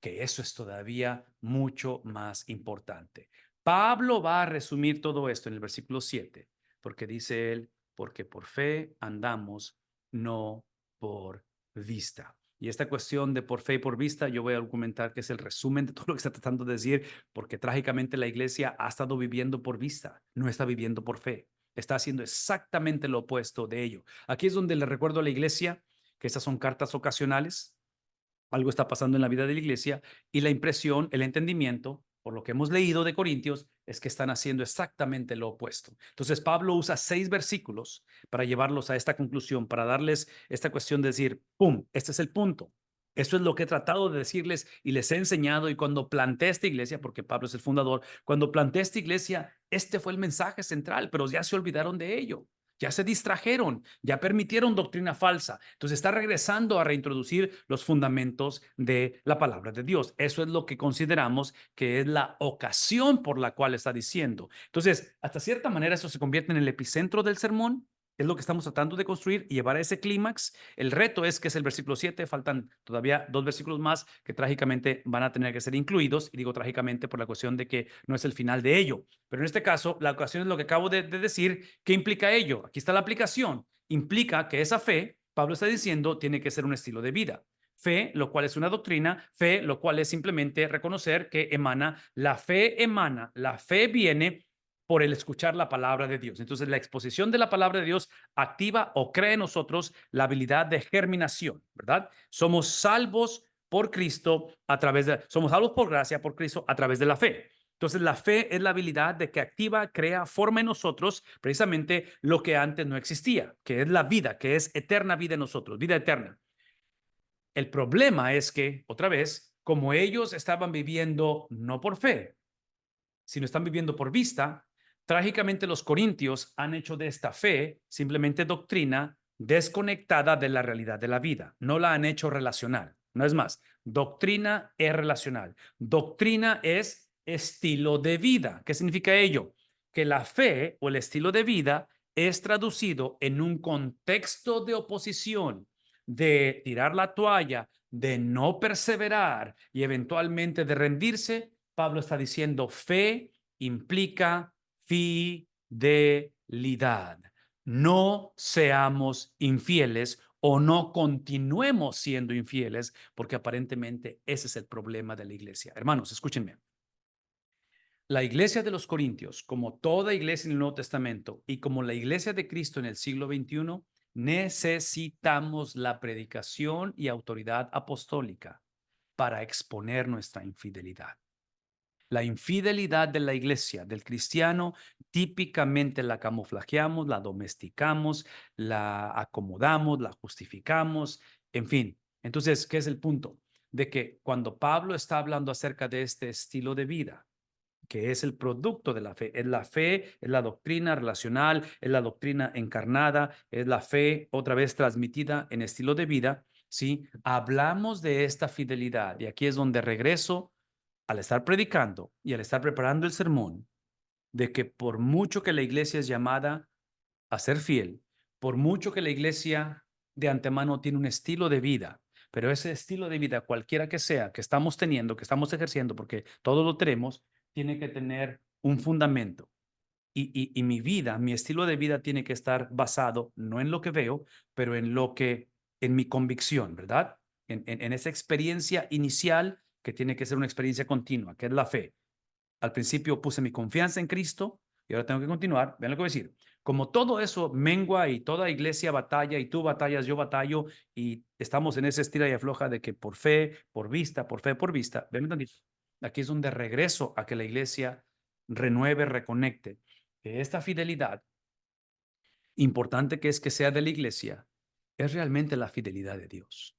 que eso es todavía mucho más importante. Pablo va a resumir todo esto en el versículo 7, porque dice él, porque por fe andamos, no por vista. Y esta cuestión de por fe y por vista, yo voy a argumentar que es el resumen de todo lo que está tratando de decir, porque trágicamente la iglesia ha estado viviendo por vista, no está viviendo por fe. Está haciendo exactamente lo opuesto de ello. Aquí es donde le recuerdo a la iglesia que estas son cartas ocasionales. Algo está pasando en la vida de la iglesia y la impresión, el entendimiento, por lo que hemos leído de Corintios, es que están haciendo exactamente lo opuesto. Entonces Pablo usa 6 versículos para llevarlos a esta conclusión, para darles esta cuestión de decir, ¡pum!, este es el punto. Eso es lo que he tratado de decirles y les he enseñado, y cuando planteé esta iglesia, porque Pablo es el fundador, cuando planteé esta iglesia, este fue el mensaje central, pero ya se olvidaron de ello. Ya se distrajeron, ya permitieron doctrina falsa. Entonces está regresando a reintroducir los fundamentos de la palabra de Dios. Eso es lo que consideramos que es la ocasión por la cual está diciendo. Entonces, hasta cierta manera, eso se convierte en el epicentro del sermón. Es lo que estamos tratando de construir y llevar a ese clímax. El reto es que es el versículo 7. Faltan todavía 2 versículos más que trágicamente van a tener que ser incluidos. Y digo trágicamente por la cuestión de que no es el final de ello. Pero en este caso, la ocasión es lo que acabo de decir. ¿Qué implica ello? Aquí está la aplicación. Implica que esa fe, Pablo está diciendo, tiene que ser un estilo de vida. Fe, lo cual es una doctrina. Fe, lo cual es simplemente reconocer que emana. La fe viene por el escuchar la palabra de Dios. Entonces, la exposición de la palabra de Dios activa o crea en nosotros la habilidad de germinación, ¿verdad? Somos salvos por Cristo somos salvos por gracia por Cristo a través de la fe. Entonces, la fe es la habilidad de que activa, crea, forma en nosotros precisamente lo que antes no existía, que es la vida, que es eterna vida en nosotros, vida eterna. El problema es que, otra vez, como ellos estaban viviendo no por fe, sino están viviendo por vista, trágicamente los corintios han hecho de esta fe simplemente doctrina desconectada de la realidad de la vida. No la han hecho relacional. No es más, doctrina es relacional. Doctrina es estilo de vida. ¿Qué significa ello? Que la fe o el estilo de vida es traducido en un contexto de oposición, de tirar la toalla, de no perseverar y eventualmente de rendirse. Pablo está diciendo fe implica fidelidad. No seamos infieles o no continuemos siendo infieles, porque aparentemente ese es el problema de la iglesia. Hermanos, escúchenme. La iglesia de los Corintios, como toda iglesia en el Nuevo Testamento y como la iglesia de Cristo en el siglo XXI, necesitamos la predicación y autoridad apostólica para exponer nuestra infidelidad. La infidelidad de la iglesia, del cristiano, típicamente la camuflajeamos, la domesticamos, la acomodamos, la justificamos, en fin. Entonces, ¿qué es el punto? De que cuando Pablo está hablando acerca de este estilo de vida, que es el producto de la fe, es la doctrina relacional, es la doctrina encarnada, es la fe otra vez transmitida en estilo de vida, ¿sí? Hablamos de esta fidelidad y aquí es donde regreso al estar predicando y al estar preparando el sermón, de que por mucho que la iglesia es llamada a ser fiel, por mucho que la iglesia de antemano tiene un estilo de vida, pero ese estilo de vida, cualquiera que sea, que estamos teniendo, que estamos ejerciendo, porque todos lo tenemos, tiene que tener un fundamento. Y mi vida, mi estilo de vida tiene que estar basado no en lo que veo, pero en mi convicción, ¿verdad? En esa experiencia inicial que tiene que ser una experiencia continua, que es la fe. Al principio puse mi confianza en Cristo y ahora tengo que continuar. Vean lo que voy a decir. Como todo eso mengua y toda iglesia batalla y tú batallas, yo batallo y estamos en esa estira y afloja de que por fe, por vista, por fe, por vista. Vean tantito. Aquí es donde regreso a que la iglesia renueve, reconecte. Que esta fidelidad, importante que es que sea de la iglesia, es realmente la fidelidad de Dios.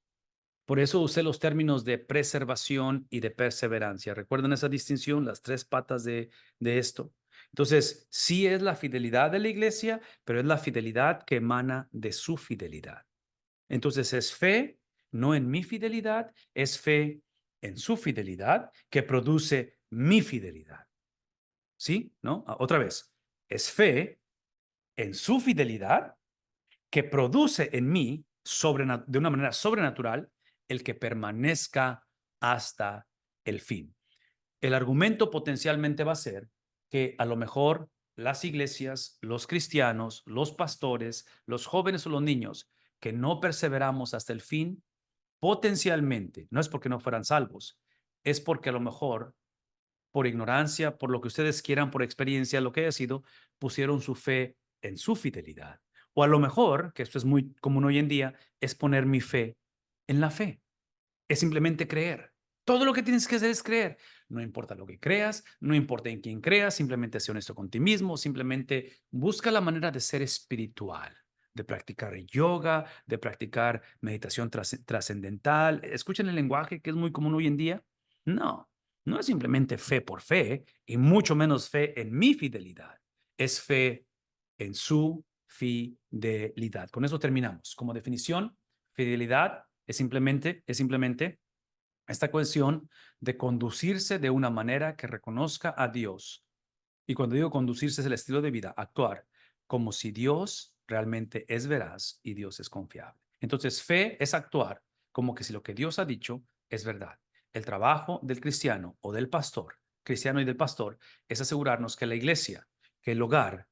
Por eso usé los términos de preservación y de perseverancia. ¿Recuerdan esa distinción? Las tres patas de esto. Entonces, sí es la fidelidad de la iglesia, pero es la fidelidad que emana de su fidelidad. Entonces, es fe, no en mi fidelidad, es fe en su fidelidad que produce mi fidelidad. ¿Sí? ¿No? Otra vez. Es fe en su fidelidad que produce en mí de una manera sobrenatural el que permanezca hasta el fin. El argumento potencialmente va a ser que a lo mejor las iglesias, los cristianos, los pastores, los jóvenes o los niños que no perseveramos hasta el fin, potencialmente, no es porque no fueran salvos, es porque a lo mejor por ignorancia, por lo que ustedes quieran, por experiencia, lo que haya sido, pusieron su fe en su fidelidad. O a lo mejor, que esto es muy común hoy en día, es poner mi fe en la fe. Es simplemente creer. Todo lo que tienes que hacer es creer. No importa lo que creas, no importa en quién creas, simplemente sé honesto con ti mismo, simplemente busca la manera de ser espiritual, de practicar yoga, de practicar meditación trascendental. ¿Escuchan el lenguaje que es muy común hoy en día? No, no es simplemente fe por fe y mucho menos fe en mi fidelidad. Es fe en su fidelidad. Con eso terminamos. Como definición, fidelidad es simplemente esta cuestión de conducirse de una manera que reconozca a Dios. Y cuando digo conducirse es el estilo de vida, actuar como si Dios realmente es veraz y Dios es confiable. Entonces, fe es actuar como que si lo que Dios ha dicho es verdad. El trabajo del cristiano o del pastor, cristiano y del pastor, es asegurarnos que la iglesia, que el hogar,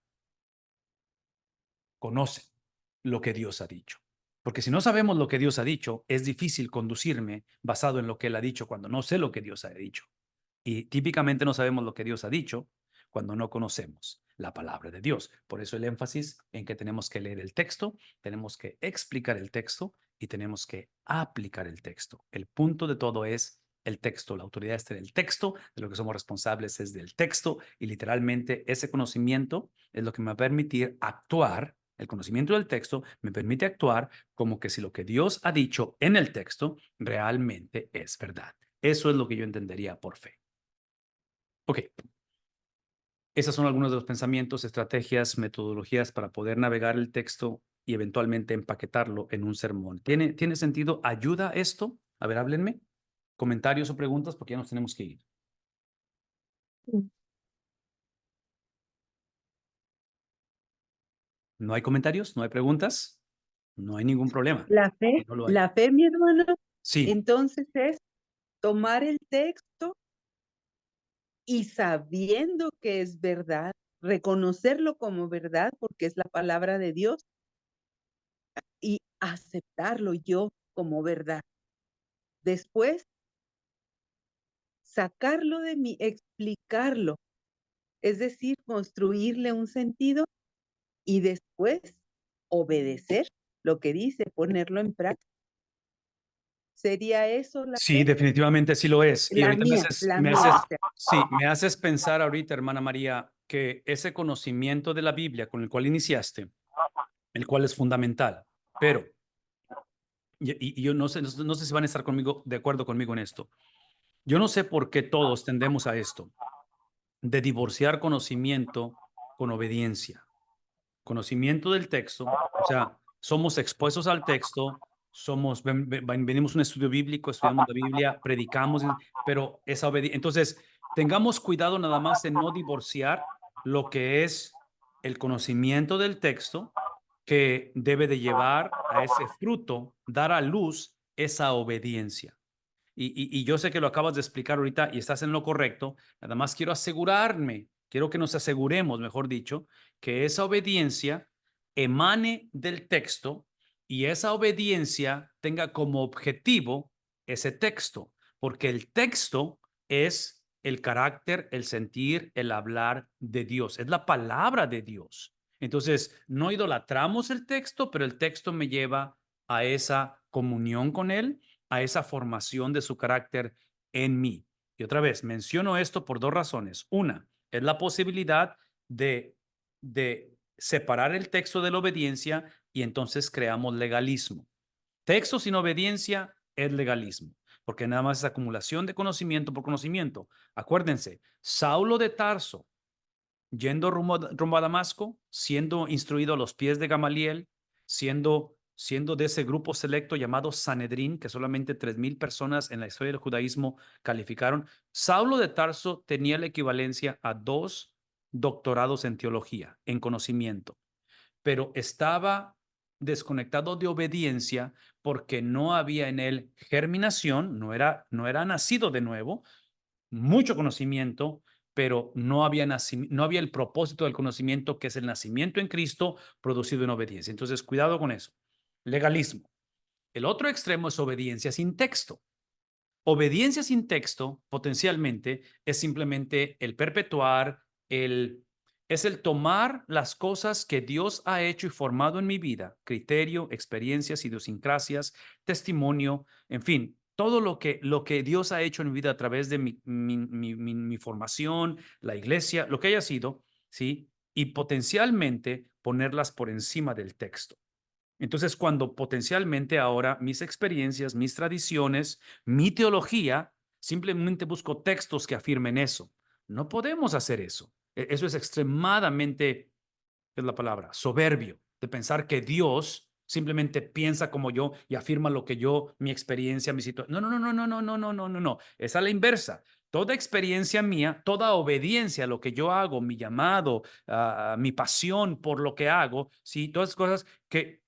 conoce lo que Dios ha dicho. Porque si no sabemos lo que Dios ha dicho, es difícil conducirme basado en lo que Él ha dicho cuando no sé lo que Dios ha dicho. Y típicamente no sabemos lo que Dios ha dicho cuando no conocemos la palabra de Dios. Por eso el énfasis en que tenemos que leer el texto, tenemos que explicar el texto y tenemos que aplicar el texto. El punto de todo es el texto. La autoridad está en el texto, de lo que somos responsables es del texto y literalmente ese conocimiento es lo que me va a permitir actuar. El conocimiento del texto me permite actuar como que si lo que Dios ha dicho en el texto realmente es verdad. Eso es lo que yo entendería por fe. Ok. Esos son algunos de los pensamientos, estrategias, metodologías para poder navegar el texto y eventualmente empaquetarlo en un sermón. ¿Tiene sentido? ¿Ayuda esto? A ver, háblenme. Comentarios o preguntas porque ya nos tenemos que ir. ¿No hay comentarios? ¿No hay preguntas? No hay ningún problema. Si no lo hay. La fe, mi hermano, Sí, entonces es tomar el texto y sabiendo que es verdad, reconocerlo como verdad porque es la palabra de Dios y aceptarlo yo como verdad. Después, sacarlo de mí, explicarlo, es decir, construirle un sentido y después obedecer lo que dice, ponerlo en práctica. ¿Sería eso la sí, fe? definitivamente sí lo es. Y La ahorita mía, la mía. me haces pensar ahorita, hermana María, que ese conocimiento de la Biblia con el cual iniciaste, el cual es fundamental, pero y yo no sé si van a estar de acuerdo conmigo en esto. Yo no sé por qué todos tendemos a esto, de divorciar conocimiento con obediencia. Conocimiento del texto, o sea, somos expuestos al texto, venimos a un estudio bíblico, estudiamos la Biblia, predicamos, pero esa obediencia. Entonces, tengamos cuidado nada más en no divorciar lo que es el conocimiento del texto que debe de llevar a ese fruto, dar a luz esa obediencia. Y yo sé que lo acabas de explicar ahorita y estás en lo correcto. Nada más quiero que nos aseguremos, mejor dicho, que esa obediencia emane del texto y esa obediencia tenga como objetivo ese texto, porque el texto es el carácter, el sentir, el hablar de Dios, es la palabra de Dios. Entonces, no idolatramos el texto, pero el texto me lleva a esa comunión con él, a esa formación de su carácter en mí. Y otra vez, menciono esto por dos razones. Una, es la posibilidad de separar el texto de la obediencia y entonces creamos legalismo. Texto sin obediencia es legalismo, porque nada más es acumulación de conocimiento por conocimiento. Acuérdense, Saulo de Tarso, yendo rumbo a Damasco, siendo instruido a los pies de Gamaliel, siendo de ese grupo selecto llamado Sanedrín, que solamente 3,000 personas en la historia del judaísmo calificaron. Saulo de Tarso tenía la equivalencia a 2 doctorados en teología, en conocimiento, pero estaba desconectado de obediencia porque no había en él germinación, no era nacido de nuevo, mucho conocimiento, pero no había el propósito del conocimiento, que es el nacimiento en Cristo producido en obediencia. Entonces, cuidado con eso. Legalismo. El otro extremo es obediencia sin texto. Obediencia sin texto, potencialmente, es simplemente el perpetuar, es el tomar las cosas que Dios ha hecho y formado en mi vida, criterio, experiencias, idiosincrasias, testimonio, en fin, todo lo que Dios ha hecho en mi vida a través de mi formación, la iglesia, lo que haya sido, ¿sí? Y potencialmente ponerlas por encima del texto. Entonces, cuando potencialmente ahora mis experiencias, mis tradiciones, mi teología, simplemente busco textos que afirmen eso. No podemos hacer eso. Eso es extremadamente, ¿qué es la palabra? Soberbio. de pensar que Dios simplemente piensa como yo y afirma lo que yo, mi experiencia, mi situación. No, no, no, no, no, no, no, no, no, no. Es a la inversa. Toda experiencia mía, toda obediencia a lo que yo hago, mi llamado, mi pasión por lo que hago, sí, todas esas cosas que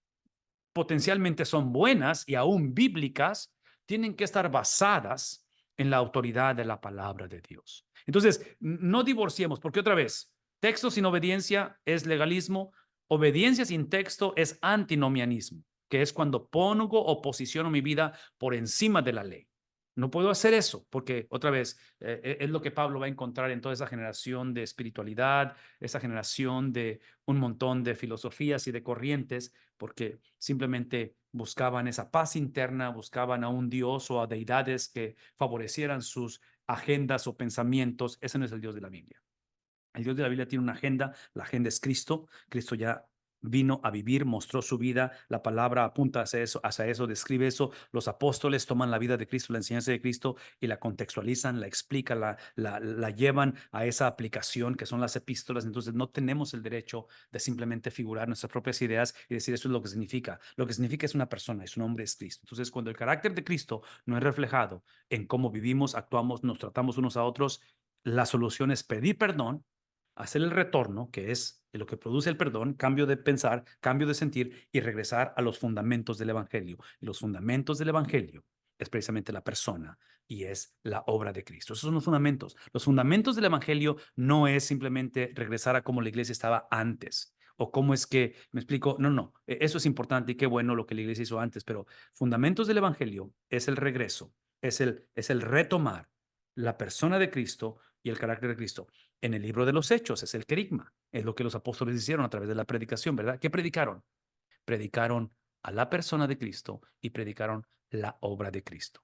potencialmente son buenas y aún bíblicas, tienen que estar basadas en la autoridad de la palabra de Dios. Entonces, no divorciemos, porque otra vez, texto sin obediencia es legalismo, obediencia sin texto es antinomianismo, que es cuando pongo o posiciono mi vida por encima de la ley. No puedo hacer eso porque, otra vez, es lo que Pablo va a encontrar en toda esa generación de espiritualidad, esa generación de un montón de filosofías y de corrientes, porque simplemente buscaban esa paz interna, buscaban a un Dios o a deidades que favorecieran sus agendas o pensamientos. Ese no es el Dios de la Biblia. El Dios de la Biblia tiene una agenda, la agenda es Cristo. Cristo ya vino a vivir, mostró su vida, la palabra apunta hacia eso, describe eso. Los apóstoles toman la vida de Cristo, la enseñanza de Cristo y la contextualizan, la explican, la llevan a esa aplicación que son las epístolas. Entonces no tenemos el derecho de simplemente figurar nuestras propias ideas y decir eso es lo que significa. Lo que significa es una persona, es un hombre, es Cristo. Entonces cuando el carácter de Cristo no es reflejado en cómo vivimos, actuamos, nos tratamos unos a otros, la solución es pedir perdón, hacer el retorno, que es lo que produce el perdón, cambio de pensar, cambio de sentir y regresar a los fundamentos del Evangelio. Y los fundamentos del Evangelio es precisamente la persona y es la obra de Cristo. Esos son los fundamentos. Los fundamentos del Evangelio no es simplemente regresar a cómo la iglesia estaba antes o cómo es que, me explico, no, no, eso es importante y qué bueno lo que la iglesia hizo antes, pero fundamentos del Evangelio es el regreso, es el retomar la persona de Cristo y el carácter de Cristo. En el libro de los Hechos es el querigma, es lo que los apóstoles hicieron a través de la predicación, ¿verdad? ¿Qué predicaron? Predicaron a la persona de Cristo y predicaron la obra de Cristo.